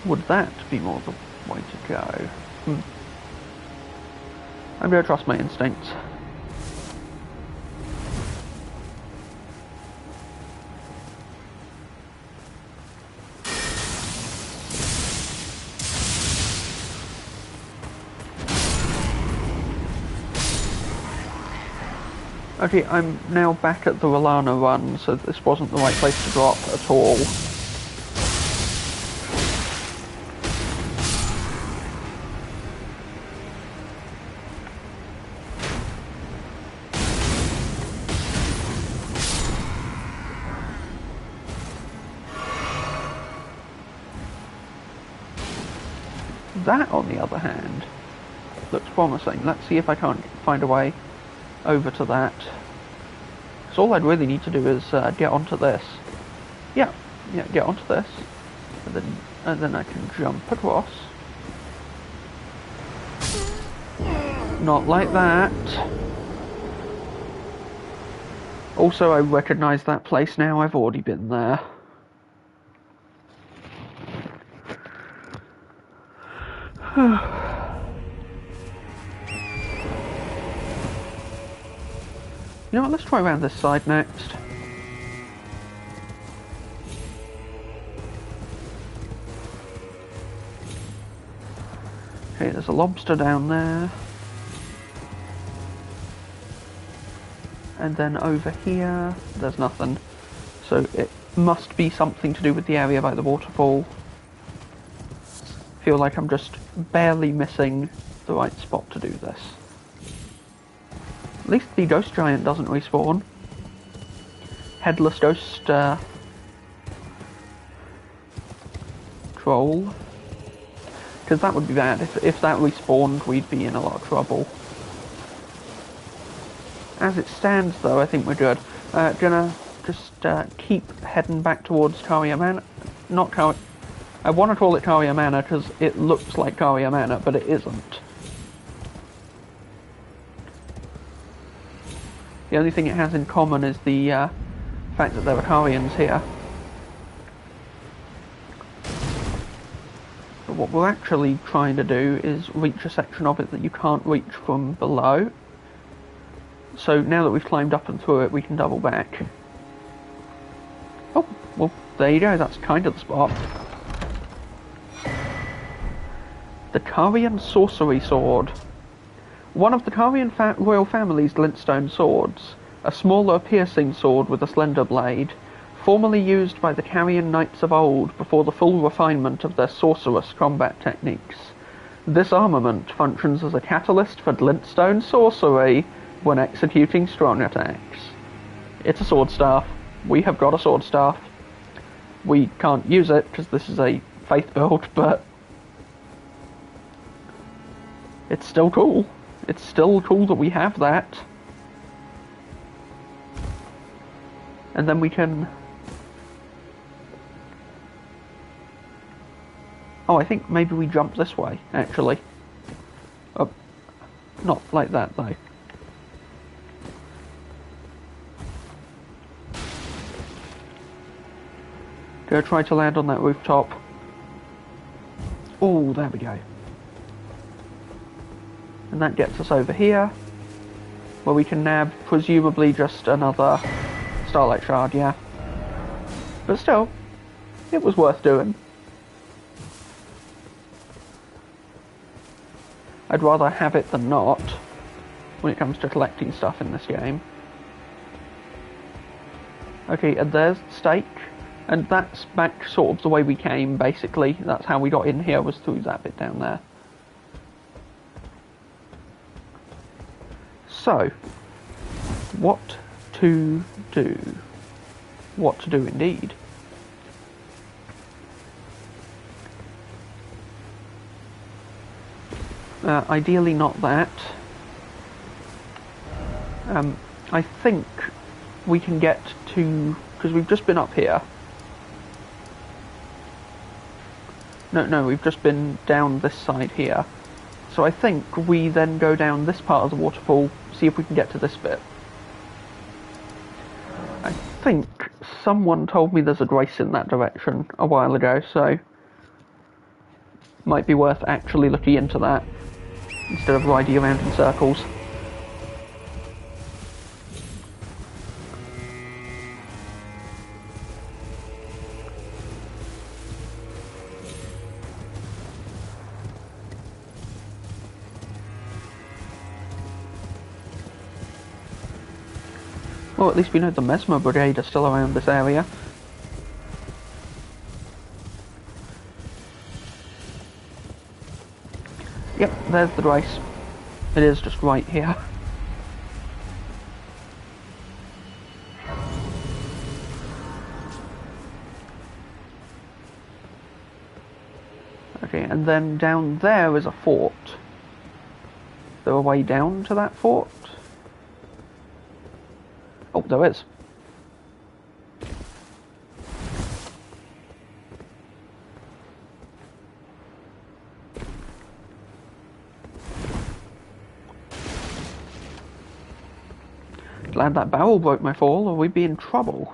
would that be more the way to go? I'm going to trust my instincts. Okay, I'm now back at the Rolana run, so this wasn't the right place to drop at all. That, on the other hand, looks promising. Let's see if I can't find a way over to that. So all I'd really need to do is get onto this. Yeah, get onto this, and then I can jump across. Not like that. Also, I recognise that place now. I've already been there. You know what, let's try around this side next. Okay, there's a lobster down there. And then over here, there's nothing. So it must be something to do with the area by the waterfall. Feel like I'm just barely missing the right spot to do this. At least the ghost giant doesn't respawn. Headless ghost troll. Because that would be bad. If that respawned, we'd be in a lot of trouble. As it stands, though, I think we're good. Gonna just keep heading back towards Karia Manor. Not Karia... I want to call it Karia Manor because it looks like Karia Manor, but it isn't. The only thing it has in common is the fact that there are Karians here. But what we're actually trying to do is reach a section of it that you can't reach from below. So now that we've climbed up and through it, we can double back. Oh, well, there you go, that's kind of the spot. The Karian Sorcery Sword. One of the Karian royal family's glintstone swords, a smaller piercing sword with a slender blade, formerly used by the Karian knights of old before the full refinement of their sorcerous combat techniques. This armament functions as a catalyst for glintstone sorcery when executing strong attacks. It's a sword staff. We have got a sword staff. We can't use it because this is a faith build, but it's still cool. It's still cool that we have that. And then we can... Oh, I think maybe we jump this way, actually. Oh, not like that, though. Go try to land on that rooftop. Oh, there we go. And that gets us over here, where we can nab, presumably, just another Starlight Shard, yeah. But still, it was worth doing. I'd rather have it than not, when it comes to collecting stuff in this game. Okay, and there's the stake, and that's back sort of the way we came, basically. That's how we got in here, was through that bit down there. So, what to do? What to do indeed. Ideally not that. I think we can get to... because we've just been up here. No, we've just been down this side here. So I think we then go down this part of the waterfall, see if we can get to this bit. I think someone told me there's a race in that direction a while ago, so... might be worth actually looking into that, instead of riding around in circles. Well, at least we know the Mesmer Brigade are still around this area. Yep, there's the race. It is just right here. Okay, and then down there is a fort. Is there a way down to that fort? Oh, there is. Glad that barrel broke my fall, or we'd be in trouble.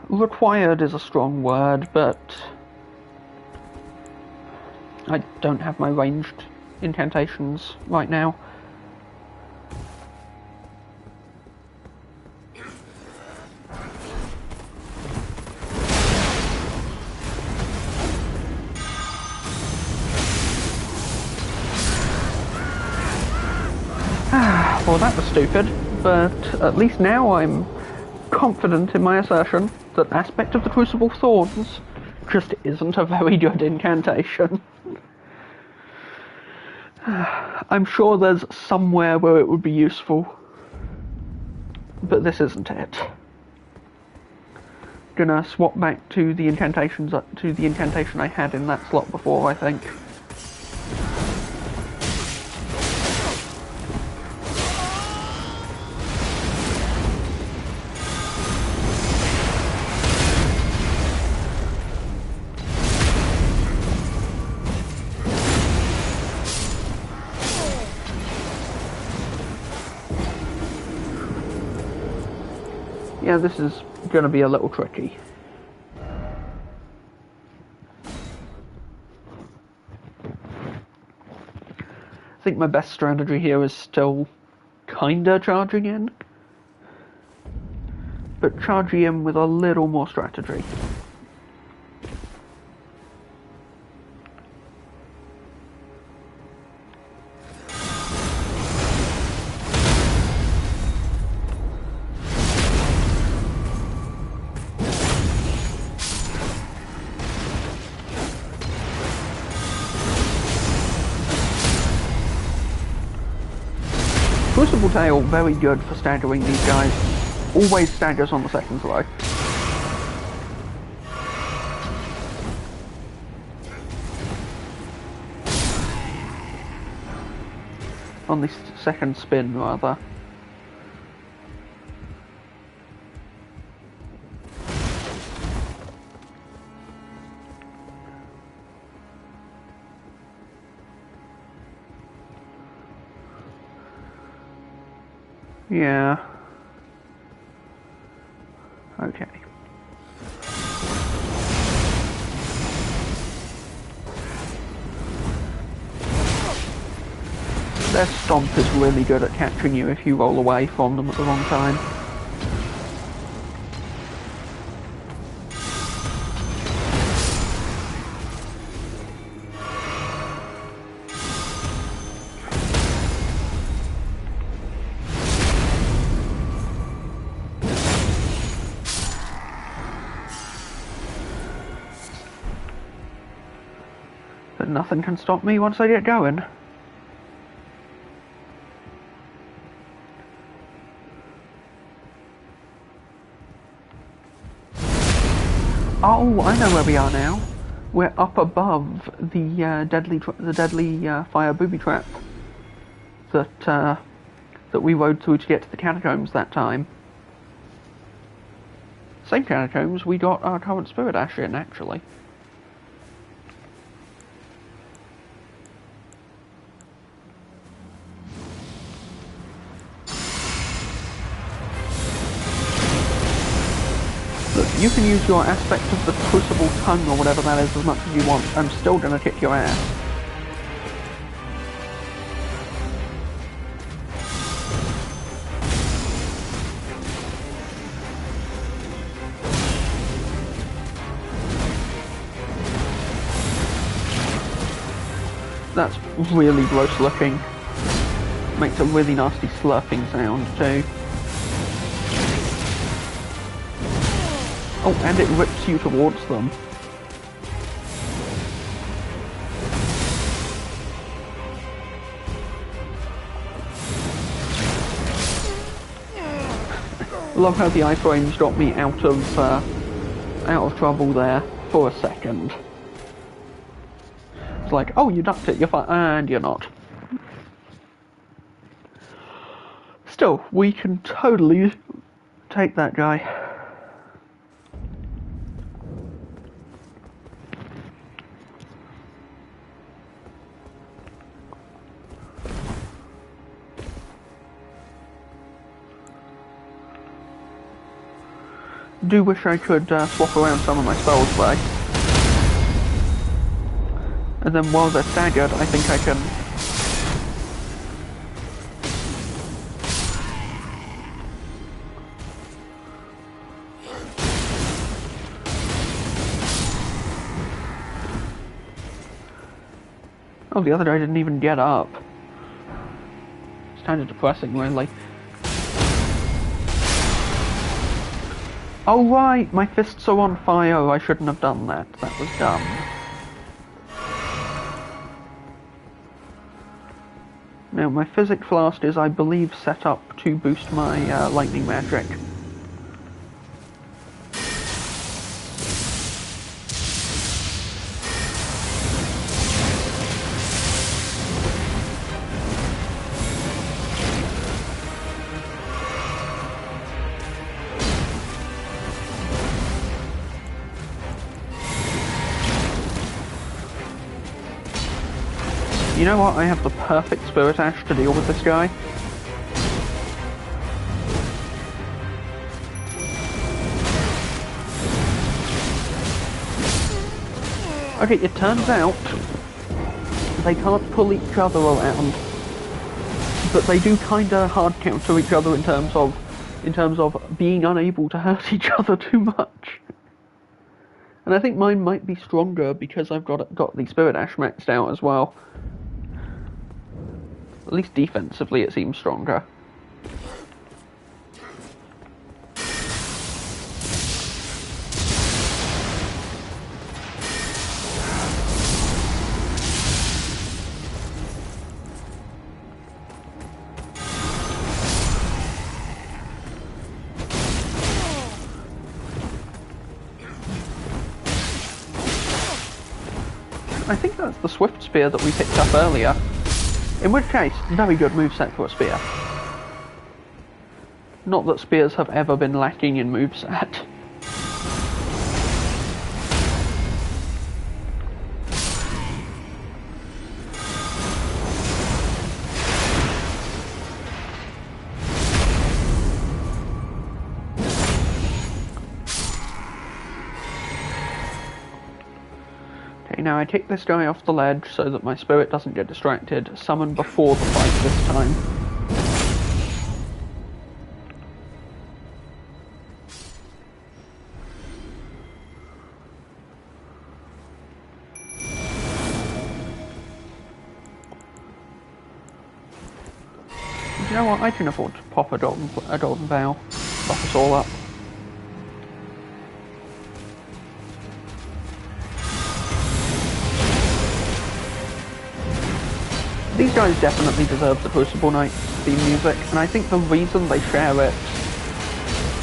Required is a strong word, but I don't have my ranged incantations right now. Well, that was stupid, but at least now I'm confident in my assertion that Aspect of the Crucible Thorns just isn't a very good incantation. I'm sure there's somewhere where it would be useful, but this isn't it. Gonna swap back to the incantation I had in that slot before, I think. Yeah, this is going to be a little tricky. I think my best strategy here is still kinda charging in, but charging in with a little more strategy. Crucible Tail, very good for staggering these guys. Always staggers on the second throw. On this second spin, rather. Yeah. Okay. Their stomp is really good at catching you if you roll away from them at the wrong time. But nothing can stop me once I get going. Oh, I know where we are now. We're up above the deadly fire booby trap that we rode through to get to the catacombs that time. Same catacombs we got our current spirit ash in, actually. Look, you can use your aspect of the crucible tongue or whatever that is as much as you want. I'm still gonna kick your ass. That's really gross looking. Makes a really nasty slurping sound too. Oh, and it rips you towards them. Love how the iframes got me out of trouble there for a second. It's like, oh, you ducked it, you're fine, and you're not. Still, we can totally take that guy. Do wish I could swap around some of my spells though. And then while they're staggered, I think I can... Oh, the other guy didn't even get up. It's kind of depressing, really. Oh right, my fists are on fire, I shouldn't have done that. That was dumb. Now, my physic flask is, I believe, set up to boost my lightning magic. You know what? I have the perfect spirit ash to deal with this guy. Okay, it turns out they can't pull each other around, but they do kinda hard counter each other in terms of being unable to hurt each other too much. And I think mine might be stronger because I've got the spirit ash maxed out as well. At least defensively it seems stronger. I think that's the swift spear that we picked up earlier. In which case, very good moveset for a spear. Not that spears have ever been lacking in moveset. Now I take this guy off the ledge so that my spirit doesn't get distracted. Summon before the fight this time. Do you know what? I can afford to pop a golden bow. Buff us all up. These guys definitely deserve the Crucible Knights theme music, and I think the reason they share it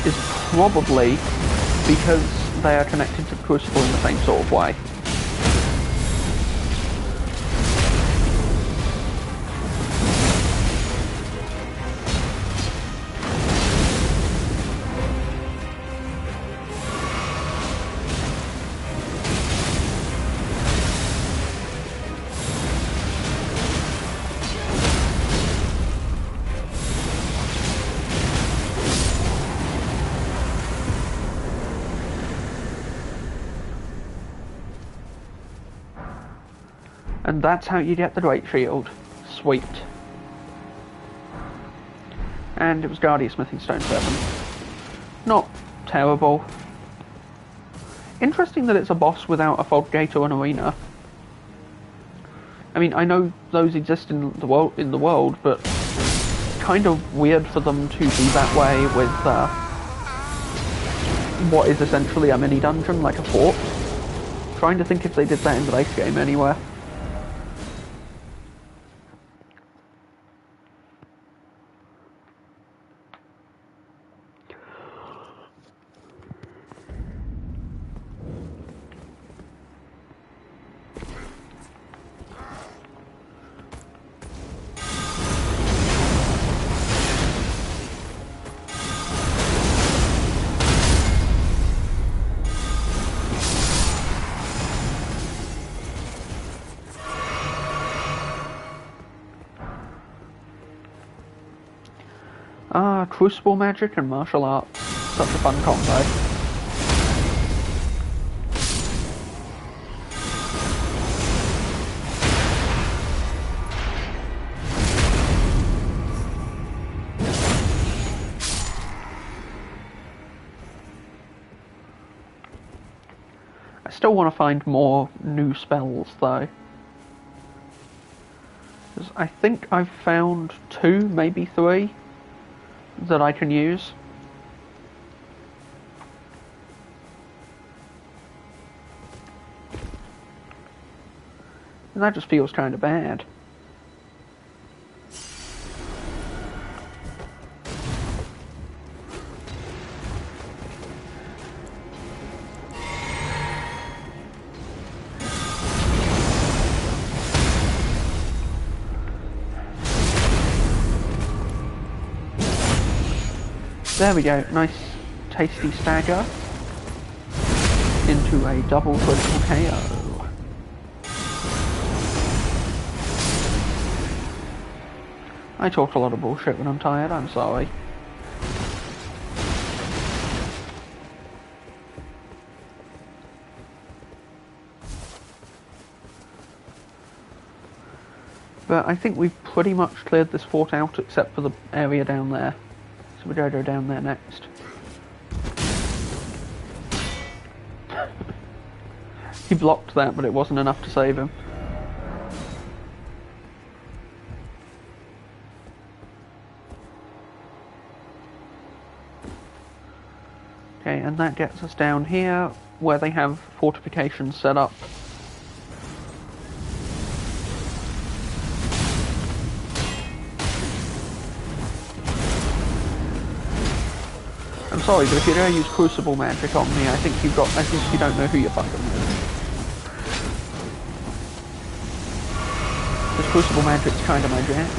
is probably because they are connected to the Crucible in the same sort of way. And that's how you get the Great Shield. Sweet. And it was Guardian Smithing Stone 7. Not terrible. Interesting that it's a boss without a fog gate or an arena. I mean, I know those exist in the world, but kind of weird for them to be that way with what is essentially a mini dungeon, like a fort. Trying to think if they did that in the base game anywhere. Crucible magic and martial arts. Such a fun combo. I still want to find more new spells though. I think I've found 2, maybe 3. That I can use. And that just feels kind of bad. There we go, nice tasty stagger into a double critical KO. I talk a lot of bullshit when I'm tired, I'm sorry. But I think we've pretty much cleared this fort out except for the area down there. So we gotta go down there next. He blocked that, but it wasn't enough to save him. Okay, and that gets us down here, where they have fortifications set up. I'm sorry, but if you're going to use Crucible magic on me, I think you don't know who you're fucking with. Just Crucible magic's kind of my jam.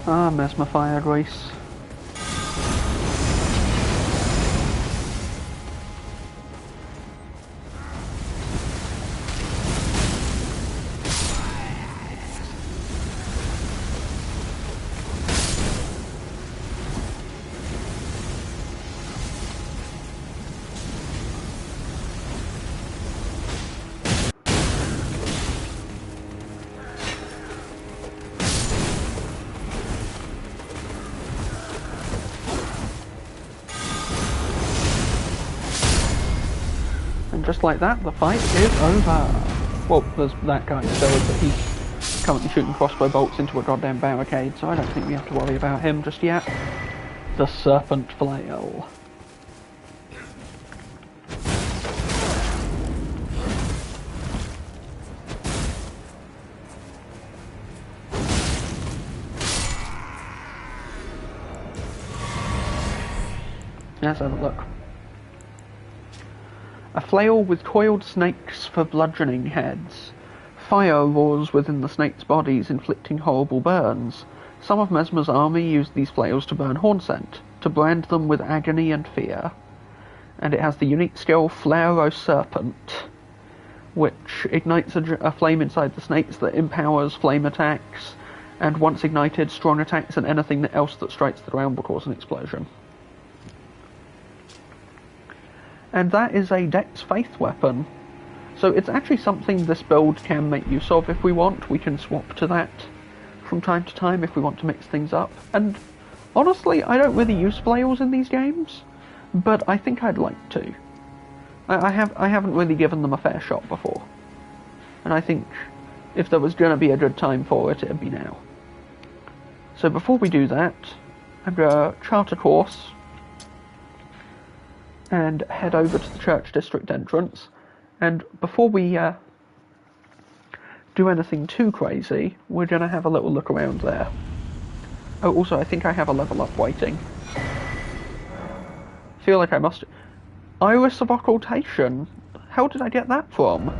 Ah, Mesmer Fire Grace. And just like that, the fight is over. Well, there's that guy still, but he's currently shooting crossbow bolts into a goddamn barricade, so I don't think we have to worry about him just yet. The Serpent Flail. Let's have a look. A flail with coiled snakes for bludgeoning heads. Fire roars within the snakes' bodies, inflicting horrible burns. Some of Mesmer's army used these flails to burn Hornsent, to brand them with agony and fear. And it has the unique skill Flare Serpent, which ignites a flame inside the snakes that empowers flame attacks, and once ignited, strong attacks and anything else that strikes the ground will cause an explosion. And that is a Dex Faith weapon. So it's actually something this build can make use of if we want. We can swap to that from time to time if we want to mix things up. And honestly, I don't really use flails in these games, but I think I'd like to. I haven't really given them a fair shot before. And I think if there was going to be a good time for it, it'd be now. So before we do that, I'm going to chart a course and head over to the Church District entrance. And before we do anything too crazy, we're going to have a little look around there. Oh, also, I think I have a level up waiting. Feel like I must... Iris of Occultation! How did I get that from?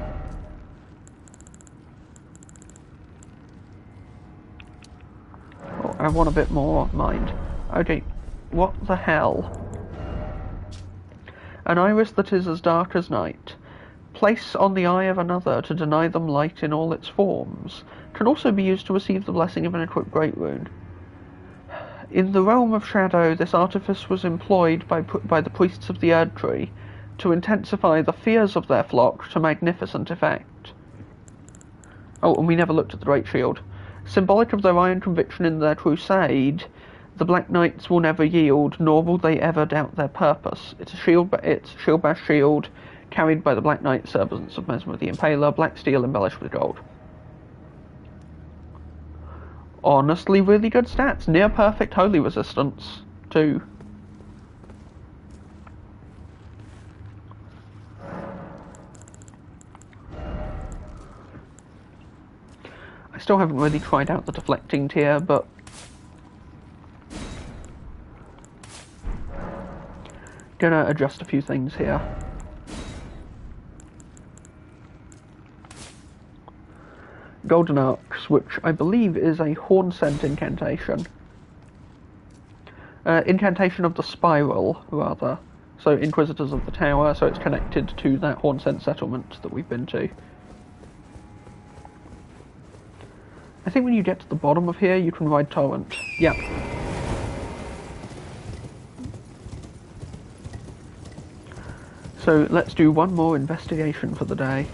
Oh, I want a bit more mind. Okay, what the hell? An iris that is as dark as night. Place on the eye of another to deny them light in all its forms. Can also be used to receive the blessing of an equipped Great Rune. In the realm of shadow, this artifice was employed by the priests of the Erdtree to intensify the fears of their flock to magnificent effect. Oh, and we never looked at the Great Shield. Symbolic of their iron conviction in their crusade, the Black Knights will never yield, nor will they ever doubt their purpose. It's shield-bashed shield, carried by the Black Knight servants of Mesmer the Impaler, black steel embellished with gold. Honestly, really good stats. Near perfect holy resistance, too. I still haven't really tried out the deflecting tier, but gonna adjust a few things here. Golden Arcs, which I believe is a Hornsent incantation. Incantation of the Spiral, rather. So Inquisitors of the Tower, so it's connected to that Hornsent settlement that we've been to. I think when you get to the bottom of here, you can ride Torrent. Yep. So let's do one more investigation for the day.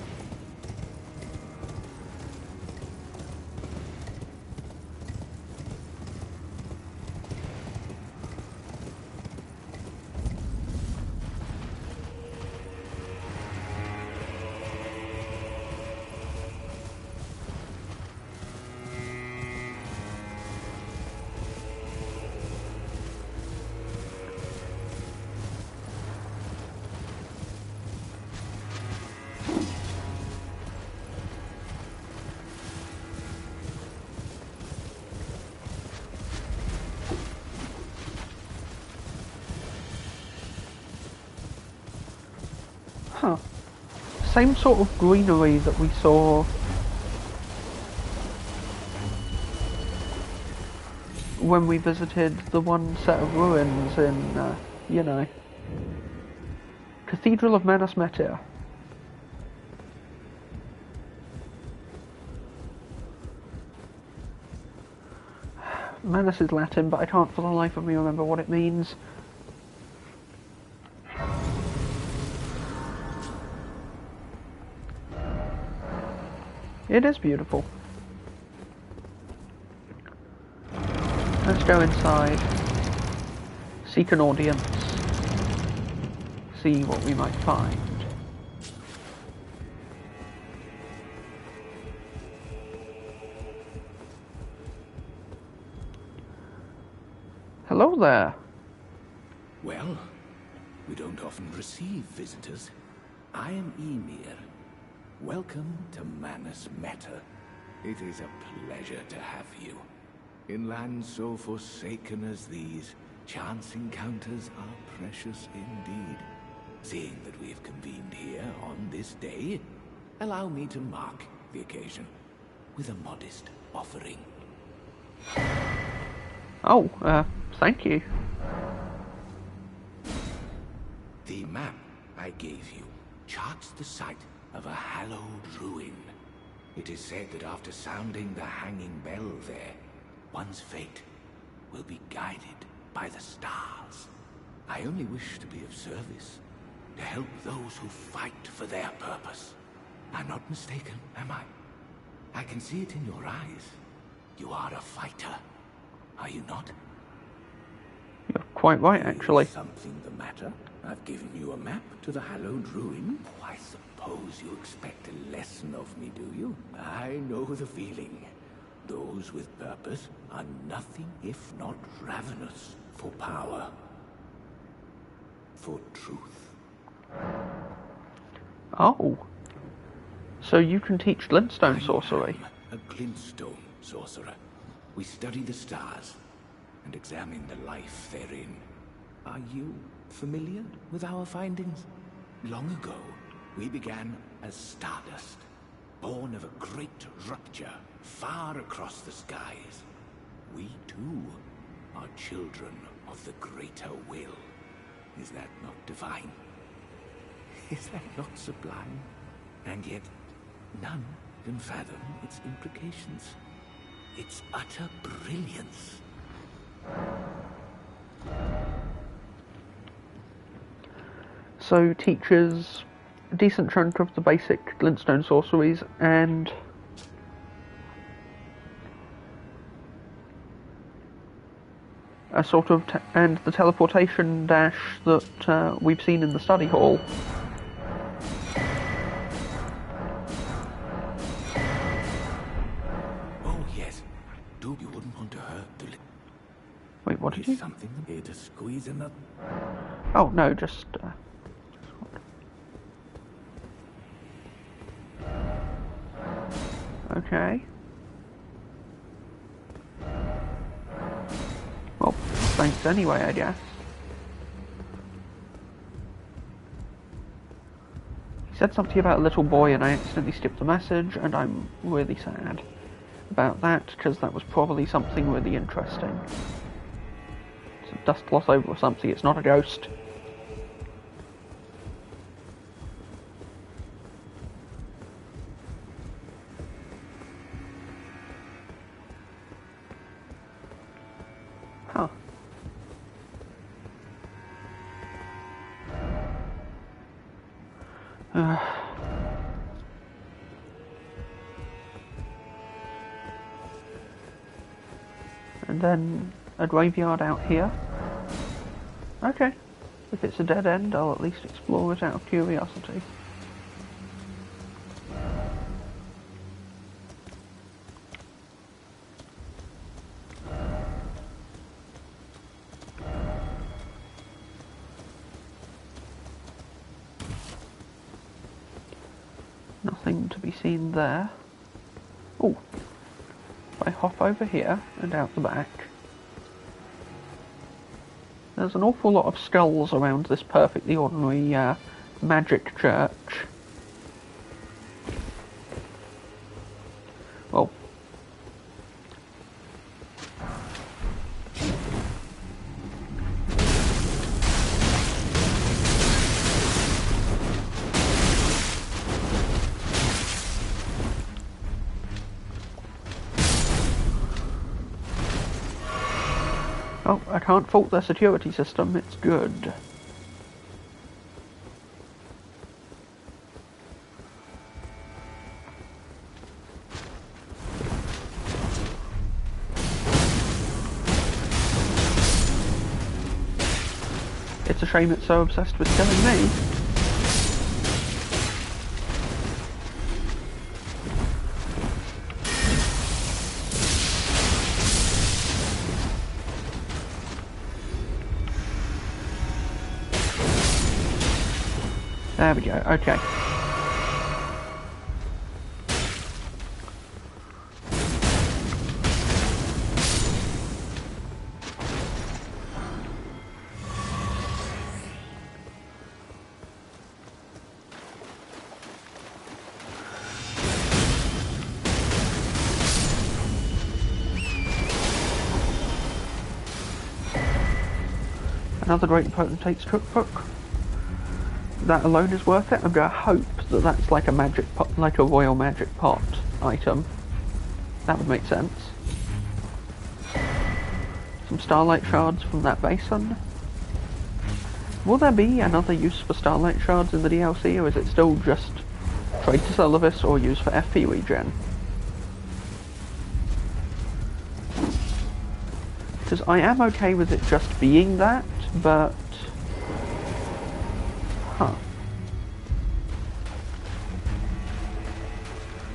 Huh. Same sort of greenery that we saw when we visited the one set of ruins in, Cathedral of Manus Metir. Manus is Latin, but I can't for the life of me remember what it means. It is beautiful. Let's go inside. Seek an audience. See what we might find. Hello there.
Well, we don't often receive visitors. I am Emir. Welcome to Manus Metir. It is a pleasure to have you. In lands so forsaken as these, chance encounters are precious indeed. Seeing that we have convened here on this day, allow me to mark the occasion with a modest offering.
Oh, thank you.
The map I gave you charts the site of a hallowed ruin. It is said that after sounding the hanging bell there, one's fate will be guided by the stars. I only wish to be of service, to help those who fight for their purpose. I'm not mistaken, am I? I can see it in your eyes. You are a fighter, are you not?
You're quite right, actually.
Is something the matter? I've given you a map to the hallowed ruin. Oh, I suppose you expect a lesson of me, do you? I know the feeling. Those with purpose are nothing if not ravenous for power, for truth.
Oh. So you can teach glintstone sorcery?
I am a glintstone sorcerer. We study the stars and examine the life therein. Are you familiar with our findings? Long ago, we began as stardust, born of a great rupture far across the skies. We too are children of the greater will. Is that not divine? Is that not sublime? And yet, none can fathom its implications. Its utter brilliance.
So teaches a decent chunk of the basic glintstone sorceries and a sort of and the teleportation dash that we've seen in the study hall.
Oh yes, do you wouldn't want to hurt the
Wait, what did you?
something here to squeeze in the...
Oh no, just. Okay. Well, thanks anyway, I guess. He said something about a little boy and I accidentally skipped the message, and I'm really sad about that, because that was probably something really interesting. It's a dust gloss over or something, it's not a ghost. Huh. And then a graveyard out here. Okay. If it's a dead end, I'll at least explore it out of curiosity. Nothing to be seen there. Oh, if I hop over here and out the back, there's an awful lot of skulls around this perfectly ordinary magic church. Well, oh, I can't fault their security system, it's good. It's a shame it's so obsessed with killing me. There we go, okay. Another Great Potentate's cookbook. That alone is worth it. I'm gonna hope that that's like a magic pot, like a royal magic pot item. That would make sense. Some starlight shards from that basin. Will there be another use for starlight shards in the DLC, or is it still just trade to Solovis or use for FP regen? Because I am okay with it just being that, but... Huh.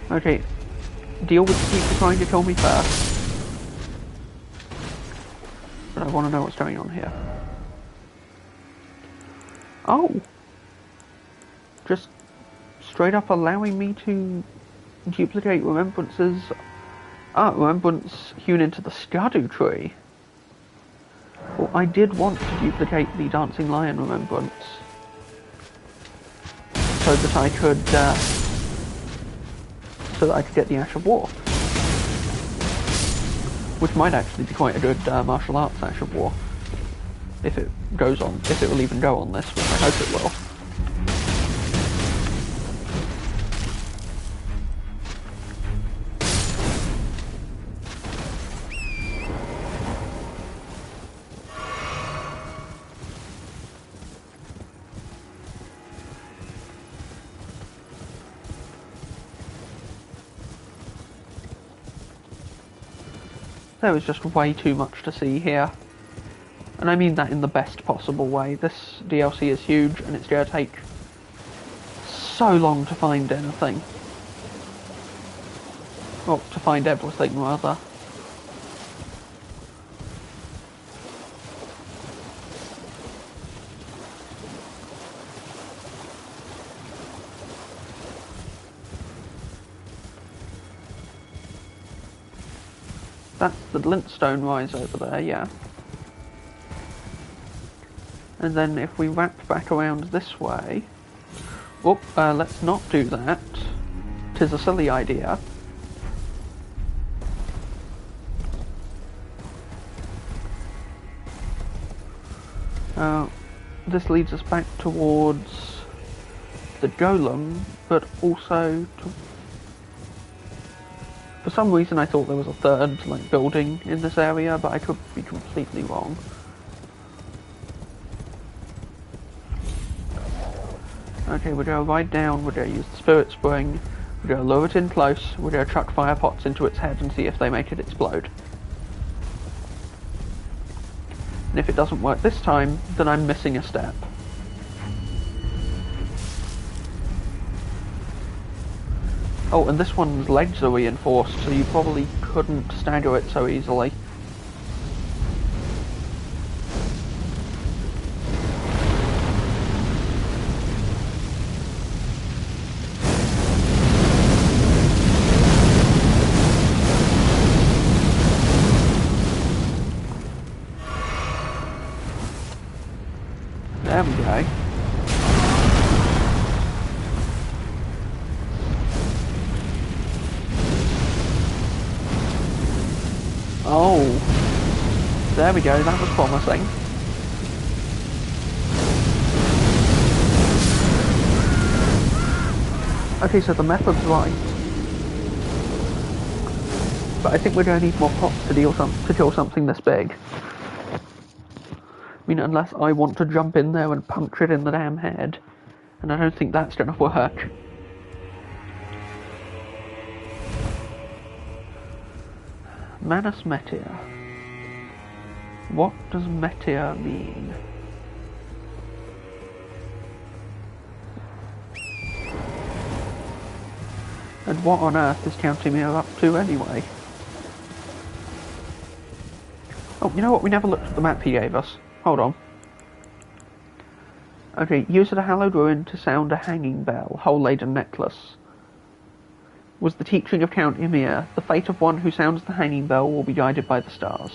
Okay, deal with the people trying to kill me first. But I want to know what's going on here. Oh! Just straight up allowing me to duplicate remembrances. Ah, remembrance hewn into the Erdtree. Well, I did want to duplicate the Dancing Lion remembrance. So that I could, get the Ash of War. Which might actually be quite a good martial arts Ash of War. If it goes on, if it will even go on this, which I hope it will. There was just way too much to see here. And I mean that in the best possible way. This DLC is huge and it's going to take so long to find anything. Well, to find everything rather. That's the glintstone rise over there, yeah. And then if we wrap back around this way... Whoop, let's not do that. 'Tis a silly idea. This leads us back towards the golem, but also to... For some reason I thought there was a third building in this area, but I could be completely wrong. Okay, we're going to ride down, we're going to use the Spirit Spring, we're going to lure it in close, we're going to chuck fire pots into its head and see if they make it explode. And if it doesn't work this time, then I'm missing a step. Oh, and this one's legs are reinforced, so you probably couldn't stagger it so easily. There we go. there we go, that was promising. Okay, so the method's right. But I think we're going to need more pots to kill something this big. I mean, unless I want to jump in there and punch it in the damn head. And I don't think that's going to work. Manus Meteor. What does Meteor mean? And what on earth is Countermere up to anyway? Oh, you know what? We never looked at the map he gave us. Hold on. Okay, use a hallowed ruin to sound a hanging bell, hole-laden necklace. Was the teaching of Count Ymir, the fate of one who sounds the hanging bell will be guided by the stars.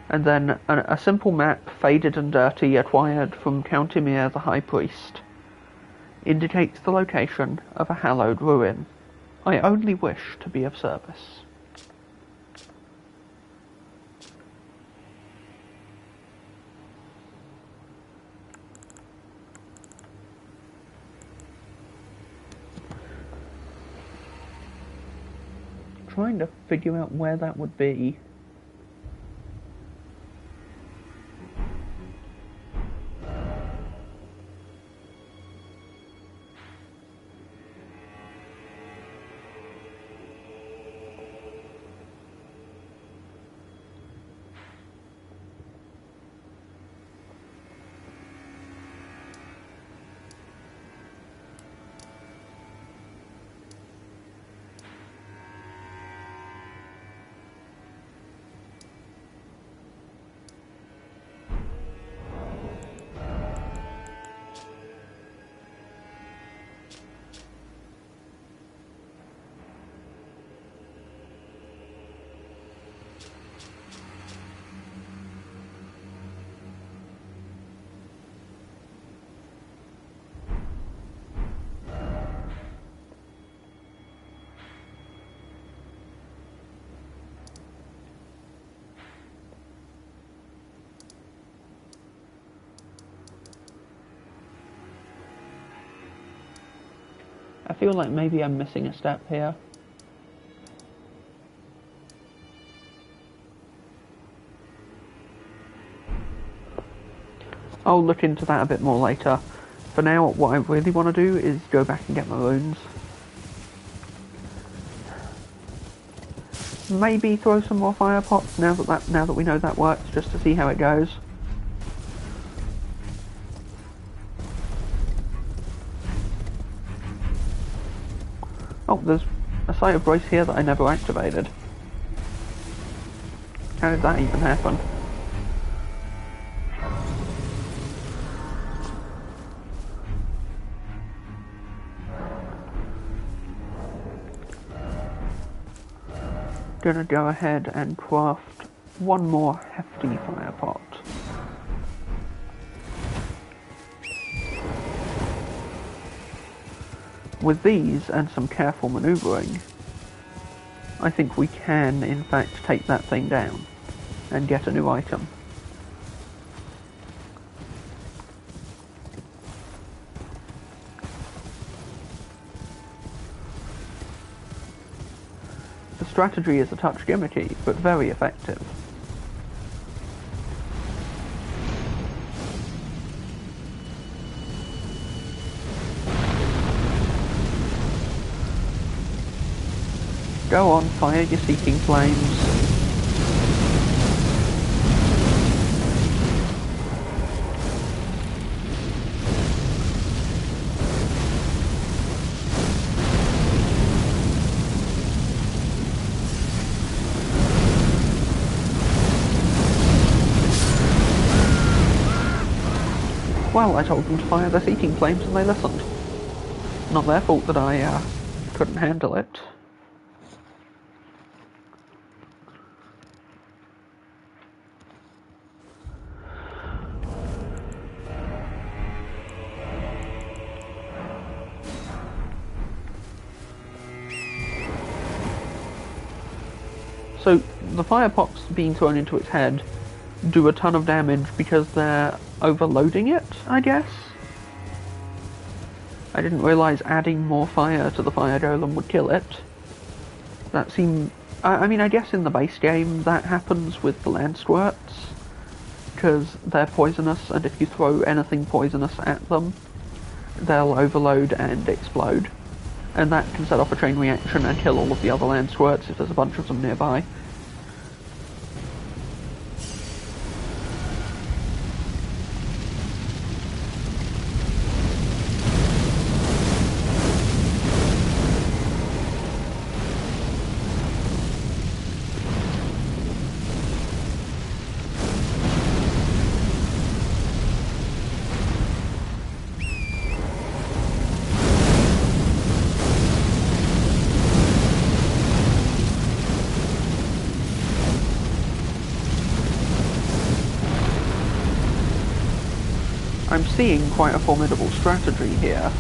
And then a simple map, faded and dirty, acquired from Count Ymir the High Priest, indicates the location of a hallowed ruin. I only wish to be of service. Trying to figure out where that would be. I feel like maybe I'm missing a step here. I'll look into that a bit more later. For now, what I really want to do is go back and get my runes. Maybe throw some more fire pots now that we know that works, just to see how it goes. Oh, there's a site of grace here that I never activated. How did that even happen? Gonna go ahead and craft one more hefty fire pot. With these and some careful manoeuvring, I think we can in fact take that thing down and get a new item. The strategy is a touch gimmicky, but very effective. Go on, fire your seeking flames. Well, I told them to fire their seeking flames and they listened. Not their fault that I couldn't handle it. So, the fire pots being thrown into its head do a ton of damage because they're overloading it, I guess. I didn't realise adding more fire to the fire golem would kill it. That seemed... I mean, I guess in the base game that happens with the land squirts, because they're poisonous, and if you throw anything poisonous at them, they'll overload and explode. And that can set off a chain reaction and kill all of the other land squirts if there's a bunch of them nearby. I'm seeing quite a formidable strategy here.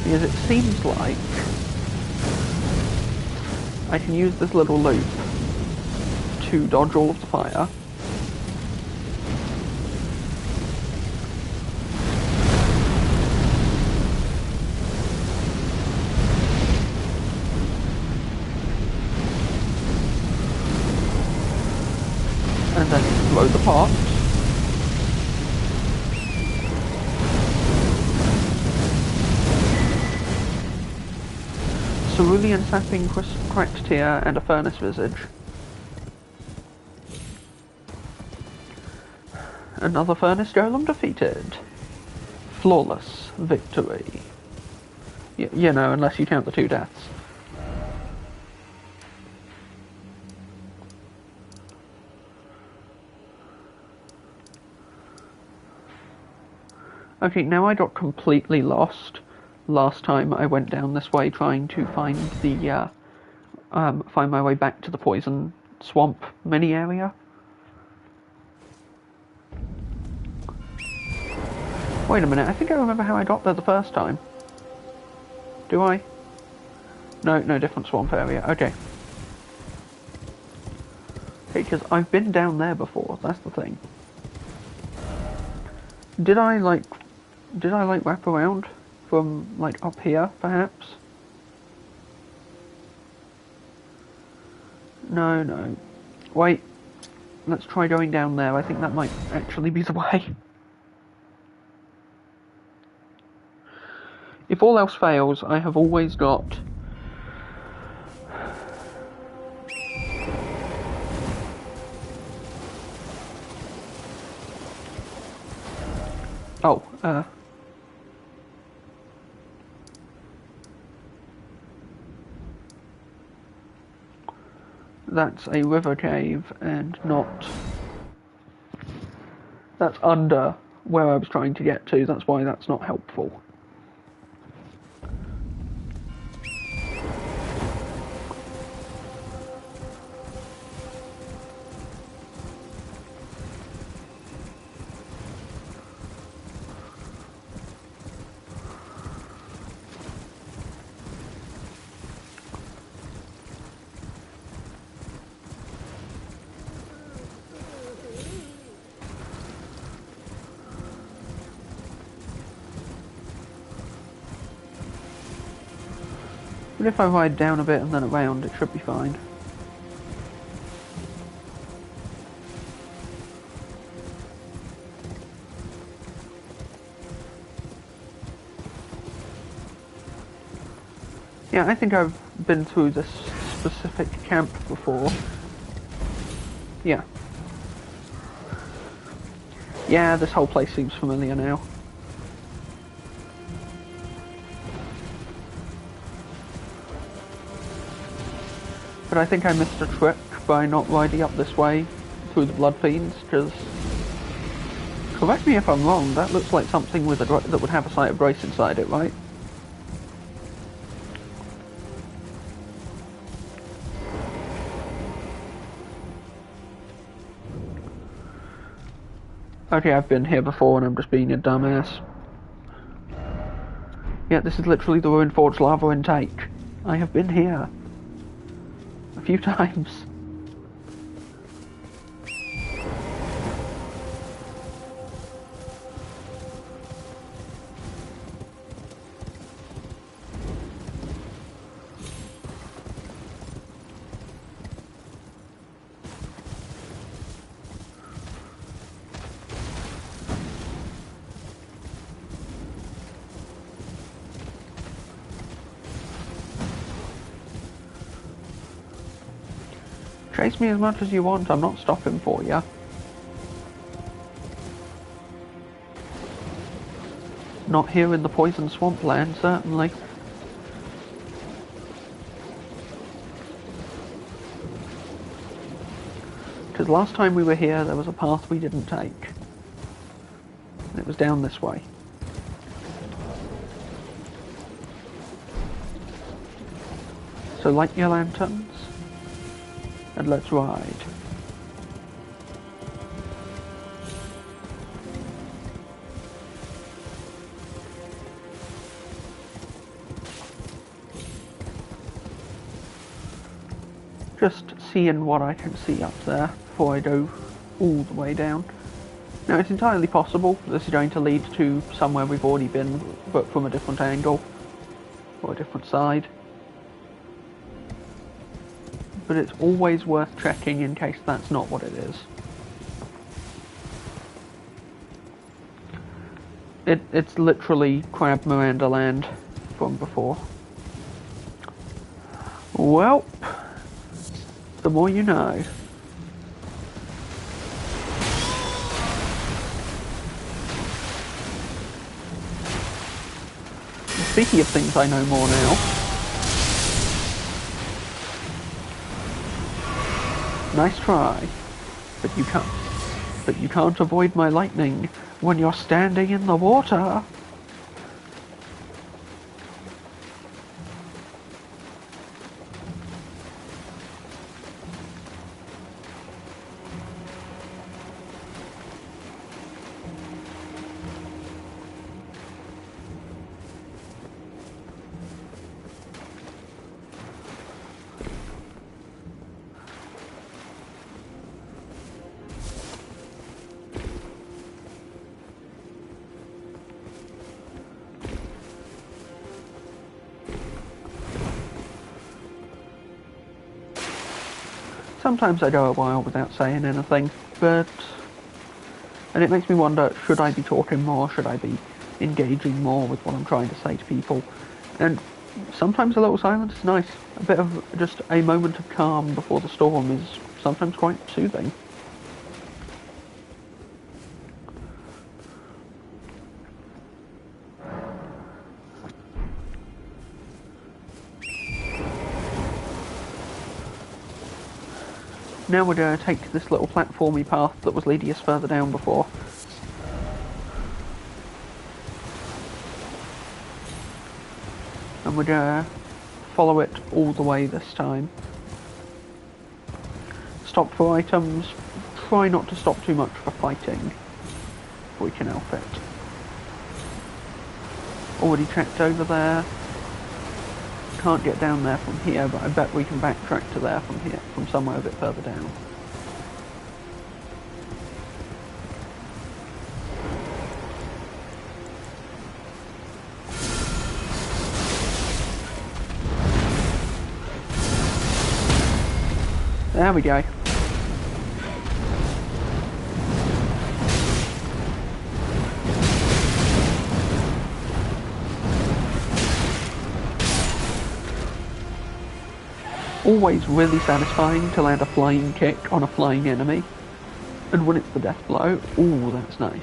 Because it seems like I can use this little loop to dodge all of the fire. And then blow the pot. Cerulean sapping cracked tear and a furnace visage. Another furnace golem defeated. Flawless victory. You know, unless you count the 2 deaths. Okay, now I got completely lost last time I went down this way trying to find the, find my way back to the poison swamp mini area. Wait a minute, I think I remember how I got there the first time. Do I? No, different swamp area, okay. Okay, because I've been down there before, that's the thing. Did I wrap around from, like, up here, perhaps? No. Wait. Let's try going down there. I think that might actually be the way. If all else fails, I have always got... Oh, that's a river cave and not... That's under where I was trying to get to, that's why that's not helpful. But if I ride down a bit and then around, it should be fine. Yeah, I think I've been through this specific camp before. Yeah. Yeah, this whole place seems familiar now. But I think I missed a trick by not riding up this way through the Blood Fiends, because Correct me if I'm wrong, that looks like something with that would have a Sight of Grace inside it, right? Okay, I've been here before and I'm just being a dumbass. Yeah, this is literally the Ruined Forge lava intake. I have been here. A few times. Chase me as much as you want, I'm not stopping for you. Not here in the poison swampland, certainly. Because last time we were here, there was a path we didn't take. And it was down this way. So light your lanterns, and let's ride. Just seeing what I can see up there before I go all the way down. Now it's entirely possible this is going to lead to somewhere we've already been, but from a different angle, or a different side. But it's always worth checking in case that's not what it is. It's literally Crab Miranda Land from before. Well, the more you know. Speaking of things I know more now. Nice try, but you can't avoid my lightning when you're standing in the water. Sometimes I go a while without saying anything, and it makes me wonder, should I be talking more, should I be engaging more with what I'm trying to say to people? And sometimes a little silence is nice. A bit of just a moment of calm before the storm is sometimes quite soothing. Now we're going to take this little platformy path that was leading us further down before. And we're going to follow it all the way this time. Stop for items. Try not to stop too much for fighting, if we can help it. Already checked over there. Can't get down there from here, but I bet we can backtrack to there from here, from somewhere a bit further down. There we go. Always really satisfying to land a flying kick on a flying enemy. And when it's the death blow, ooh, that's nice.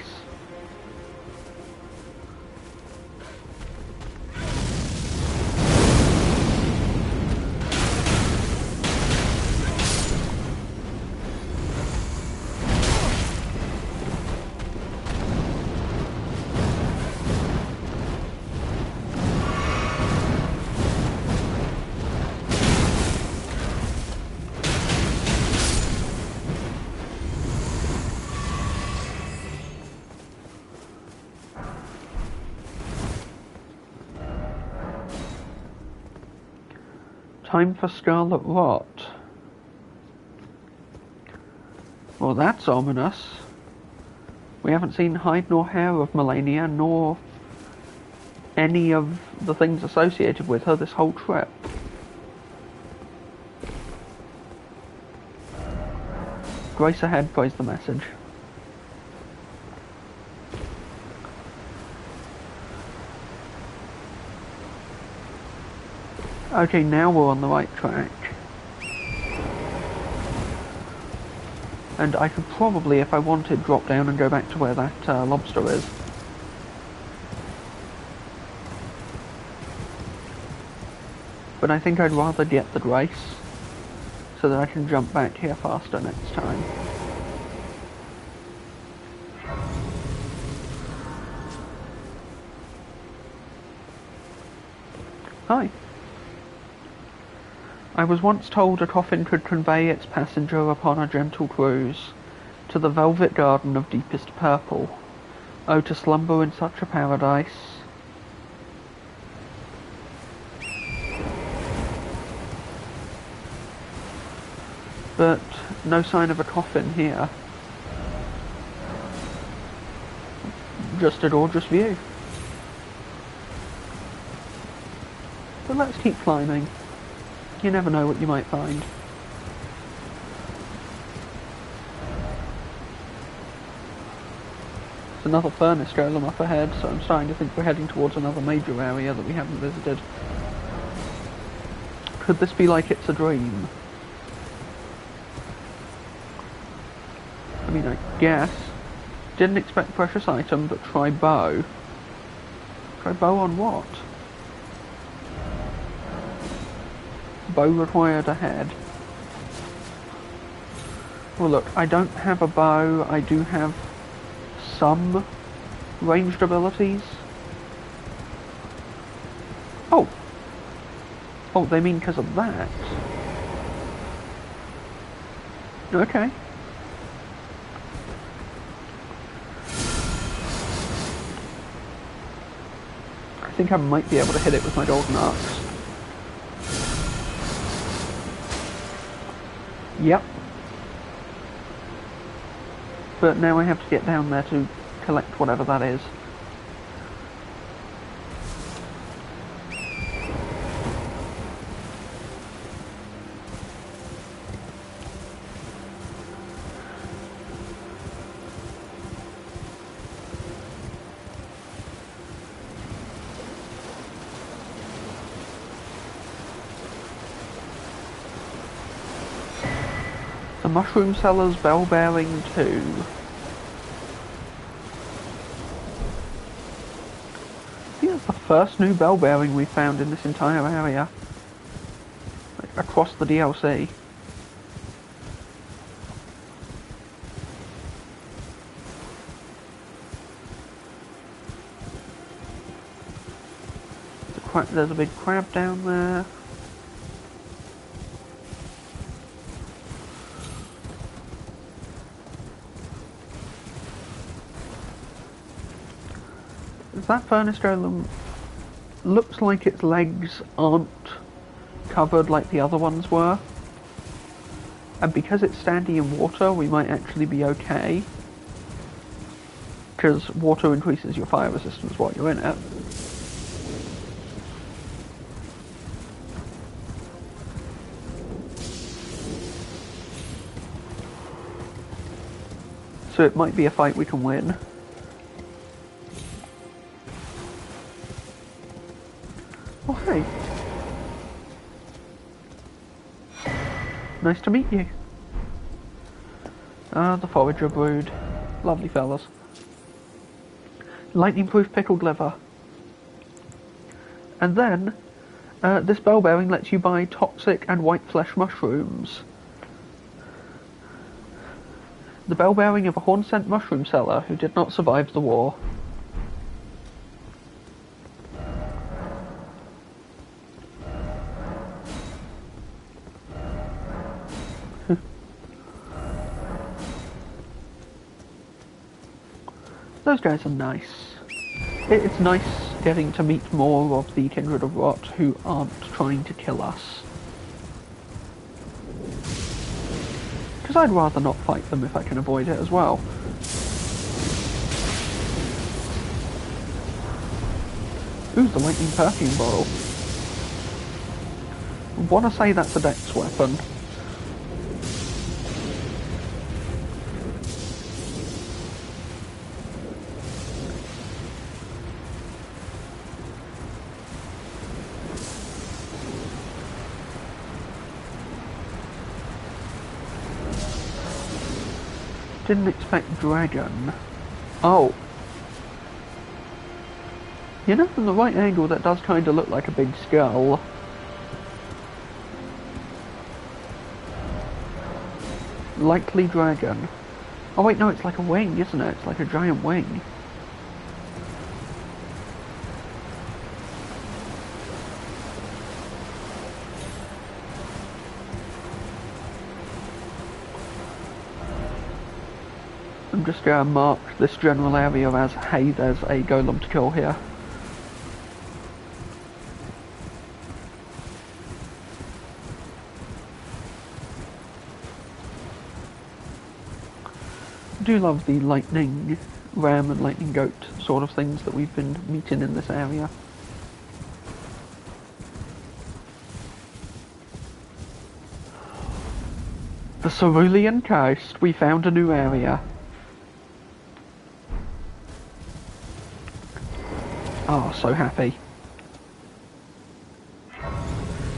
Time for Scarlet Rot. Well, that's ominous. We haven't seen hide nor hair of Melania, nor any of the things associated with her this whole trip. Grace ahead, praise the message. Okay, now we're on the right track. And I could probably, if I wanted, drop down and go back to where that lobster is. But I think I'd rather get the Grace, so that I can jump back here faster next time. Hi. I was once told a coffin could convey its passenger upon a gentle cruise to the velvet garden of deepest purple. Oh, to slumber in such a paradise. But no sign of a coffin here. Just a gorgeous view. But let's keep climbing. You never know what you might find. There's another furnace golem up ahead, so I'm starting to think we're heading towards another major area that we haven't visited. Could this be like It's a Dream? I mean, I guess. Didn't expect precious item, but try bow. Try bow on what? Bow required ahead. Well look, I don't have a bow, I do have some ranged abilities. Oh! Oh, they mean because of that. Okay. I think I might be able to hit it with my golden axe. Yep. But now I have to get down there to collect whatever that is. The Mushroom Seller's Bell Bearing 2. I think that's the first new bell bearing we've found in this entire area. Like, across the DLC. There's a big crab down there. That furnace golem looks like its legs aren't covered like the other ones were. And because it's standing in water, we might actually be okay. Because water increases your fire resistance while you're in it. So it might be a fight we can win. Oh, hey. Nice to meet you. Ah, the Forager Brood. Lovely fellas. Lightning-proof pickled liver. And then, this bell bearing lets you buy toxic and white flesh mushrooms. The bell bearing of a horn-scent mushroom seller who did not survive the war. Those guys are nice. It's nice getting to meet more of the Kindred of Rot who aren't trying to kill us. Because I'd rather not fight them if I can avoid it as well. Ooh, the lightning perfume bottle. I want to say that's a dex weapon. Didn't expect dragon. Oh. You know, from the right angle that does kind of look like a big skull. Likely dragon. Oh wait, no, it's like a wing, isn't it? It's like a giant wing. I'm just going to mark this general area as, hey, there's a golem to kill here. I do love the lightning ram and lightning goat sort of things that we've been meeting in this area. The Cerulean Coast, we found a new area. Oh, so happy.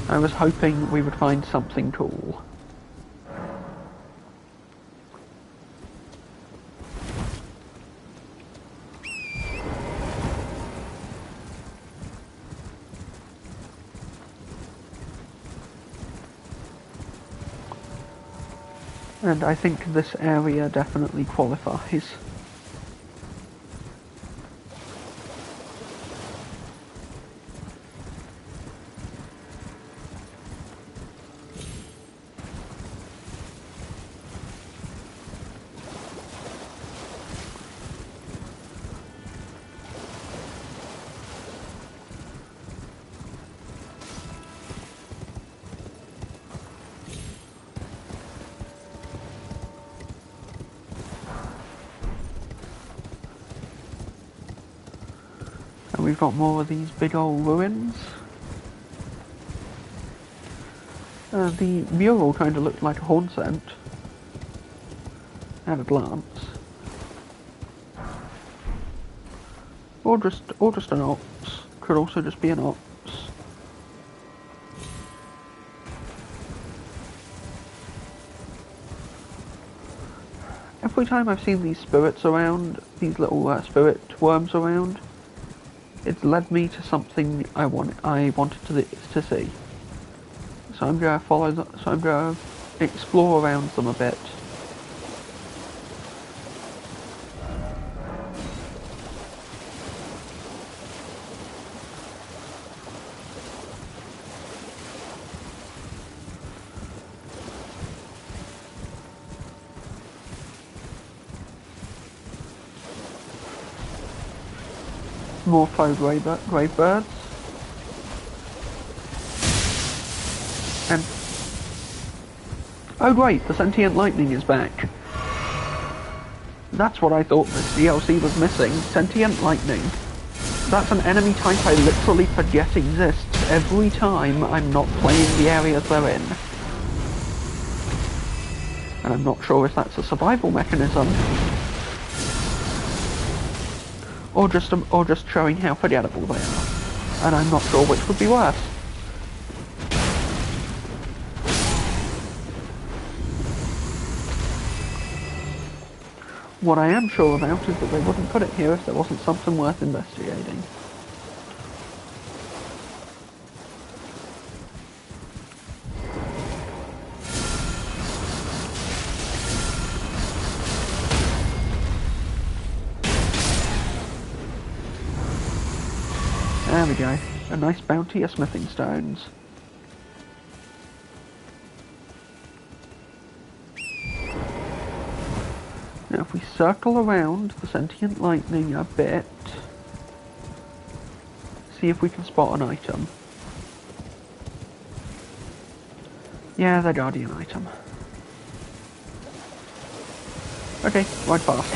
I was hoping we would find something cool. And I think this area definitely qualifies. And we've got more of these big old ruins. The mural kind of looked like a horn scent at a glance. Or just an ox. Could also just be an ox. Every time I've seen these spirits around, these little spirit worms around, it's led me to something I wanted to see. So I'm going to follow. So I'm going to explore around them a bit. More foe grave birds. And oh great, the sentient lightning is back. That's what I thought this DLC was missing. Sentient lightning. That's an enemy type I literally forget exists every time I'm not playing the areas they're in. And I'm not sure if that's a survival mechanism. Or just showing how forgettable they are. And I'm not sure which would be worse. What I am sure about is that they wouldn't put it here if there wasn't something worth investigating. There we go. A nice bounty of smithing stones. Now if we circle around the sentient lightning a bit, see if we can spot an item. Yeah, the guardian item. Okay, right fast.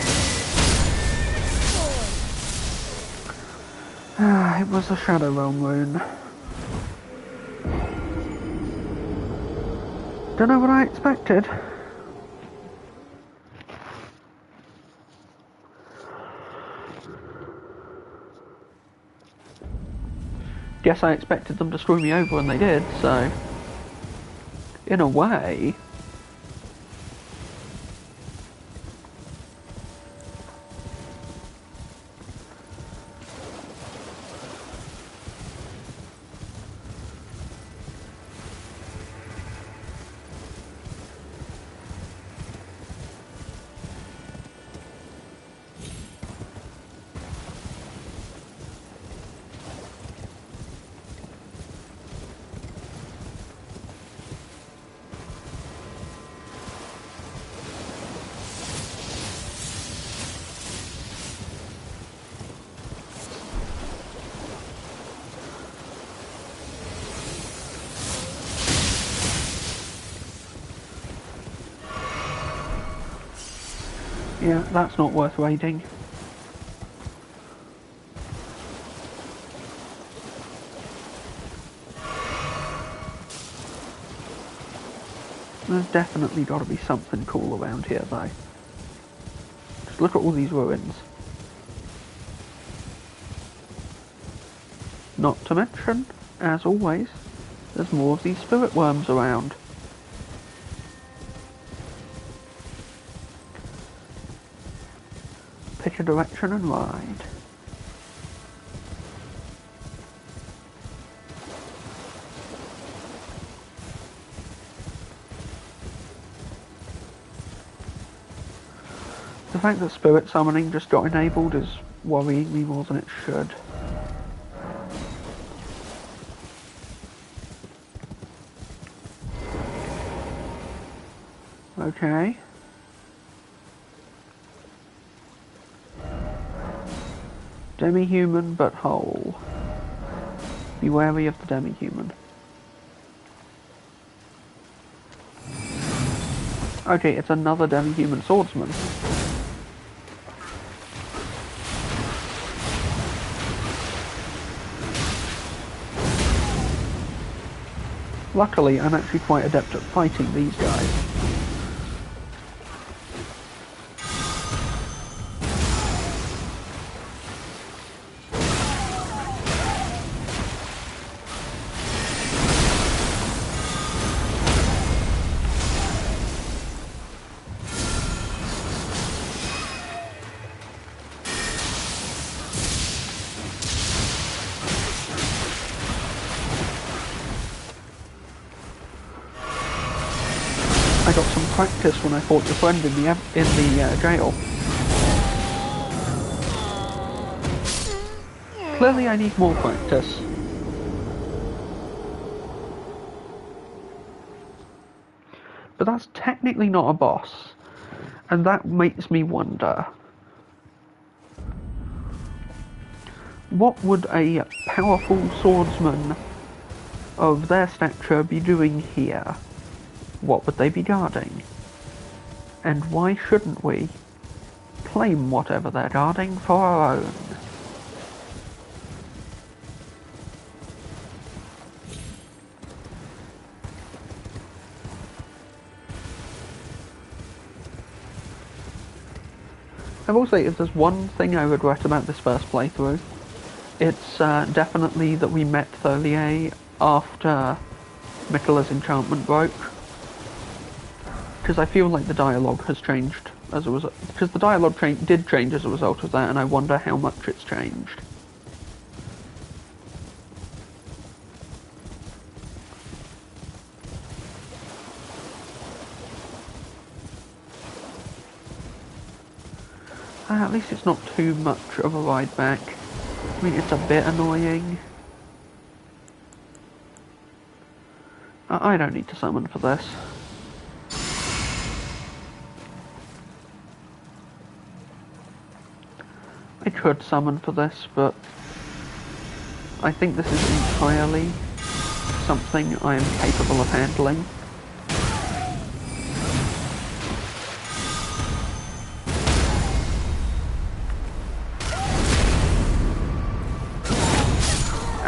Ah, it was a Shadow Realm rune. Don't know what I expected. Guess I expected them to screw me over and they did, so... in a way... yeah, that's not worth raiding. There's definitely got to be something cool around here, though. Just look at all these ruins. Not to mention, as always, there's more of these spirit worms around. Pick a direction and ride. The fact that spirit summoning just got enabled is worrying me more than it should. Okay. Demi-human but whole. Be wary of the demi-human. Okay, it's another demi-human swordsman. Luckily, I'm actually quite adept at fighting these guys. I got some practice when I fought your friend in the jail. Clearly I need more practice. But that's technically not a boss. And that makes me wonder. What would a powerful swordsman of their stature be doing here? What would they be guarding? And why shouldn't we claim whatever they're guarding for our own? I will say, if there's one thing I regret about this first playthrough, it's definitely that we met Tholier after Miquella's enchantment broke. Because I feel like the dialogue has changed as a result. Because the dialogue did change as a result of that, and I wonder how much it's changed. At least it's not too much of a ride back. I mean, it's a bit annoying. I don't need to summon for this. I could summon for this, but I think this is entirely something I am capable of handling.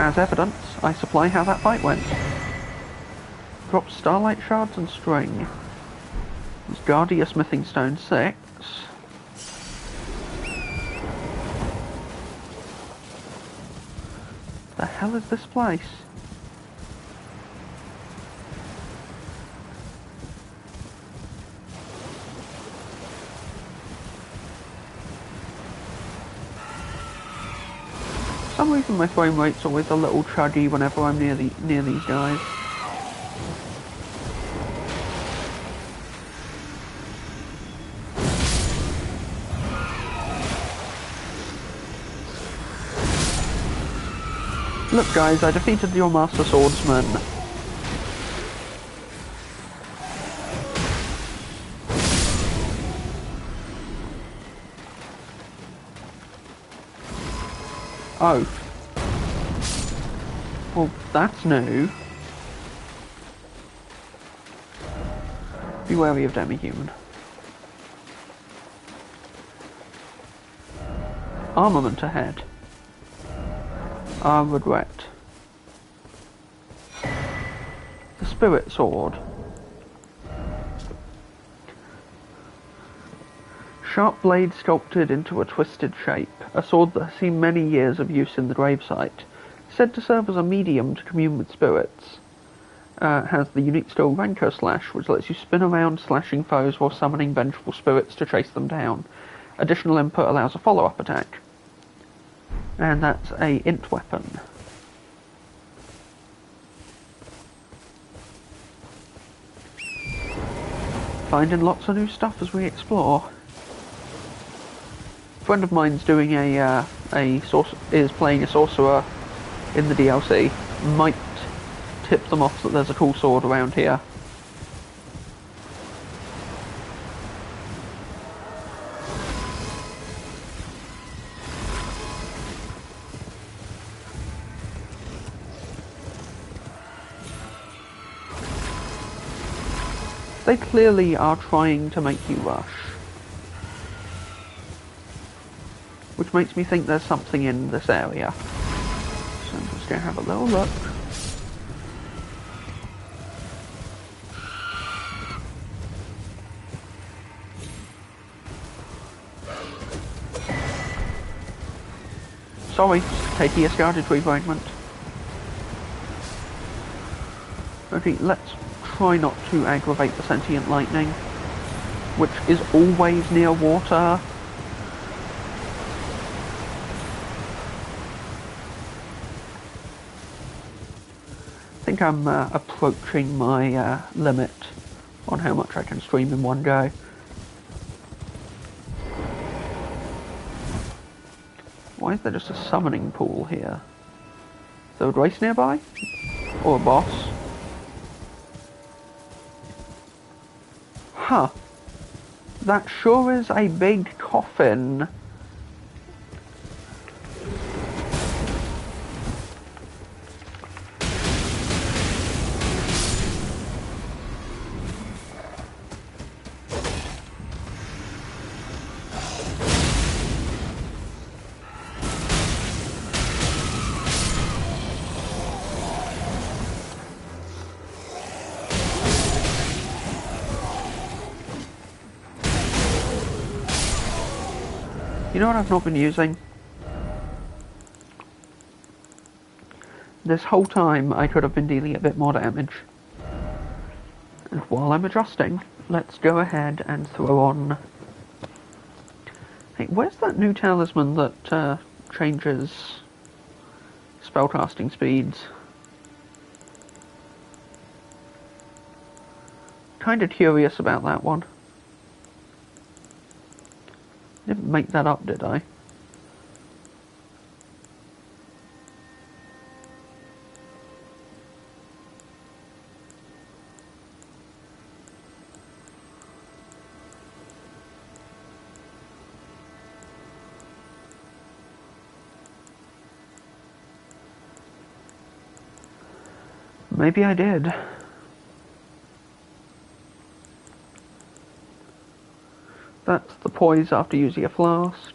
as evidence, I supply how that fight went. Drop starlight shards and string. There's Guardia smithing stone 6. The hell is this place? For some reason my frame rate's always a little chuggy whenever I'm near these guys. Look guys, I defeated your Master Swordsman. Oh. Well, that's new. Be wary of demi-human. Armament ahead. Our regret. The Spirit Sword. Sharp blade sculpted into a twisted shape, a sword that has seen many years of use in the gravesite, said to serve as a medium to commune with spirits. Has the unique skill Rancor Slash, which lets you spin around slashing foes while summoning vengeful spirits to chase them down. Additional input allows a follow-up attack. And that's a int weapon. Finding lots of new stuff as we explore. A friend of mine's doing is playing a sorcerer in the DLC. Might tip them off that there's a cool sword around here. They clearly are trying to make you rush. Which makes me think there's something in this area. So I'm just going to have a little look. Sorry, taking a guarded fragment. Okay, let's try not to aggravate the sentient lightning, which is always near water. I think I'm approaching my limit on how much I can stream in one go. Why is there just a summoning pool here? Is there a race nearby? Or a boss? Huh. That sure is a big coffin. You know what I've not been using? This whole time I could have been dealing a bit more damage. And while I'm adjusting, let's go ahead and throw on... Hey, where's that new talisman that changes spellcasting speeds? Kinda curious about that one. Didn't make that up, did I? Maybe I did. That's the poise after using a flask.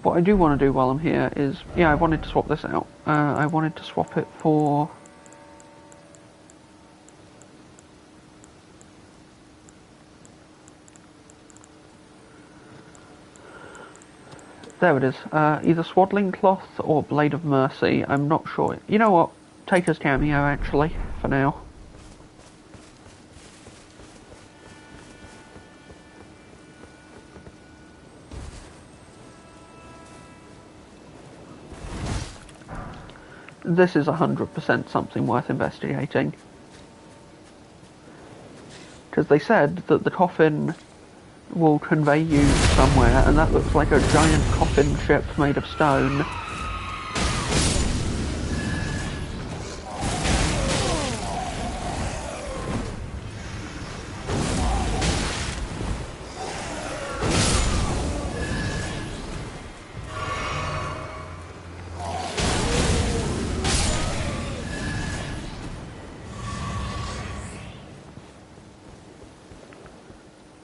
What I do want to do while I'm here is, yeah, I wanted to swap this out. I wanted to swap it for... There it is. Either Swaddling Cloth or Blade of Mercy. I'm not sure. You know what? Take his cameo, actually, for now. This is 100% something worth investigating. Because they said that the coffin will convey you somewhere, and that looks like a giant coffin ship made of stone.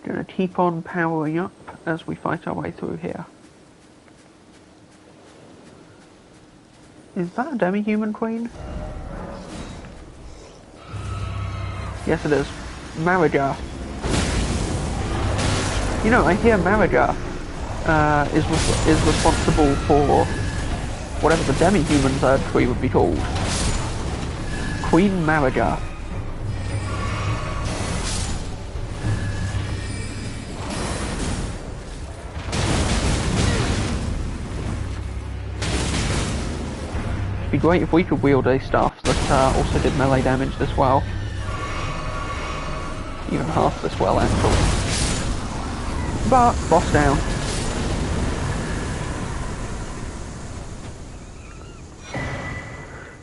Gonna keep on powering up as we fight our way through here. Is that a demi-human queen? Yes, it is. Mariga. You know, I hear Mariga is responsible for whatever the demi-human's Erdtree would be called. Queen Mariga. It'd be great if we could wield a staff that also did melee damage this well. Even half this well, actually. But, boss down.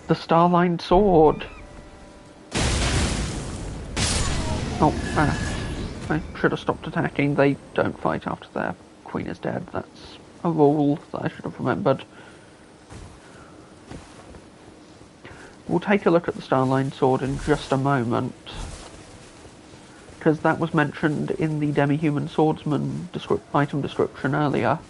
The Starline Sword! Oh, I should have stopped attacking. They don't fight after their queen is dead. That's a rule that I should have remembered. We'll take a look at the Starline Sword in just a moment, because that was mentioned in the Demi-Human Swordsman item description earlier.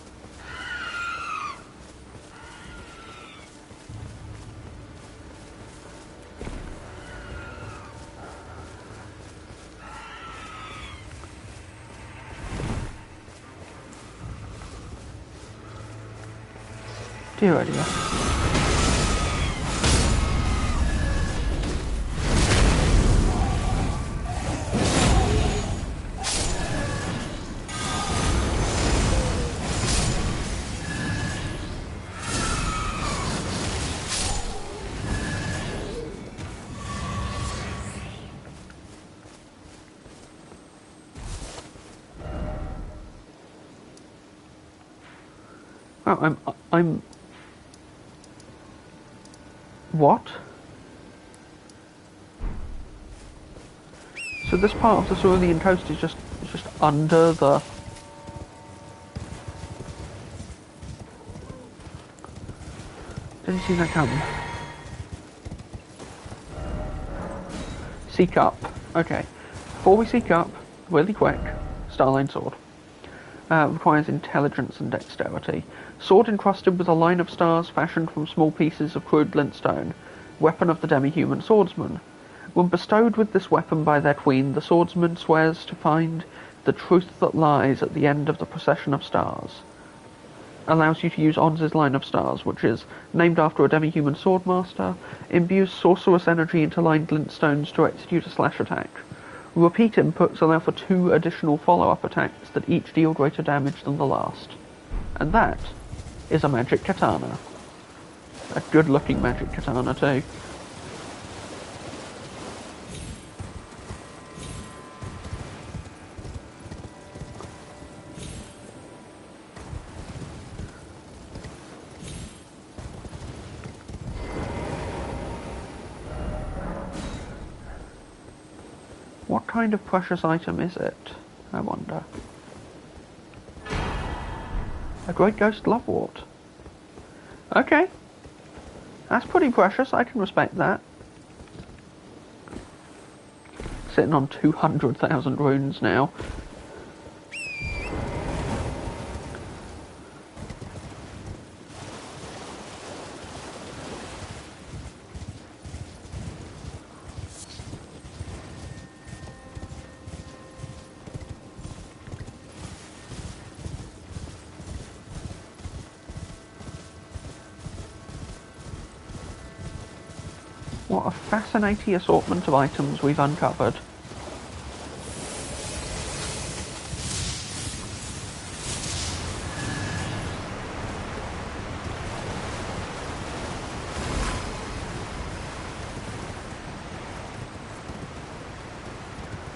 Dear oh dear. Oh, I'm... What? So this part of the Cerulean Coast is just under the... Didn't see that come. Seek up. Okay. Before we seek up, really quick, Starline Sword. Requires intelligence and dexterity. Sword encrusted with a line of stars fashioned from small pieces of crude glintstone. Weapon of the demi-human swordsman. When bestowed with this weapon by their queen, the swordsman swears to find the truth that lies at the end of the procession of stars. Allows you to use Onz's line of stars, which is named after a demi-human swordmaster, imbues sorcerous energy into lined glintstones to execute a slash attack. Repeat inputs allow for 2 additional follow-up attacks that each deal greater damage than the last. And that is a magic katana. A good-looking magic katana too. What kind of precious item is it, I wonder? A Great Ghost Lovewort. Okay. That's pretty precious, I can respect that. Sitting on 200,000 runes now. What a fascinating assortment of items we've uncovered.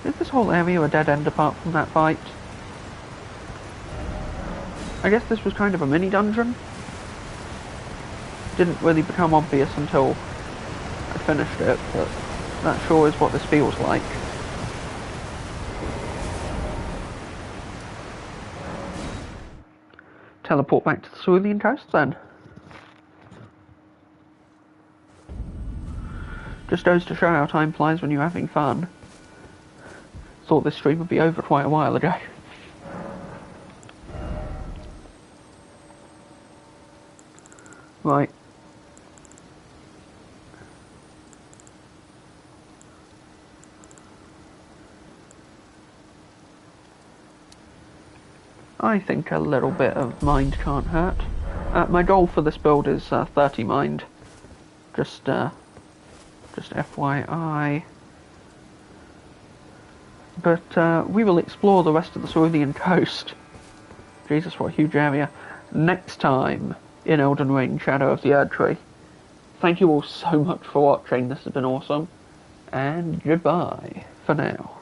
Is this whole area a dead end apart from that fight? I guess this was kind of a mini dungeon. Didn't really become obvious until I finished it, but that sure is what this feels like. Teleport back to the Cerulean Coast then. Just goes to show how time flies when you're having fun. Thought this stream would be over quite a while ago. Right. I think a little bit of mind can't hurt. My goal for this build is 30 mind. Just FYI. But we will explore the rest of the Cerulean Coast. Jesus, what a huge area. Next time in Elden Ring, Shadow of the Erdtree. Thank you all so much for watching. This has been awesome. And goodbye for now.